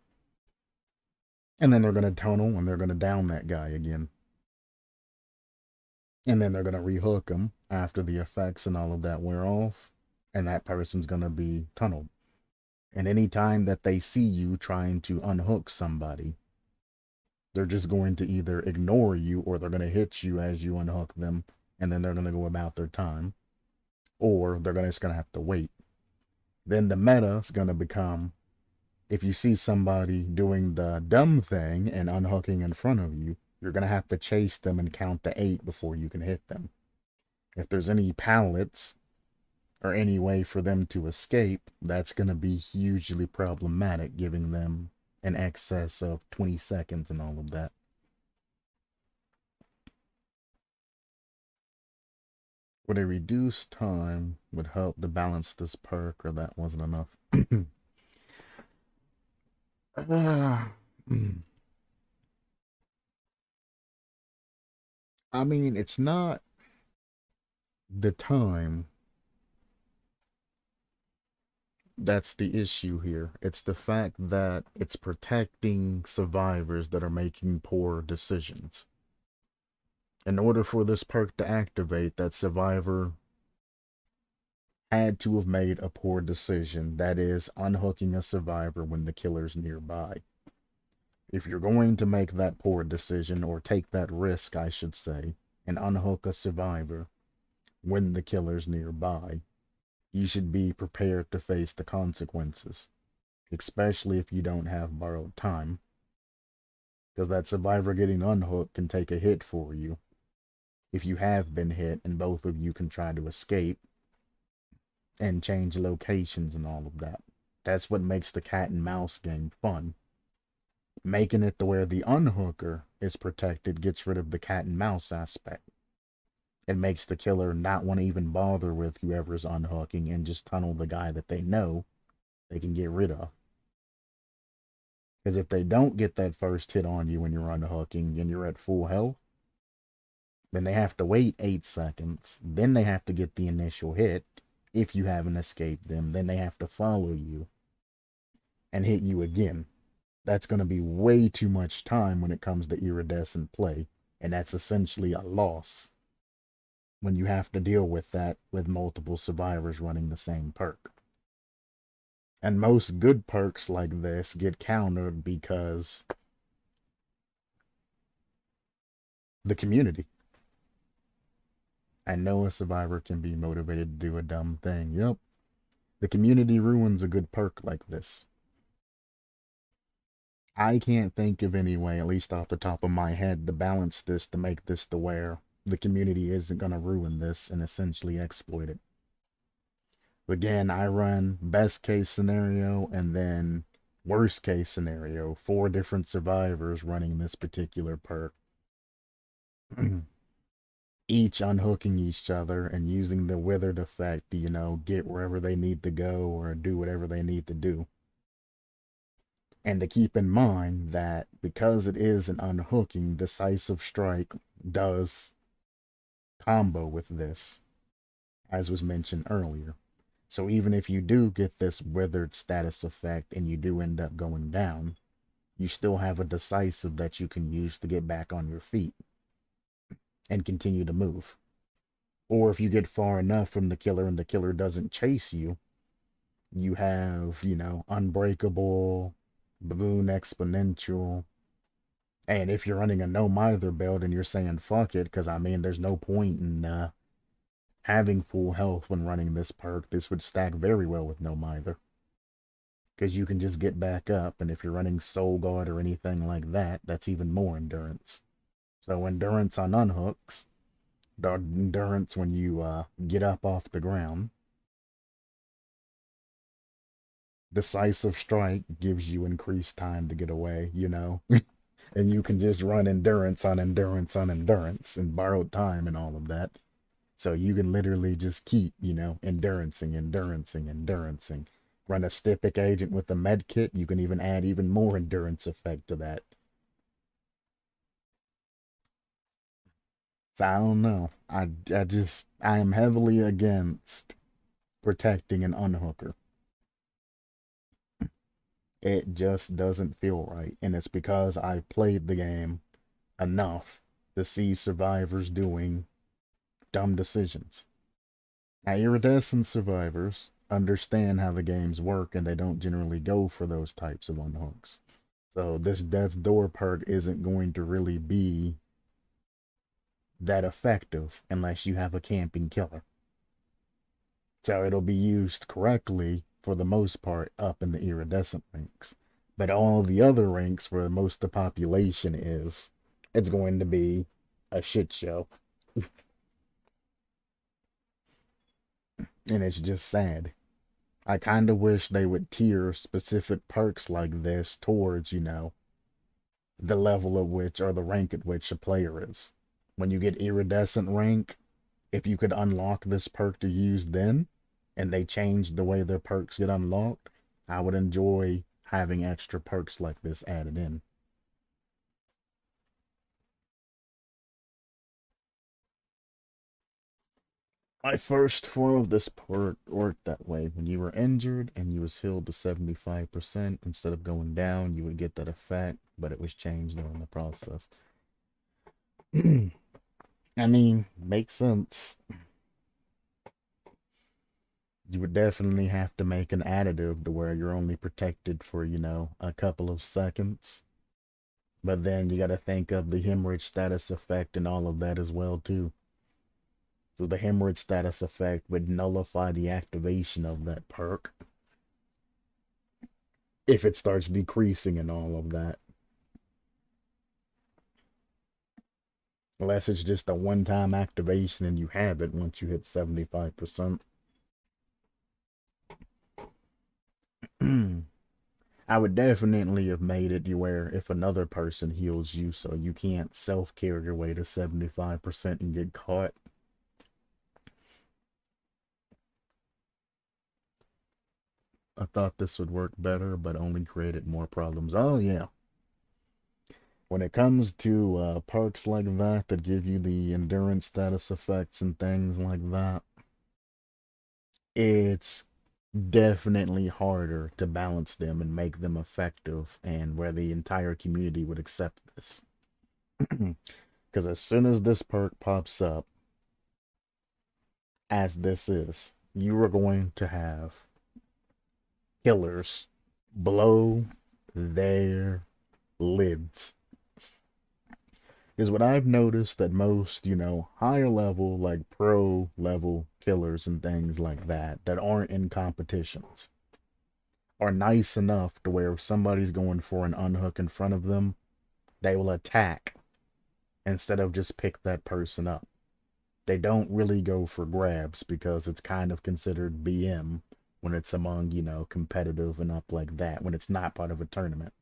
And then they're going to tunnel and they're going to down that guy again. And then they're going to rehook him after the effects and all of that wear off, and that person's going to be tunneled. And any time that they see you trying to unhook somebody, they're just going to either ignore you or they're going to hit you as you unhook them, and then they're going to go about their time, or they're just going to have to wait. Then the meta is going to become, if you see somebody doing the dumb thing and unhooking in front of you, you're going to have to chase them and count to 8 before you can hit them. If there's any pallets or any way for them to escape, that's going to be hugely problematic, giving them an excess of 20 seconds and all of that. Would a reduced time would help to balance this perk, or that wasn't enough? I mean, it's not the time that's the issue here. It's the fact that it's protecting survivors that are making poor decisions. In order for this perk to activate, that survivor had to have made a poor decision, that is, unhooking a survivor when the killer's nearby. If you're going to make that poor decision, or take that risk, I should say, and unhook a survivor when the killer's nearby, you should be prepared to face the consequences, especially if you don't have borrowed time, because that survivor getting unhooked can take a hit for you if you have been hit, and both of you can try to escape and change locations and all of that. That's what makes the cat and mouse game fun. Making it to where the unhooker is protected gets rid of the cat and mouse aspect. It makes the killer not want to even bother with whoever's unhooking and just tunnel the guy that they know they can get rid of. Because if they don't get that first hit on you when you're unhooking and you're at full health, then they have to wait 8 seconds. Then they have to get the initial hit. If you haven't escaped them, then they have to follow you and hit you again. That's going to be way too much time when it comes to iridescent play. And that's essentially a loss when you have to deal with that with multiple survivors running the same perk. And most good perks like this get countered because the community. I know a survivor can be motivated to do a dumb thing. Yep. The community ruins a good perk like this. I can't think of any way, at least off the top of my head, to balance this, to make this to where the community isn't going to ruin this and essentially exploit it. Again, I run best case scenario and then worst case scenario, 4 different survivors running this particular perk. Each unhooking each other and using the withered effect to, get wherever they need to go or do whatever they need to do. And to keep in mind that because it is an unhooking, Decisive Strike does combo with this, as was mentioned earlier. So even if you do get this withered status effect and you do end up going down, you still have a decisive that you can use to get back on your feet and continue to move. Or if you get far enough from the killer and the killer doesn't chase you, you have, Unbreakable, Baboon Exponential. And if you're running a no mither build and you're saying fuck it, because there's no point in having full health when running this perk, this would stack very well with no mither. because you can just get back up, and if you're running Soul Guard or anything like that, that's even more endurance. So endurance on unhooks, the endurance when you get up off the ground. Decisive strike gives you increased time to get away, and you can just run endurance on endurance on endurance and borrowed time and all of that. So you can literally just keep, endurancing. Run a Stypic agent with a med kit, you can even add even more endurance effect to that. So I don't know. I am heavily against protecting an unhooker. It just doesn't feel right. And it's because I played the game enough to see survivors doing dumb decisions. Now, iridescent survivors understand how the games work and they don't generally go for those types of unhooks. So this Death's Door perk isn't going to really be that effective unless you have a camping killer. So it'll be used correctly for the most part up in the iridescent ranks. But all the other ranks where most of the population is, it's going to be a shit show. And it's just sad. I kind of wish they would tier specific perks like this towards, the level at which or the rank at which a player is. When you get iridescent rank, if you could unlock this perk to use then, and they changed the way their perks get unlocked, I would enjoy having extra perks like this added in. My first form of this perk worked that way. When you were injured and you was healed to 75%, instead of going down, you would get that effect, but it was changed during the process. I mean, makes sense. You would definitely have to make an additive to where you're only protected for, a couple of seconds. But then you got to think of the hemorrhage status effect and all of that as well, too. So the hemorrhage status effect would nullify the activation of that perk if it starts decreasing and all of that. Unless it's just a one-time activation and you have it once you hit 75%. I would definitely have made it where if another person heals you, so you can't self-care your way to 75% and get caught. I thought this would work better, but only created more problems. Oh, yeah. When it comes to perks like that that give you the endurance status effects and things like that, it's definitely harder to balance them and make them effective and where the entire community would accept this. Because as soon as this perk pops up, as this is, you are going to have killers blow their lids. Is what I've noticed that most, higher level, like pro level killers and things like that aren't in competitions are nice enough to where if somebody's going for an unhook in front of them, they will attack instead of just pick that person up. They don't really go for grabs because it's kind of considered BM when it's among, competitive and up like that, when it's not part of a tournament.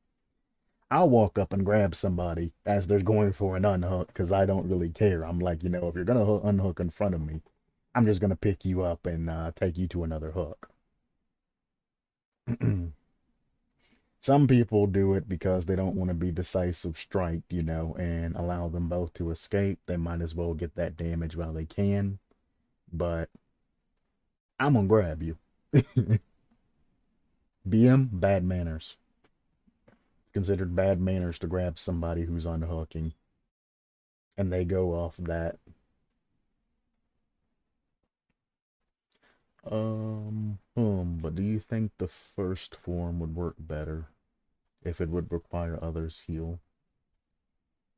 I'll walk up and grab somebody as they're going for an unhook because I don't really care. I'm like, if you're going to unhook in front of me, I'm just going to pick you up and take you to another hook. Some people do it because they don't want to be decisive strike, and allow them both to escape. They might as well get that damage while they can. But I'm going to grab you. BM, bad manners. It's considered bad manners to grab somebody who's unhooking. And they go off that. But do you think the first form would work better if it would require others heal?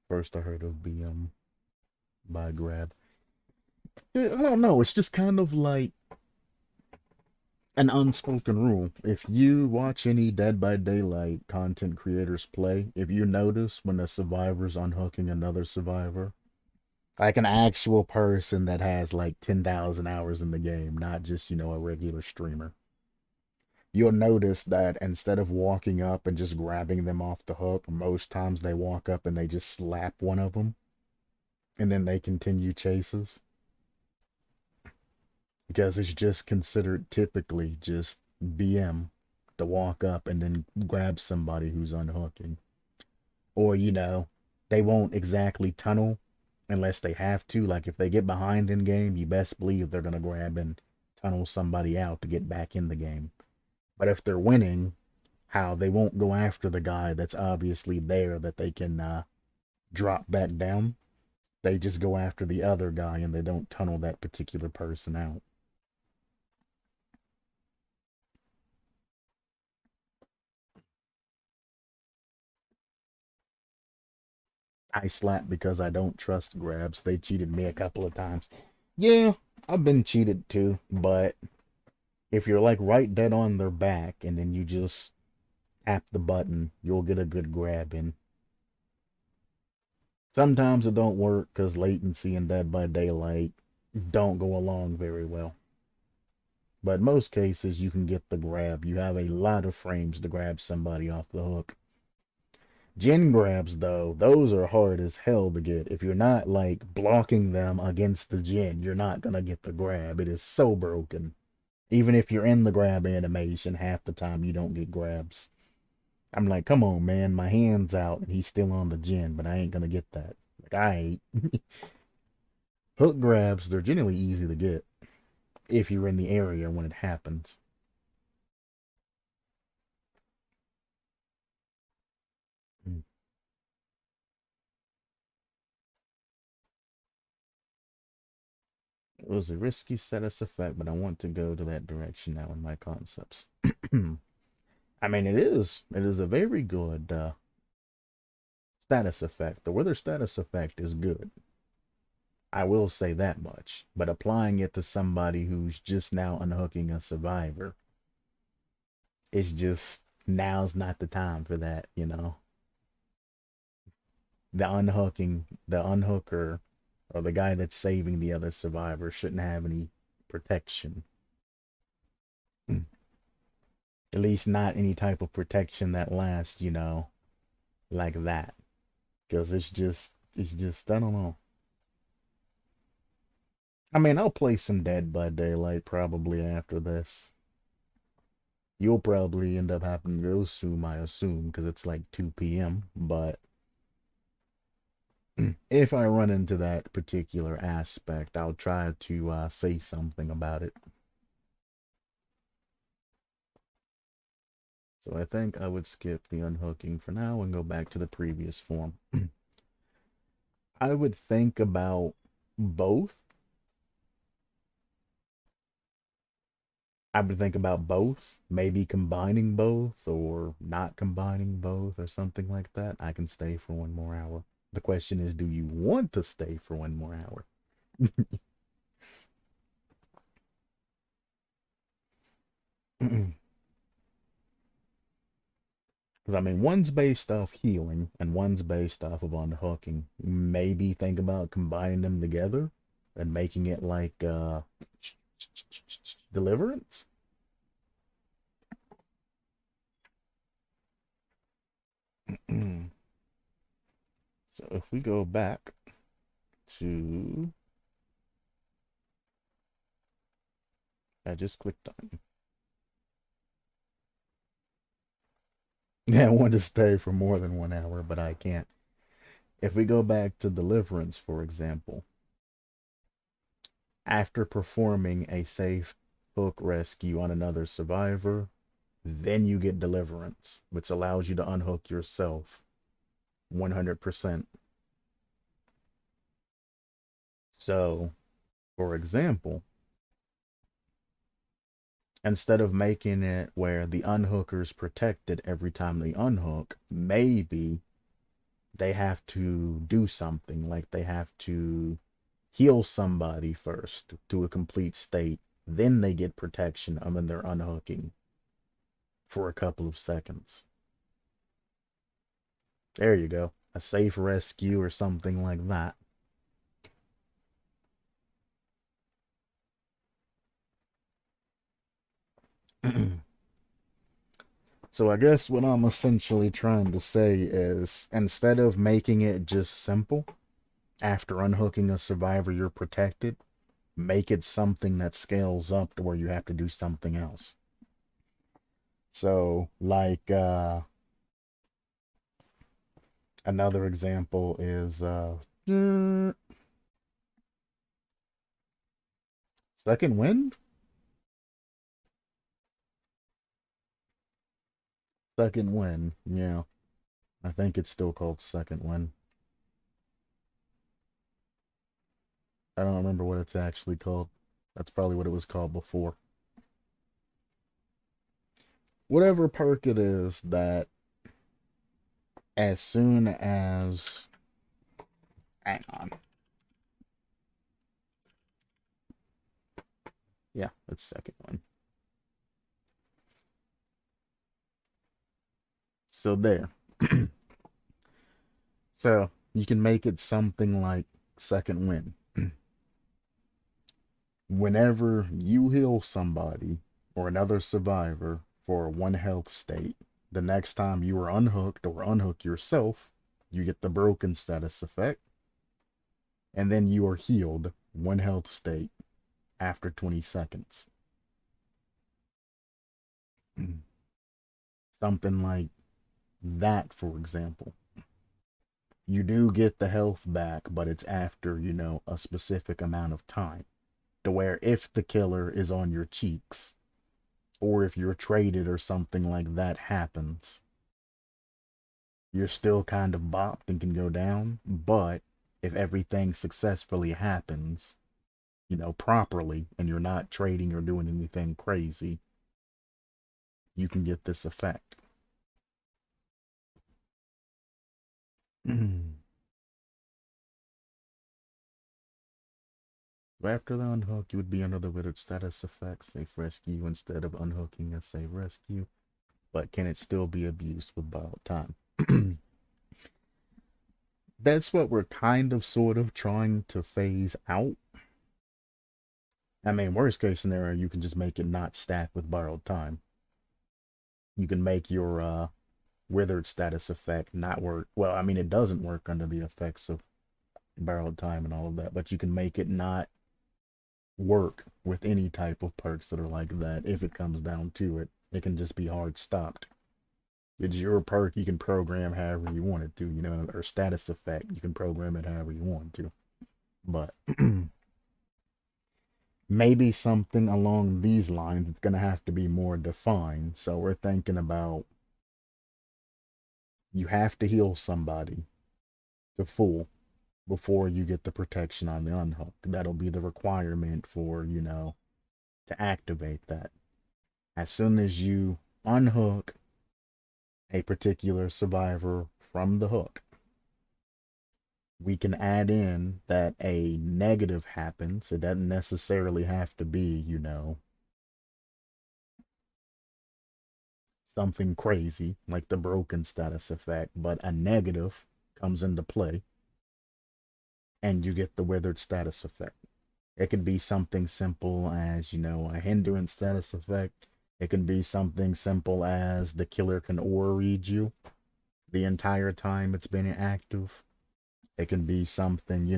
First I heard of BM by grab. I don't know, it's just kind of like an unspoken rule. If you watch any Dead by Daylight content creators play, if you notice when a survivor's unhooking another survivor, like an actual person that has like 10,000 hours in the game, not just, a regular streamer, you'll notice that instead of walking up and just grabbing them off the hook, most times they walk up and they just slap one of them and then they continue chases. Because it's just considered typically just BM to walk up and then grab somebody who's unhooking. Or, they won't exactly tunnel unless they have to. Like if they get behind in game, you best believe they're going to grab and tunnel somebody out to get back in the game. But if they're winning, how they won't go after the guy that's obviously there that they can drop back down. They just go after the other guy and they don't tunnel that particular person out. I slap because I don't trust grabs. They cheated me a couple of times. Yeah, I've been cheated too, but if you're like right dead on their back and then you just tap the button, you'll get a good grab in. Sometimes it don't work because latency and Dead by Daylight don't go along very well. But most cases you can get the grab. You have a lot of frames to grab somebody off the hook. Gen grabs, though, those are hard as hell to get. If you're not, like, blocking them against the gen, you're not gonna get the grab. It is so broken. Even if you're in the grab animation, half the time you don't get grabs. I'm like, come on, man, my hand's out, and he's still on the gen, but I ain't gonna get that. Like, I ain't. Hook grabs, they're generally easy to get if you're in the area when it happens. Mm. It was a risky status effect, but I want to go to that direction now in my concepts. I mean, it is a very good status effect. The wither status effect is good. I will say that much. But applying it to somebody who's just now unhooking a survivor, it's just now's not the time for that. The unhooker, or the guy that's saving the other survivor shouldn't have any protection. At least not any type of protection that lasts, like that. Because it's just, I don't know. I mean, I'll play some Dead by Daylight probably after this. You'll probably end up having to go soon, I assume, because it's like 2 p.m. But if I run into that particular aspect, I'll try to say something about it. So I think I would skip the unhooking for now and go back to the previous form. I would think about both. I would think about both, maybe combining both or not combining both or something like that. I can stay for one more hour. The question is, do you want to stay for one more hour? Because I mean, one's based off healing and one's based off of unhooking. Maybe think about combining them together and making it like Deliverance. So if we go back to, I just clicked on. Yeah, I wanted to stay for more than 1 hour, but I can't. If we go back to Deliverance, for example, after performing a safe hook rescue on another survivor, then you get Deliverance, which allows you to unhook yourself 100%. So, for example, instead of making it where the unhooker's protected every time they unhook, maybe they have to do something, like they have to heal somebody first to a complete state Then they get protection, and then they're unhooking for a couple of seconds. There you go. A safe rescue or something like that. So I guess what I'm essentially trying to say is, instead of making it just simple, after unhooking a survivor, you're protected, make it something that scales up to where you have to do something else. So, like, another example is, second wind? Second wind, yeah. I think it's still called second wind. I don't remember what it's actually called. That's probably what it was called before. Whatever perk it is that as soon as... Hang on. Yeah, it's second one. So there. So you can make it something like second win. Whenever you heal somebody or another survivor for one health state, the next time you are unhooked or unhook yourself, you get the broken status effect, and then you are healed one health state after 20 seconds. Something like that, for example. You do get the health back, but it's after, a specific amount of time. To where if the killer is on your cheeks, or if you're traded or something like that happens, you're still kind of bopped and can go down. But if everything successfully happens, properly, and you're not trading or doing anything crazy, you can get this effect. After the unhook, you would be under the withered status effect, safe rescue, instead of unhooking a safe rescue. But can it still be abused with borrowed time? That's what we're kind of sort of trying to phase out. I mean, worst case scenario, you can just make it not stack with borrowed time. You can make your withered status effect not work. Well, I mean, it doesn't work under the effects of borrowed time and all of that, but you can make it not work with any type of perks that are like that. If it comes down to it, it can just be hard stopped. It's your perk, you can program however you want it to, or status effect, you can program it however you want to. But maybe something along these lines, it's going to have to be more defined. So we're thinking about, you have to heal somebody to full before you get the protection on the unhook. That'll be the requirement for, to activate that. As soon as you unhook a particular survivor from the hook, we can add in that a negative happens. It doesn't necessarily have to be, something crazy like the broken status effect, but a negative comes into play and you get the withered status effect. It could be something simple as, a hindrance status effect. It can be something simple as the killer can aura read you the entire time it's been active. It can be something,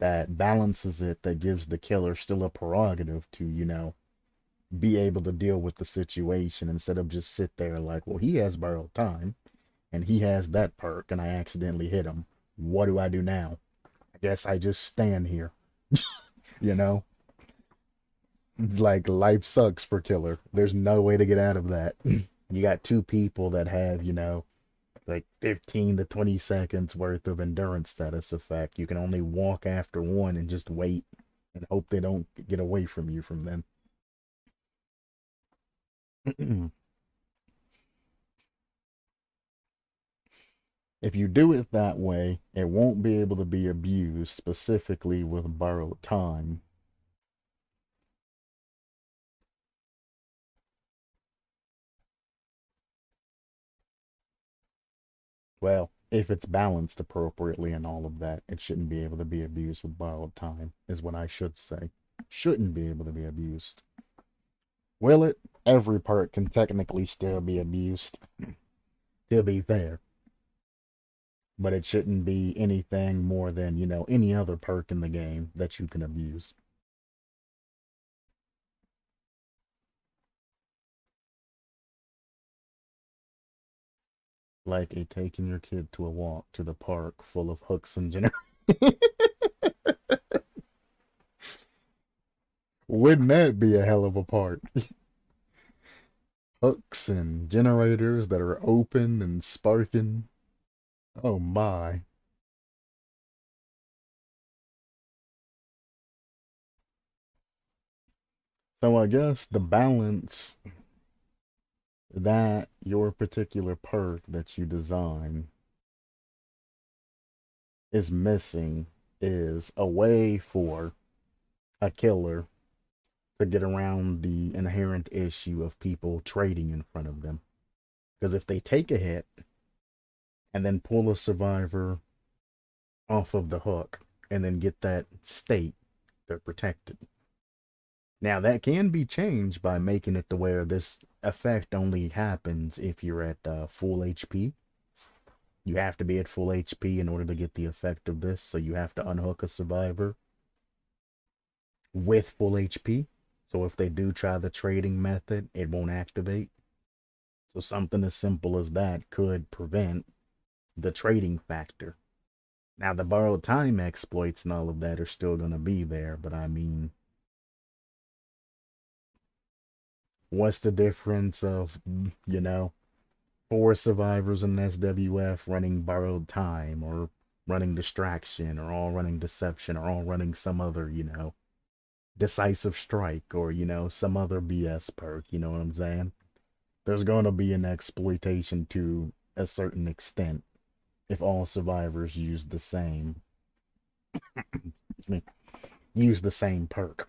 that balances it, that gives the killer still a prerogative to, be able to deal with the situation instead of just sit there like, well, he has borrowed time and he has that perk and I accidentally hit him. What do I do now? I guess I just stand here. you know? Like, life sucks for killer. There's no way to get out of that. You got two people that have, like 15 to 20 seconds worth of endurance status effect. You can only walk after one and just wait and hope they don't get away from you from then. If you do it that way, it won't be able to be abused specifically with borrowed time. Well, if it's balanced appropriately and all of that, it shouldn't be able to be abused with borrowed time, is what I should say. Shouldn't be able to be abused. Will it? Every perk can technically still be abused, to be fair. But it shouldn't be anything more than, any other perk in the game that you can abuse. Like a taking your kid to a walk to the park full of hooks and generators. Wouldn't that be a hell of a park? Hooks and generators that are open and sparking. Oh my. So I guess the balance that your particular perk that you design is missing is a way for a killer to get around the inherent issue of people trading in front of them. Because if they take a hit and then pull a survivor off of the hook and then get that state, they're protected. Now, that can be changed by making it to where this effect only happens if you're at full HP. You have to be at full HP in order to get the effect of this, so you have to unhook a survivor with full HP. So if they do try the trading method, it won't activate. So something as simple as that could prevent the trading factor. Now, the borrowed time exploits and all of that are still going to be there, but I mean, what's the difference of, you know, four survivors in SWF running borrowed time or running distraction or all running deception or all running some other, decisive strike or, some other BS perk, you know what I'm saying? There's going to be an exploitation to a certain extent if all survivors use the same perk.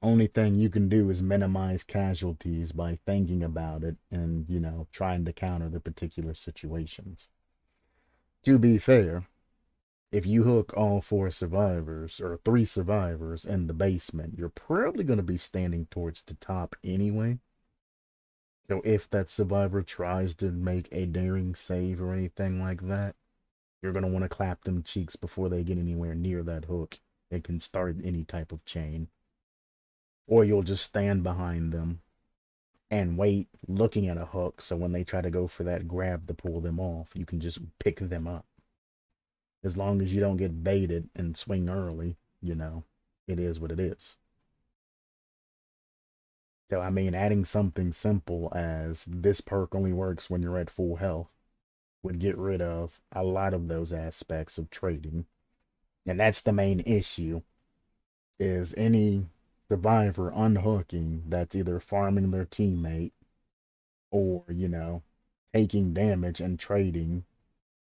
Only thing you can do is minimize casualties by thinking about it and, trying to counter the particular situations. To be fair, if you hook all four survivors or three survivors in the basement, you're probably going to be standing towards the top anyway. So if that survivor tries to make a daring save or anything like that, you're going to want to clap them cheeks before they get anywhere near that hook. It can start any type of chain. Or you'll just stand behind them and wait looking at a hook, so when they try to go for that grab to pull them off, you can just pick them up. As long as you don't get baited and swing early, it is what it is. So, I mean, adding something simple as this perk only works when you're at full health would get rid of a lot of those aspects of trading. And that's the main issue, is any survivor unhooking that's either farming their teammate or, taking damage and trading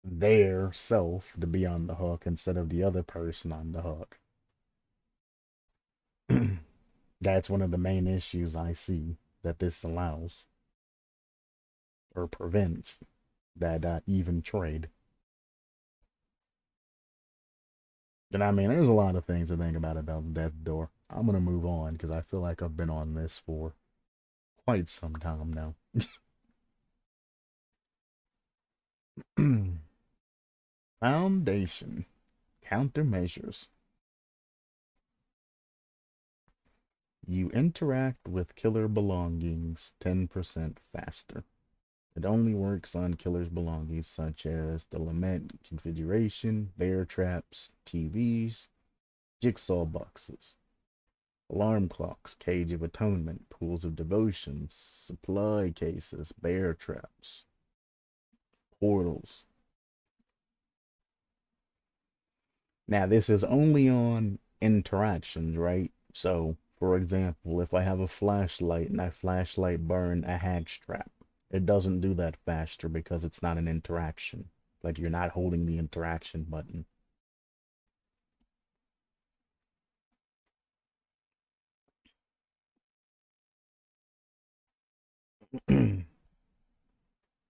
their self to be on the hook instead of the other person on the hook. That's one of the main issues I see that this allows or prevents that even trade. And I mean, there's a lot of things to think about Death Door. I'm going to move on because I feel like I've been on this for quite some time now. Foundation. Countermeasures. You interact with killer belongings 10% faster. It only works on killer's belongings such as the lament configuration, bear traps, TVs, jigsaw boxes, alarm clocks, cage of atonement, pools of devotion, supply cases, bear traps, portals. Now, this is only on interactions, right? So, for example, if I have a flashlight and I flashlight burn a hag strap, it doesn't do that faster because it's not an interaction. Like, you're not holding the interaction button.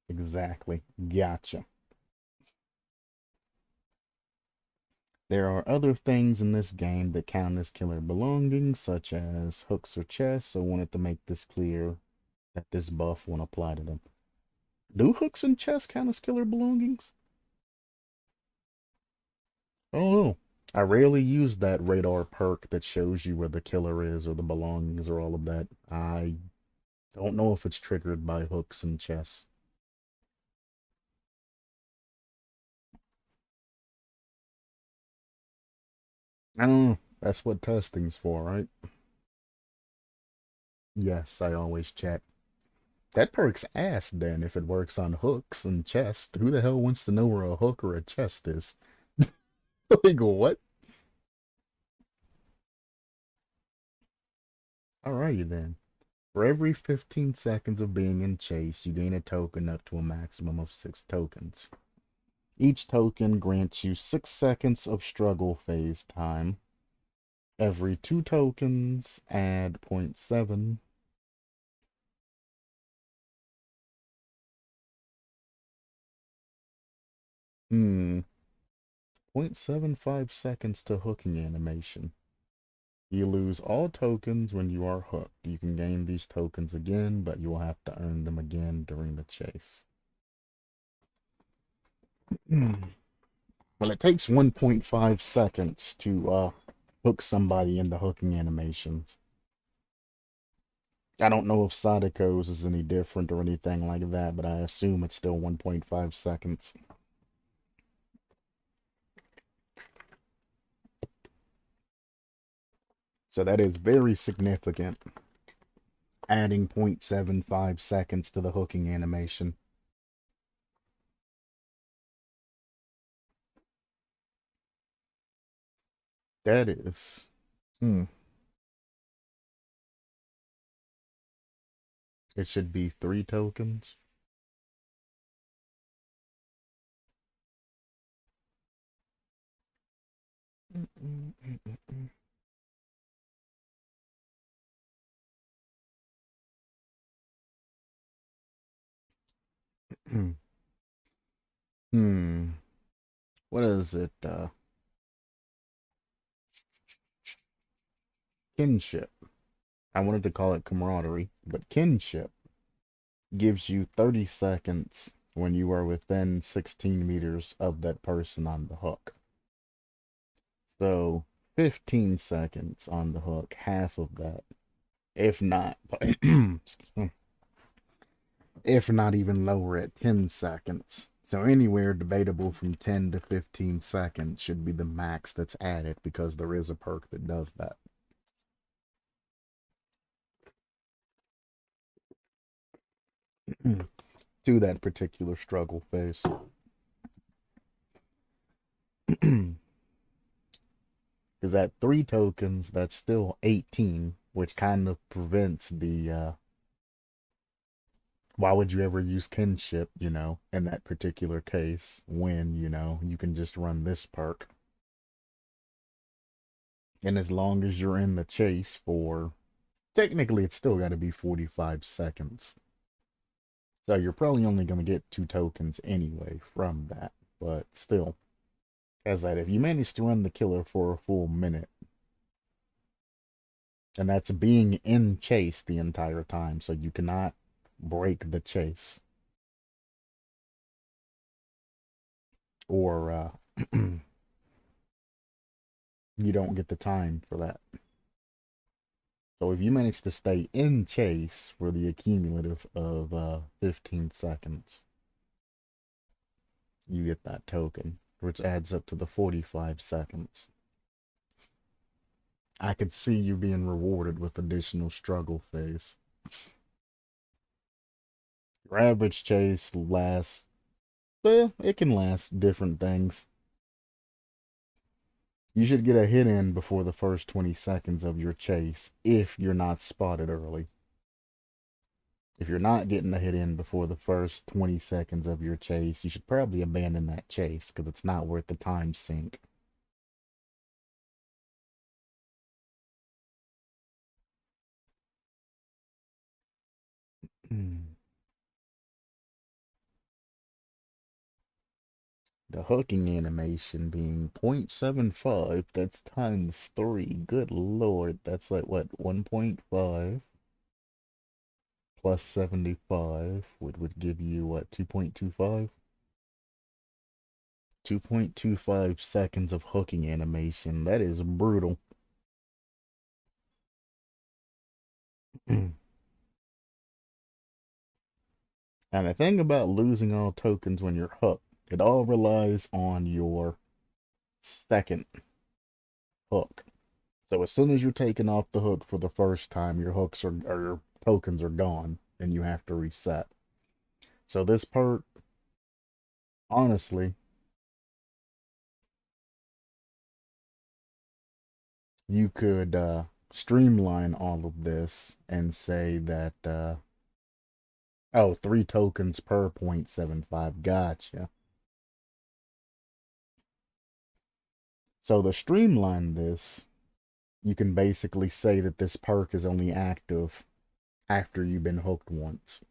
Exactly. Gotcha. There are other things in this game that count as killer belongings, such as hooks or chests, so I wanted to make this clear that this buff won't apply to them. Do hooks and chests count as killer belongings? I don't know. I rarely use that radar perk that shows you where the killer is or the belongings or all of that. I don't know if it's triggered by hooks and chests. I don't know. That's what testing's for, right? Yes, I always check. That perk's ass then if it works on hooks and chests. Who the hell wants to know where a hook or a chest is? Like, what? Alrighty then. For every 15 seconds of being in chase, you gain a token up to a maximum of 6 tokens. Each token grants you 6 seconds of struggle phase time. Every 2 tokens, add 0.7. Hmm. 0.75 seconds to hooking animation. You lose all tokens when you are hooked. You can gain these tokens again, but you will have to earn them again during the chase. Well, it takes 1.5 seconds to hook somebody into hooking animations. I don't know if Sadico's is any different or anything like that, but I assume it's still 1.5 seconds. So that is very significant, adding 0.75 seconds to the hooking animation. That is. Hmm. It should be 3 tokens. Hmm. What is it? Kinship. I wanted to call it camaraderie, but kinship gives you 30 seconds when you are within 16 meters of that person on the hook. So 15 seconds on the hook, half of that, if not, if not even lower at 10 seconds. So anywhere debatable from 10 to 15 seconds should be the max that's added because there is a perk that does that. To that particular struggle phase. Because at 3 tokens, that's still 18, which kind of prevents the why would you ever use kinship, in that particular case when, you can just run this perk. And as long as you're in the chase for, technically, it's still got to be 45 seconds. So you're probably only going to get 2 tokens anyway from that. But still, as that, if you manage to run the killer for a full minute, and that's being in chase the entire time, so you cannot break the chase. Or you don't get the time for that. So if you manage to stay in chase for the accumulative of 15 seconds, you get that token, which adds up to the 45 seconds. I could see you being rewarded with additional struggle phase. Your average chase lasts, well, it can last different things. You should get a hit in before the first 20 seconds of your chase if you're not spotted early. If you're not getting a hit in before the first 20 seconds of your chase, you should probably abandon that chase because it's not worth the time sink. The hooking animation being 0.75, that's times 3. Good lord, that's like what, 1.5 plus 75 would give you what, 2.25? 2.25 seconds of hooking animation. That is brutal. And the thing about losing all tokens when you're hooked, it all relies on your second hook. So as soon as you're taken off the hook for the first time, your hooks are, or your tokens are gone, and you have to reset. So this perk, honestly, you could streamline all of this and say that, oh, 3 tokens per 0.75. Gotcha. So to streamline this, you can basically say that this perk is only active after you've been hooked once.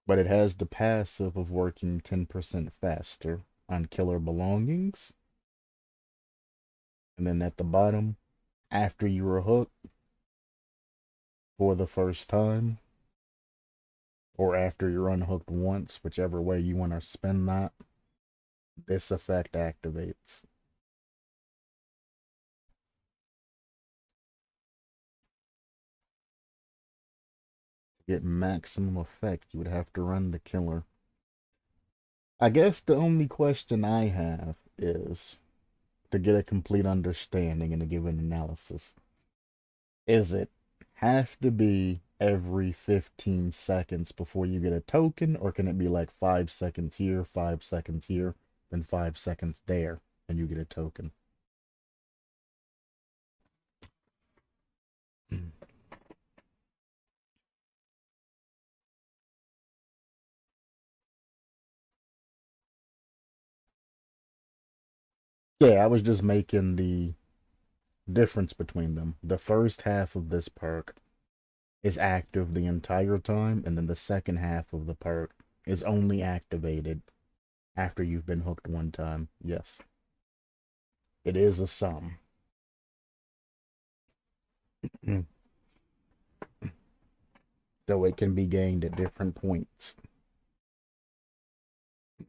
But it has the passive of working 10% faster on killer belongings. And then at the bottom, after you were hooked for the first time, or after you're unhooked once, whichever way you want to spin that, this effect activates. To get maximum effect, you would have to run the killer. I guess the only question I have is to get a complete understanding and to give an analysis. Is it have to be every 15 seconds before you get a token, or can it be like 5 seconds here, 5 seconds here, then 5 seconds there, and you get a token? Yeah, I was just making the difference between them. The first half of this perk is active the entire time, and then the second half of the perk is only activated after you've been hooked one time. Yes, it is a sum. So it can be gained at different points.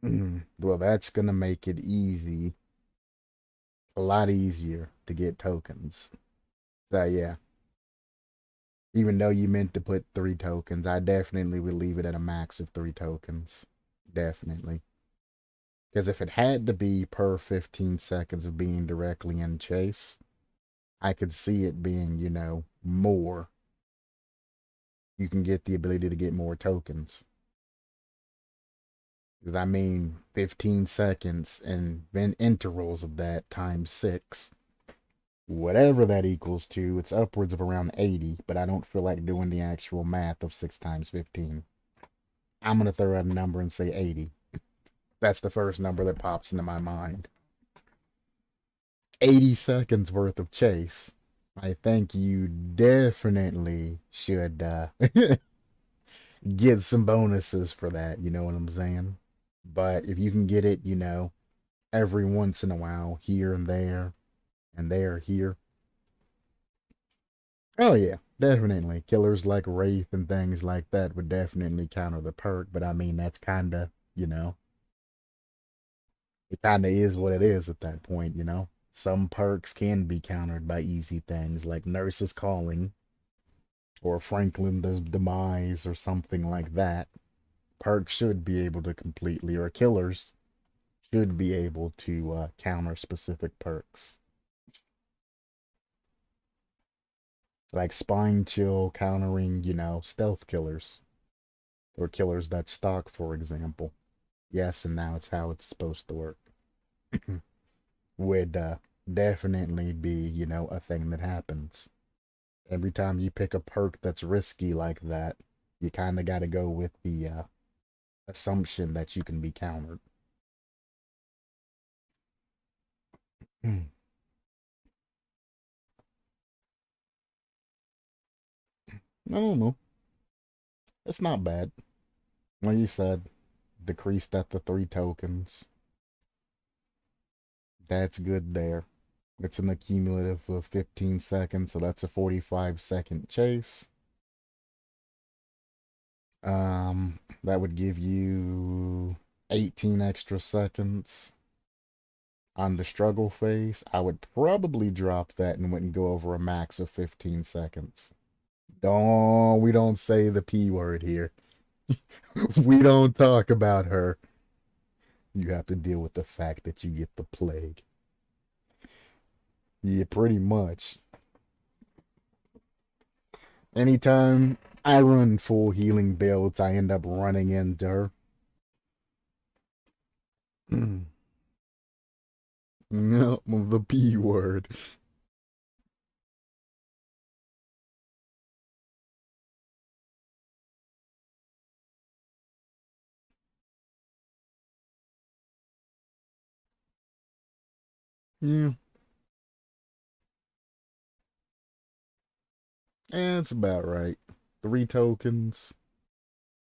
Well, that's going to make it easy, a lot easier to get tokens. So, yeah, even though you meant to put 3 tokens, I definitely would leave it at a max of 3 tokens. Definitely. Because if it had to be per 15 seconds of being directly in chase, I could see it being, more. You can get the ability to get more tokens. Because I mean, 15 seconds and then intervals of that times 6. Whatever that equals to, it's upwards of around 80, but I don't feel like doing the actual math of 6 times 15. I'm going to throw out a number and say 80. That's the first number that pops into my mind. 80 seconds worth of chase. I think you definitely should get some bonuses for that, you know what I'm saying? But if you can get it, every once in a while, here and there, here. Oh, yeah, definitely. Killers like Wraith and things like that would definitely counter the perk, but I mean, that's kind of, it kind of is what it is at that point. Some perks can be countered by easy things like Nurse's Calling or Franklin's Demise or something like that. Perks should be able to completely, or killers should be able to counter specific perks. Like Spine Chill countering, stealth killers or killers that stalk, for example. Yes, and now it's how it's supposed to work. Would definitely be, a thing that happens. Every time you pick a perk that's risky like that, you kind of got to go with the assumption that you can be countered. I don't know. It's not bad. Like you said, decreased at the 3 tokens. That's good there. It's an accumulative of 15 seconds, so that's a 45-second chase. That would give you 18 extra seconds on the struggle phase. I would probably drop that and wouldn't go over a max of 15 seconds. Don't, we don't say the P word here. We don't talk about her. You have to deal with the fact that you get the plague. Yeah, pretty much. Anytime I run full healing builds, I end up running into her. No, the P word. Yeah, that's about right. 3 tokens,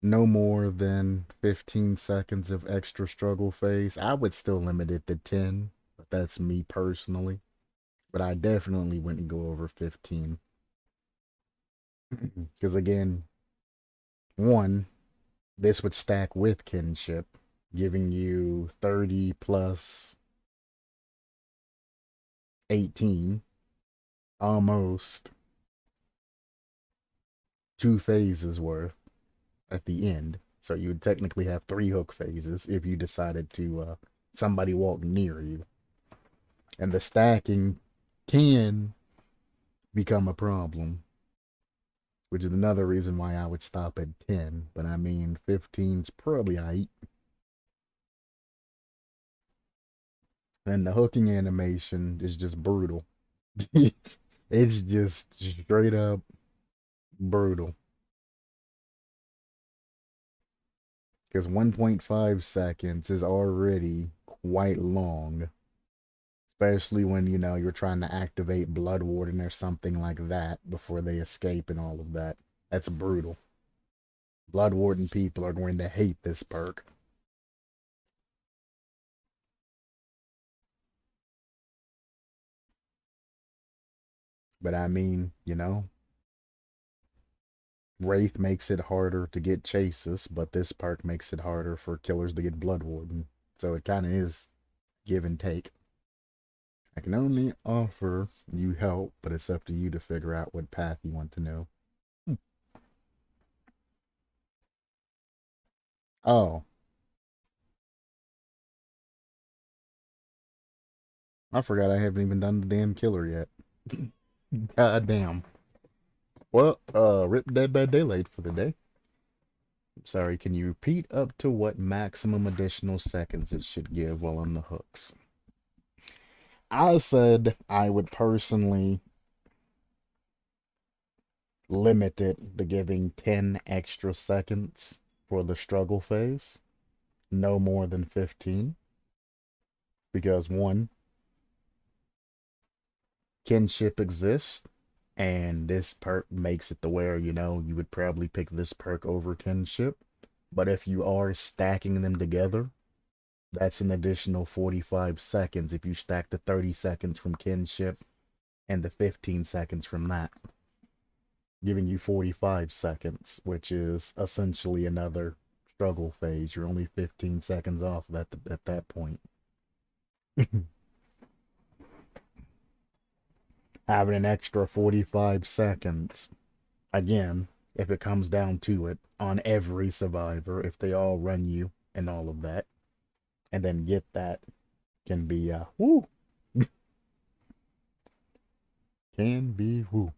no more than 15 seconds of extra struggle phase. I would still limit it to 10, but that's me personally. But I definitely wouldn't go over 15. Because again, one, this would stack with kinship, giving you 30 plus 18, almost 2 phases worth at the end. So you would technically have 3 hook phases if you decided to somebody walk near you. And the stacking can become a problem, which is another reason why I would stop at 10. But I mean, 15's probably aight. And the hooking animation is just brutal. It's just straight up brutal. Because 1.5 seconds is already quite long, especially when you're trying to activate Blood Warden or something like that before they escape and all of that. That's brutal. Blood Warden people are going to hate this perk. But I mean, Wraith makes it harder to get chases, but this perk makes it harder for killers to get Blood Warden. So it kind of is give and take. I can only offer you help, but it's up to you to figure out what path you want to know. Oh, I forgot I haven't even done the damn killer yet. God damn. Well, rip Dead by Daylight for the day. Sorry, can you repeat up to what maximum additional seconds it should give while on the hooks? I said I would personally limit it to giving 10 extra seconds for the struggle phase, no more than 15. Because one, kinship exists, and this perk makes it the where, you would probably pick this perk over kinship. But if you are stacking them together, that's an additional 45 seconds if you stack the 30 seconds from kinship and the 15 seconds from that, giving you 45 seconds, which is essentially another struggle phase. You're only 15 seconds off at that point. Having an extra 45 seconds, again, if it comes down to it, on every survivor, if they all run you and all of that, and then get that, can be, woo, can be woo.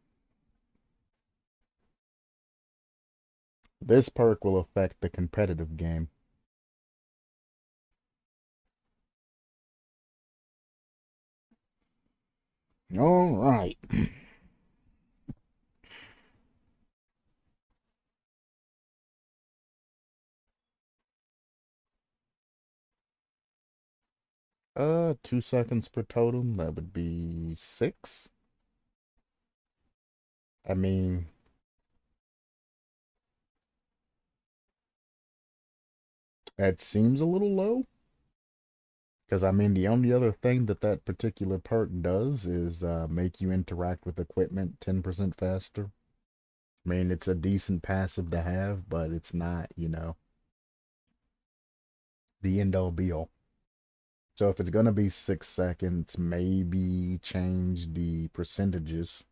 This perk will affect the competitive game. All right. 2 seconds per totem. That would be 6. I mean, That seems a little low. Because, I mean, the only other thing that that particular perk does is make you interact with equipment 10% faster. I mean, it's a decent passive to have, but it's not, the end all be all. So if it's going to be 6 seconds, maybe change the percentages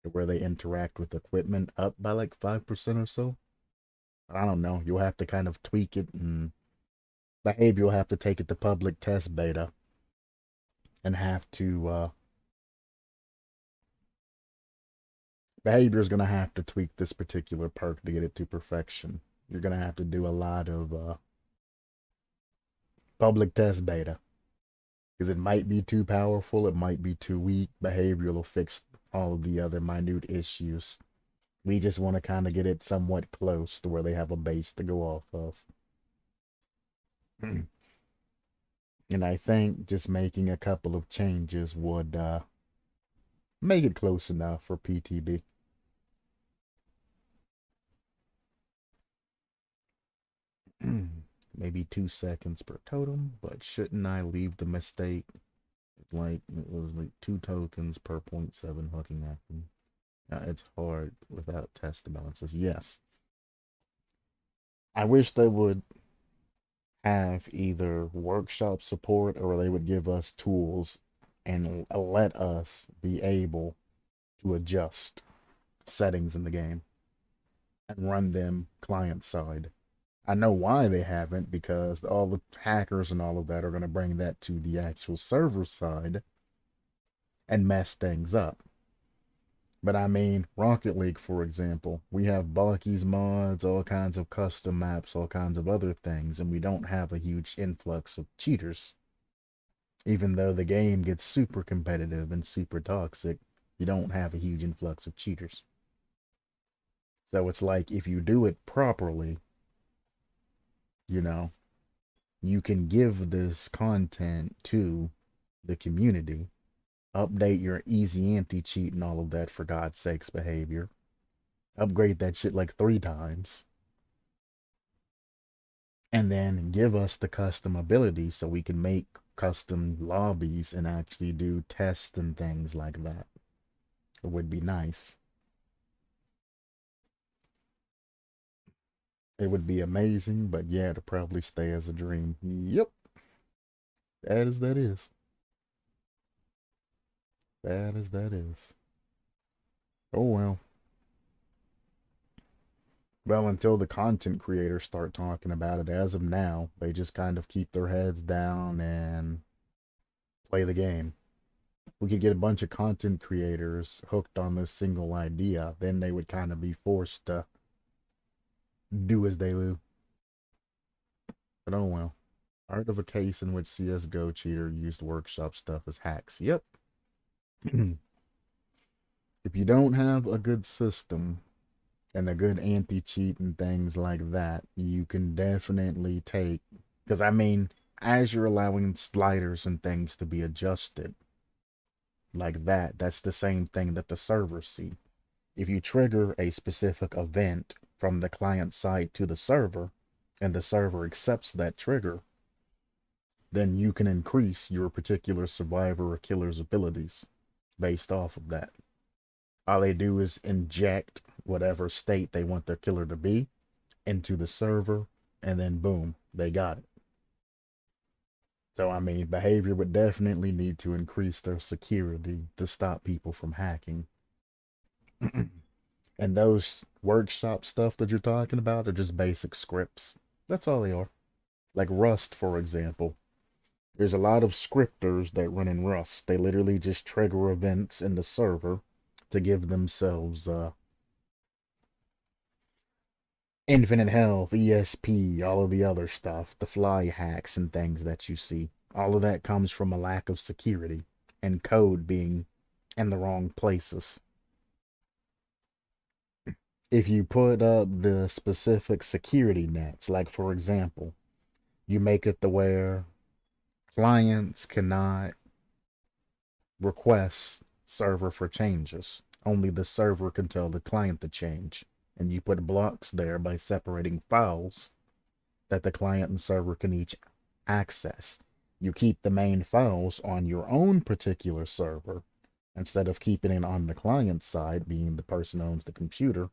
to where they interact with equipment up by like 5% or so. I don't know. You'll have to kind of tweak it, and behavior will have to take it to public test beta and have to behavior is going to have to tweak this particular perk to get it to perfection. You're going to have to do a lot of public test beta because it might be too powerful, it might be too weak. Behavior will fix all of the other minute issues. We just want to kind of get it somewhat close to where they have a base to go off of. And I think just making a couple of changes would make it close enough for PTB. Maybe 2 seconds per totem, but shouldn't I leave the mistake? Like, it was like 2 tokens per 0.7 hooking action. It's hard without test balances. Yes. I wish they would have either workshop support or they would give us tools and let us be able to adjust settings in the game and run them client side. I know why they haven't, because all the hackers and all of that are going to bring that to the actual server side and mess things up. But I mean, Rocket League, for example, we have Balky's mods, all kinds of custom maps, all kinds of other things, and we don't have a huge influx of cheaters. Even though the game gets super competitive and super toxic, you don't have a huge influx of cheaters. So it's like, if you do it properly, you can give this content to the community, update your easy anti-cheat and all of that, for God's sakes, behavior. Upgrade that shit like 3 times. And then give us the custom ability so we can make custom lobbies and actually do tests and things like that. It would be nice. It would be amazing, but yeah, it'll probably stay as a dream. Yep. Sad as that is. Sad as that is. Oh well. Well, until the content creators start talking about it, as of now, they just kind of keep their heads down and play the game. We could get a bunch of content creators hooked on this single idea, then they would kind of be forced to do as they do. But oh well. I heard of a case in which CSGO cheater used workshop stuff as hacks. Yep. If you don't have a good system and a good anti-cheat and things like that, you can definitely take, because I mean, as you're allowing sliders and things to be adjusted like that, that's the same thing that the servers see. If you trigger a specific event from the client side to the server, and the server accepts that trigger, then you can increase your particular survivor or killer's abilities based off of that. All they do is inject whatever state they want their killer to be into the server, and then boom, they got it. So, I mean, behavior would definitely need to increase their security to stop people from hacking. And those workshop stuff that you're talking about are just basic scripts. That's all they are. Like Rust, for example. There's a lot of scripters that run in Rust. They literally just trigger events in the server to give themselves infinite health, ESP, all of the other stuff, the fly hacks and things that you see. All of that comes from a lack of security and code being in the wrong places. If you put up the specific security nets, like for example, you make it to where clients cannot request server for changes. Only the server can tell the client to change. And you put blocks there by separating files. that the client and server can each access. You keep the main files on your own particular server instead of keeping it on the client side, being the person who owns the computer,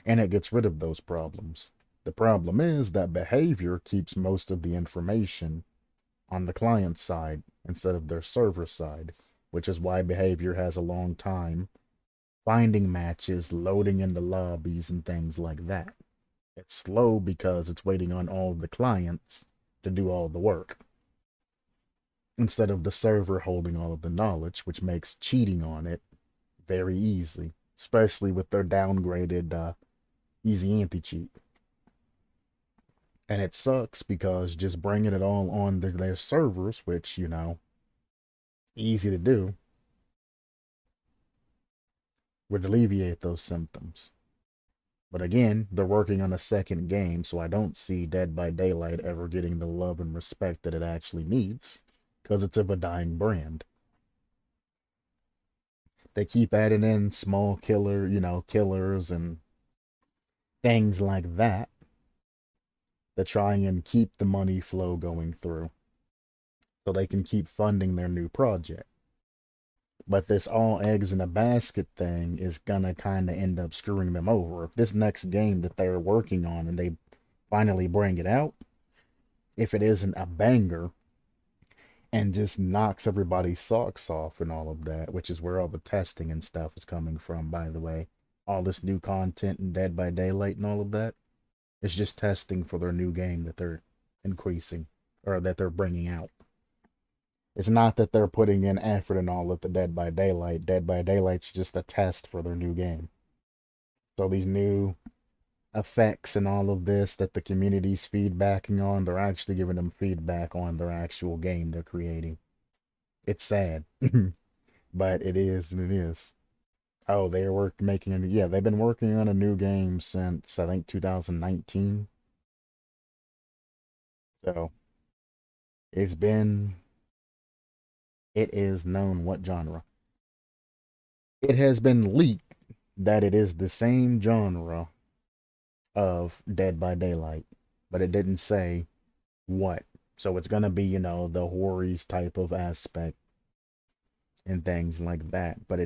and it gets rid of those problems. The problem is that behavior keeps most of the information on the client side instead of their server side, which is why behavior has a long time finding matches, loading into lobbies, and things like that. It's slow because it's waiting on all of the clients to do all the work instead of the server holding all of the knowledge, which makes cheating on it very easy, especially with their downgraded easy anti-cheat. And it sucks because just bringing it all on their servers, which, easy to do, would alleviate those symptoms. But again, they're working on a second game, so I don't see Dead by Daylight ever getting the love and respect that it actually needs, because it's of a dying brand. They keep adding in small killers and things like that to try and keep the money flow going through so they can keep funding their new project. But this all eggs in a basket thing is gonna kind of end up screwing them over. If this next game that they're working on and they finally bring it out, if it isn't a banger and just knocks everybody's socks off and all of that, which is where all the testing and stuff is coming from, by the way. All this new content and Dead by Daylight and all of that, it's just testing for their new game that they're increasing or that they're bringing out. It's not that they're putting in effort and all of the Dead by Daylight. Dead by Daylight's just a test for their new game. So these new effects and all of this that the community's feedbacking on, they're actually giving them feedback on their actual game they're creating. It's sad, but it is and it is. Oh, they've been working on a new game since I think 2019. So it is known what genre. It has been leaked that it is the same genre of Dead by Daylight, but it didn't say what. So it's gonna be, the horrors type of aspect and things like that. But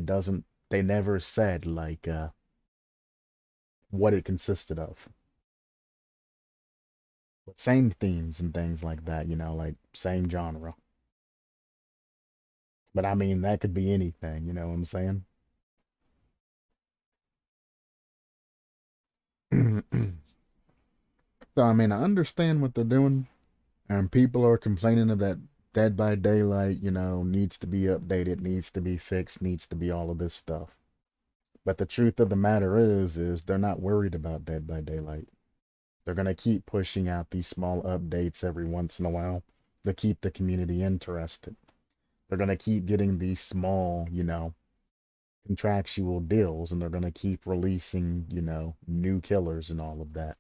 they never said like what it consisted of. But same themes and things like that, like same genre. But I mean that could be anything, you know what I'm saying? So I mean I understand what they're doing. And people are complaining of that Dead by Daylight, needs to be updated, needs to be fixed, needs to be all of this stuff. But the truth of the matter is they're not worried about Dead by Daylight. They're going to keep pushing out these small updates every once in a while to keep the community interested. They're going to keep getting these small, contractual deals, and they're going to keep releasing, new killers and all of that.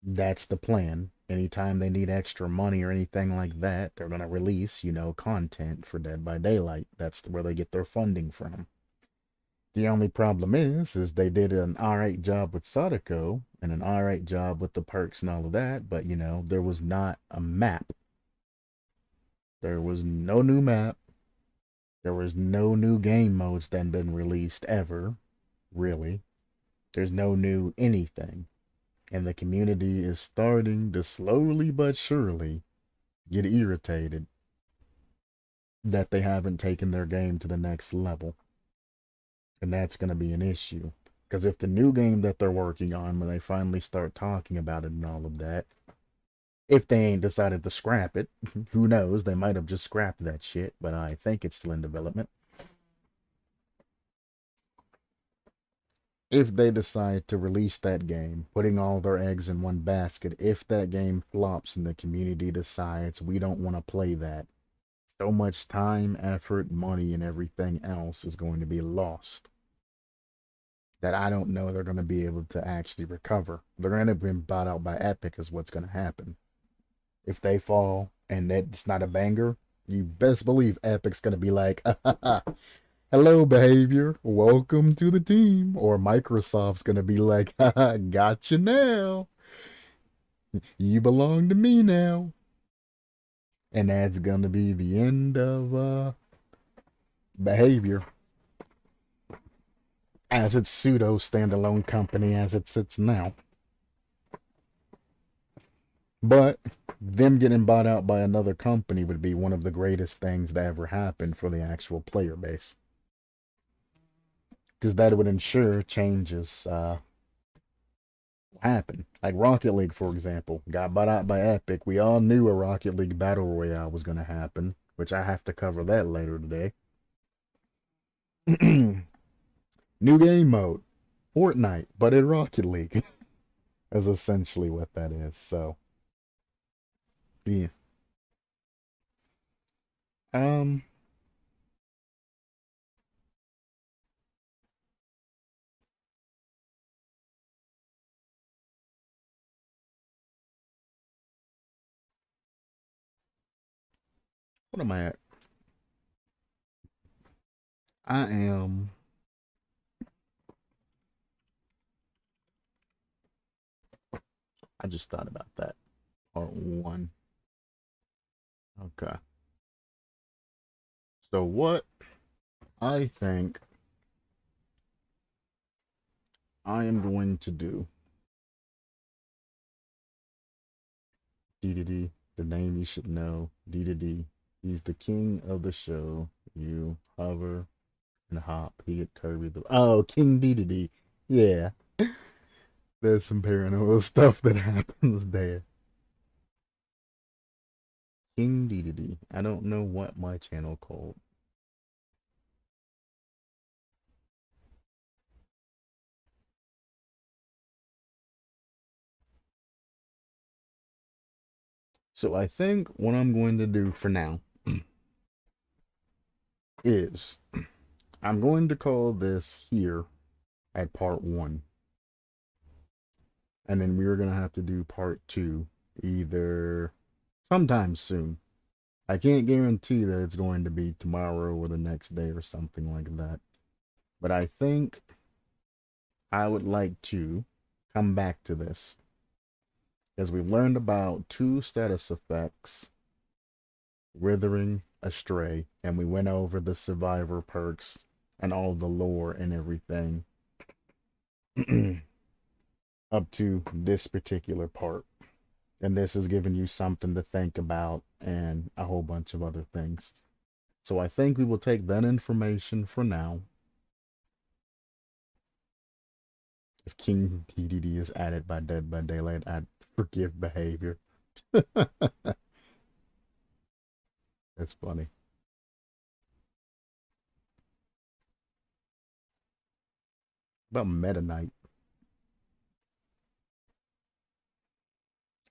That's the plan. Anytime they need extra money or anything like that, they're going to release, content for Dead by Daylight. That's where they get their funding from. The only problem is they did an alright job with Sadako and an alright job with the perks and all of that, but, there was not a map. There was no new map. There was no new game modes that had been released ever, really. There's no new anything. And the community is starting to slowly but surely get irritated that they haven't taken their game to the next level. And that's going to be an issue. Because if the new game that they're working on, when they finally start talking about it and all of that, if they ain't decided to scrap it, who knows, they might have just scrapped that shit, but I think it's still in development. If they decide to release that game, putting all their eggs in one basket, if that game flops and the community decides we don't want to play that, so much time, effort, money, and everything else is going to be lost that I don't know they're going to be able to actually recover. They're going to be bought out by Epic is what's going to happen. If they fall and it's not a banger, you best believe Epic's going to be like, Hello, behavior. Welcome to the team. Or Microsoft's gonna be like, haha, gotcha now. You belong to me now. And that's gonna be the end of behavior as its pseudo standalone company as it sits now. But them getting bought out by another company would be one of the greatest things that ever happened for the actual player base. Because that would ensure changes happen. Like Rocket League, for example, got bought out by Epic. We all knew a Rocket League Battle Royale was going to happen, which I have to cover that later today. New game mode, Fortnite, but in Rocket League is essentially what that is. So, yeah. Um, what am I at? I am. I just thought about that. Part one. Okay. So what I think I am going to do. DBD, the name you should know. DBD. He's the king of the show. You hover and hop. He get Kirby the. Oh, King DBD. Yeah. There's some paranormal stuff that happens there. King DBD. I don't know what my channel called. So I think what I'm going to do for now is I'm going to call this here at part one. And then we're going to have to do part two either sometime soon. I can't guarantee that it's going to be tomorrow or the next day or something like that. But I think I would like to come back to this as we've learned about two status effects, Withering Astray, and we went over the survivor perks and all the lore and everything up to this particular part. And this is giving you something to think about and a whole bunch of other things. So I think we will take that information for now. If King DDD is added by Dead by Daylight, I'd forgive behavior. That's funny. About Meta Knight.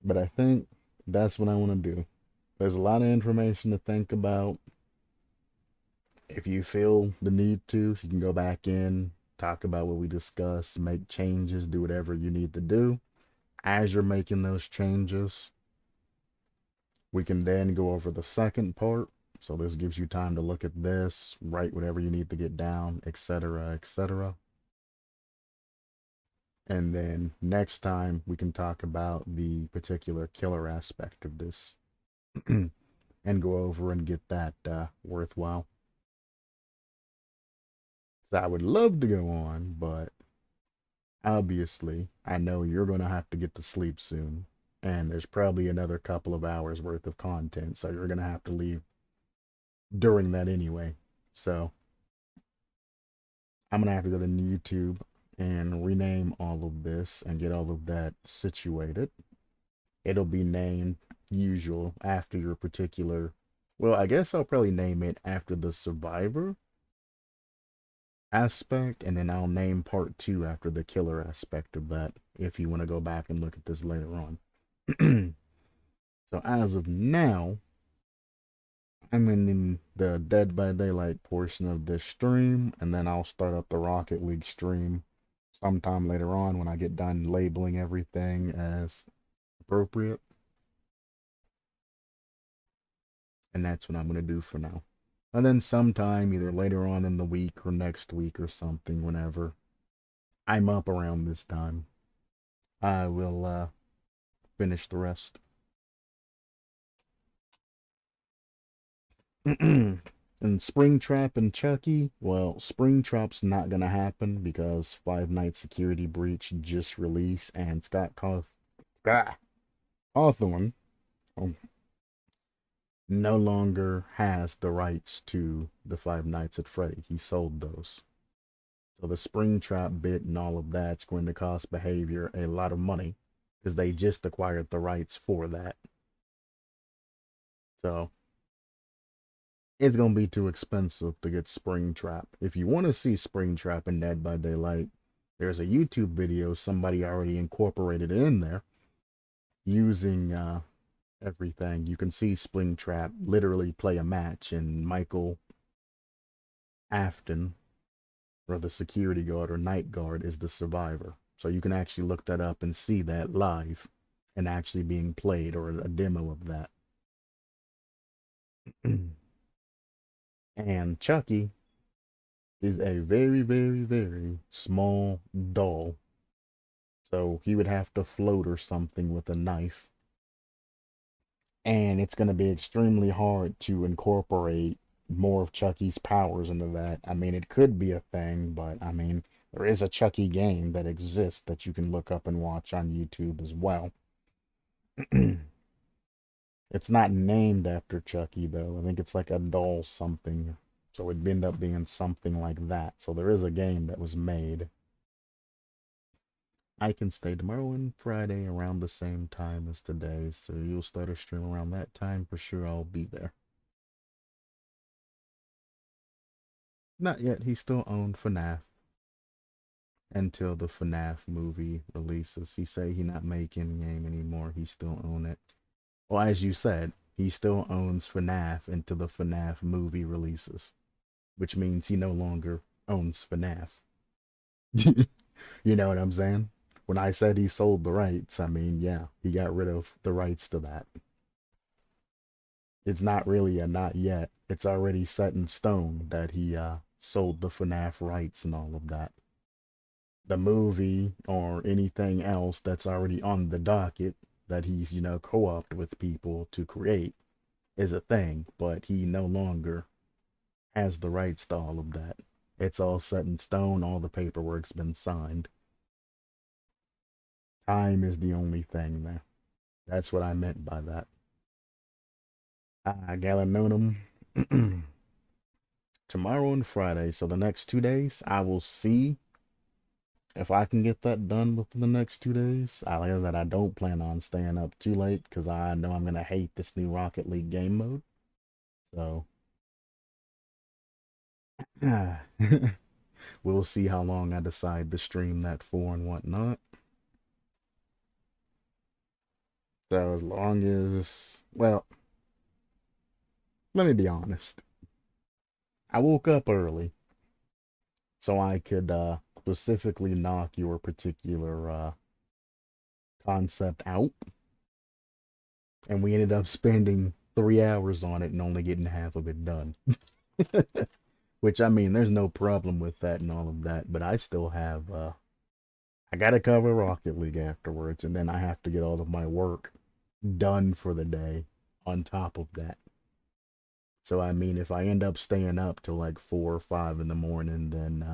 But I think that's what I want to do. There's a lot of information to think about. If you feel the need to, you can go back in, talk about what we discussed, make changes, do whatever you need to do. As you're making those changes, we can then go over the second part. So this gives you time to look at this, write whatever you need to get down, etc., etc. And then next time we can talk about the particular killer aspect of this and go over and get that worthwhile. So I would love to go on, but obviously I know you're going to have to get to sleep soon. And there's probably another couple of hours worth of content, so you're going to have to leave during that anyway. So I'm going to have to go to YouTube and rename all of this and get all of that situated. It'll be named usual after your particular. Well, I guess I'll probably name it after the survivor aspect, and then I'll name part two after the killer aspect of that if you want to go back and look at this later on. So as of now, I'm in the Dead by Daylight portion of this stream, and then I'll start up the Rocket League stream sometime later on when I get done labeling everything as appropriate. And that's what I'm going to do for now. And then sometime, either later on in the week or next week or something, whenever I'm up around this time, I will finish the rest. And Springtrap and Chucky, well, Springtrap's not gonna happen because Five Nights Security Breach just released, and Hawthorne no longer has the rights to the Five Nights at Freddy. He sold those. So the Springtrap bit and all of that's going to cost Behavior a lot of money because they just acquired the rights for that. So it's going to be too expensive to get Springtrap. If you want to see Springtrap in Dead by Daylight, there's a YouTube video somebody already incorporated in there using everything. You can see Springtrap literally play a match, and Michael Afton, or the security guard or night guard, is the survivor. So you can actually look that up and see that live and actually being played, or a demo of that. And Chucky is a very, very, very small doll. So he would have to float or something with a knife. And it's going to be extremely hard to incorporate more of Chucky's powers into that. I mean, it could be a thing, but I mean, there is a Chucky game that exists that you can look up and watch on YouTube as well. It's not named after Chucky, though. I think it's like a doll something. So it'd end up being something like that. So there is a game that was made. I can stay tomorrow and Friday around the same time as today, so you'll start a stream around that time. For sure, I'll be there. Not yet. He still owned FNAF until the FNAF movie releases. He say he not making the game anymore. He still own it. Well, as you said, he still owns FNAF until the FNAF movie releases, which means he no longer owns FNAF. You know what I'm saying? When I said he sold the rights, I mean, yeah, he got rid of the rights to that. It's not really a not yet. It's already set in stone that he sold the FNAF rights and all of that. The movie or anything else that's already on the docket that he's, co-opted with people to create is a thing, but he no longer has the rights to all of that. It's all set in stone, all the paperwork's been signed. Time is the only thing there. That's what I meant by that. Galanonim. Tomorrow and Friday, so the next 2 days, I will see if I can get that done within the next 2 days. Like I said, I don't plan on staying up too late because I know I'm going to hate this new Rocket League game mode. So, we'll see how long I decide to stream that for and whatnot. So, as long as, well, let me be honest. I woke up early so I could specifically knock your particular concept out. And we ended up spending 3 hours on it and only getting half of it done. Which, I mean, there's no problem with that and all of that, but I still have, I gotta cover Rocket League afterwards, and then I have to get all of my work done for the day on top of that. So, I mean, if I end up staying up till like 4 or 5 in the morning, then,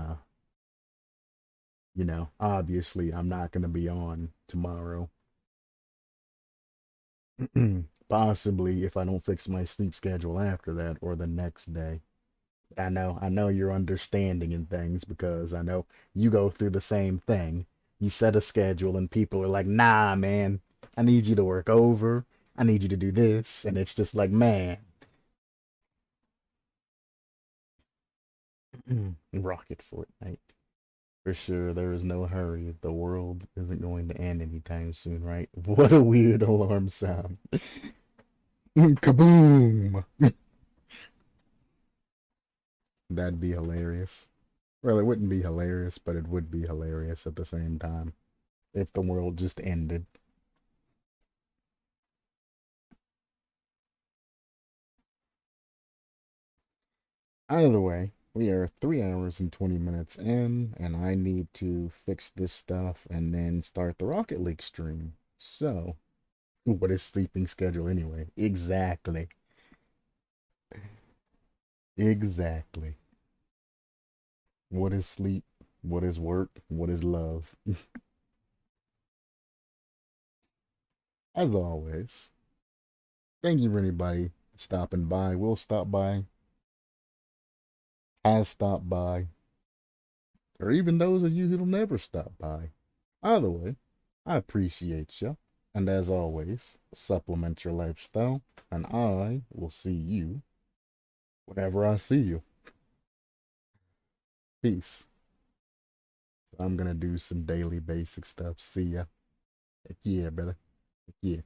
obviously I'm not gonna be on tomorrow. Possibly if I don't fix my sleep schedule after that or the next day. I know you're understanding in things because I know you go through the same thing. You set a schedule and people are like, nah, man, I need you to work over. I need you to do this. And it's just like, man. Rocket Fortnite. For sure, there is no hurry. The world isn't going to end anytime soon, right? What a weird alarm sound. Kaboom! That'd be hilarious. Well, it wouldn't be hilarious, but it would be hilarious at the same time if the world just ended. Either way, we are 3 hours and 20 minutes in, and I need to fix this stuff and then start the Rocket League stream. So, what is sleeping schedule anyway? Exactly. Exactly. What is sleep? What is work? What is love? As always, thank you for anybody stopping by. Will stop by, has stopped by, or even those of you who'll never stop by. Either way, I appreciate you. And as always, supplement your lifestyle, and I will see you whenever I see you. Peace. I'm gonna do some daily basic stuff. See ya. Heck yeah, brother. Heck yeah.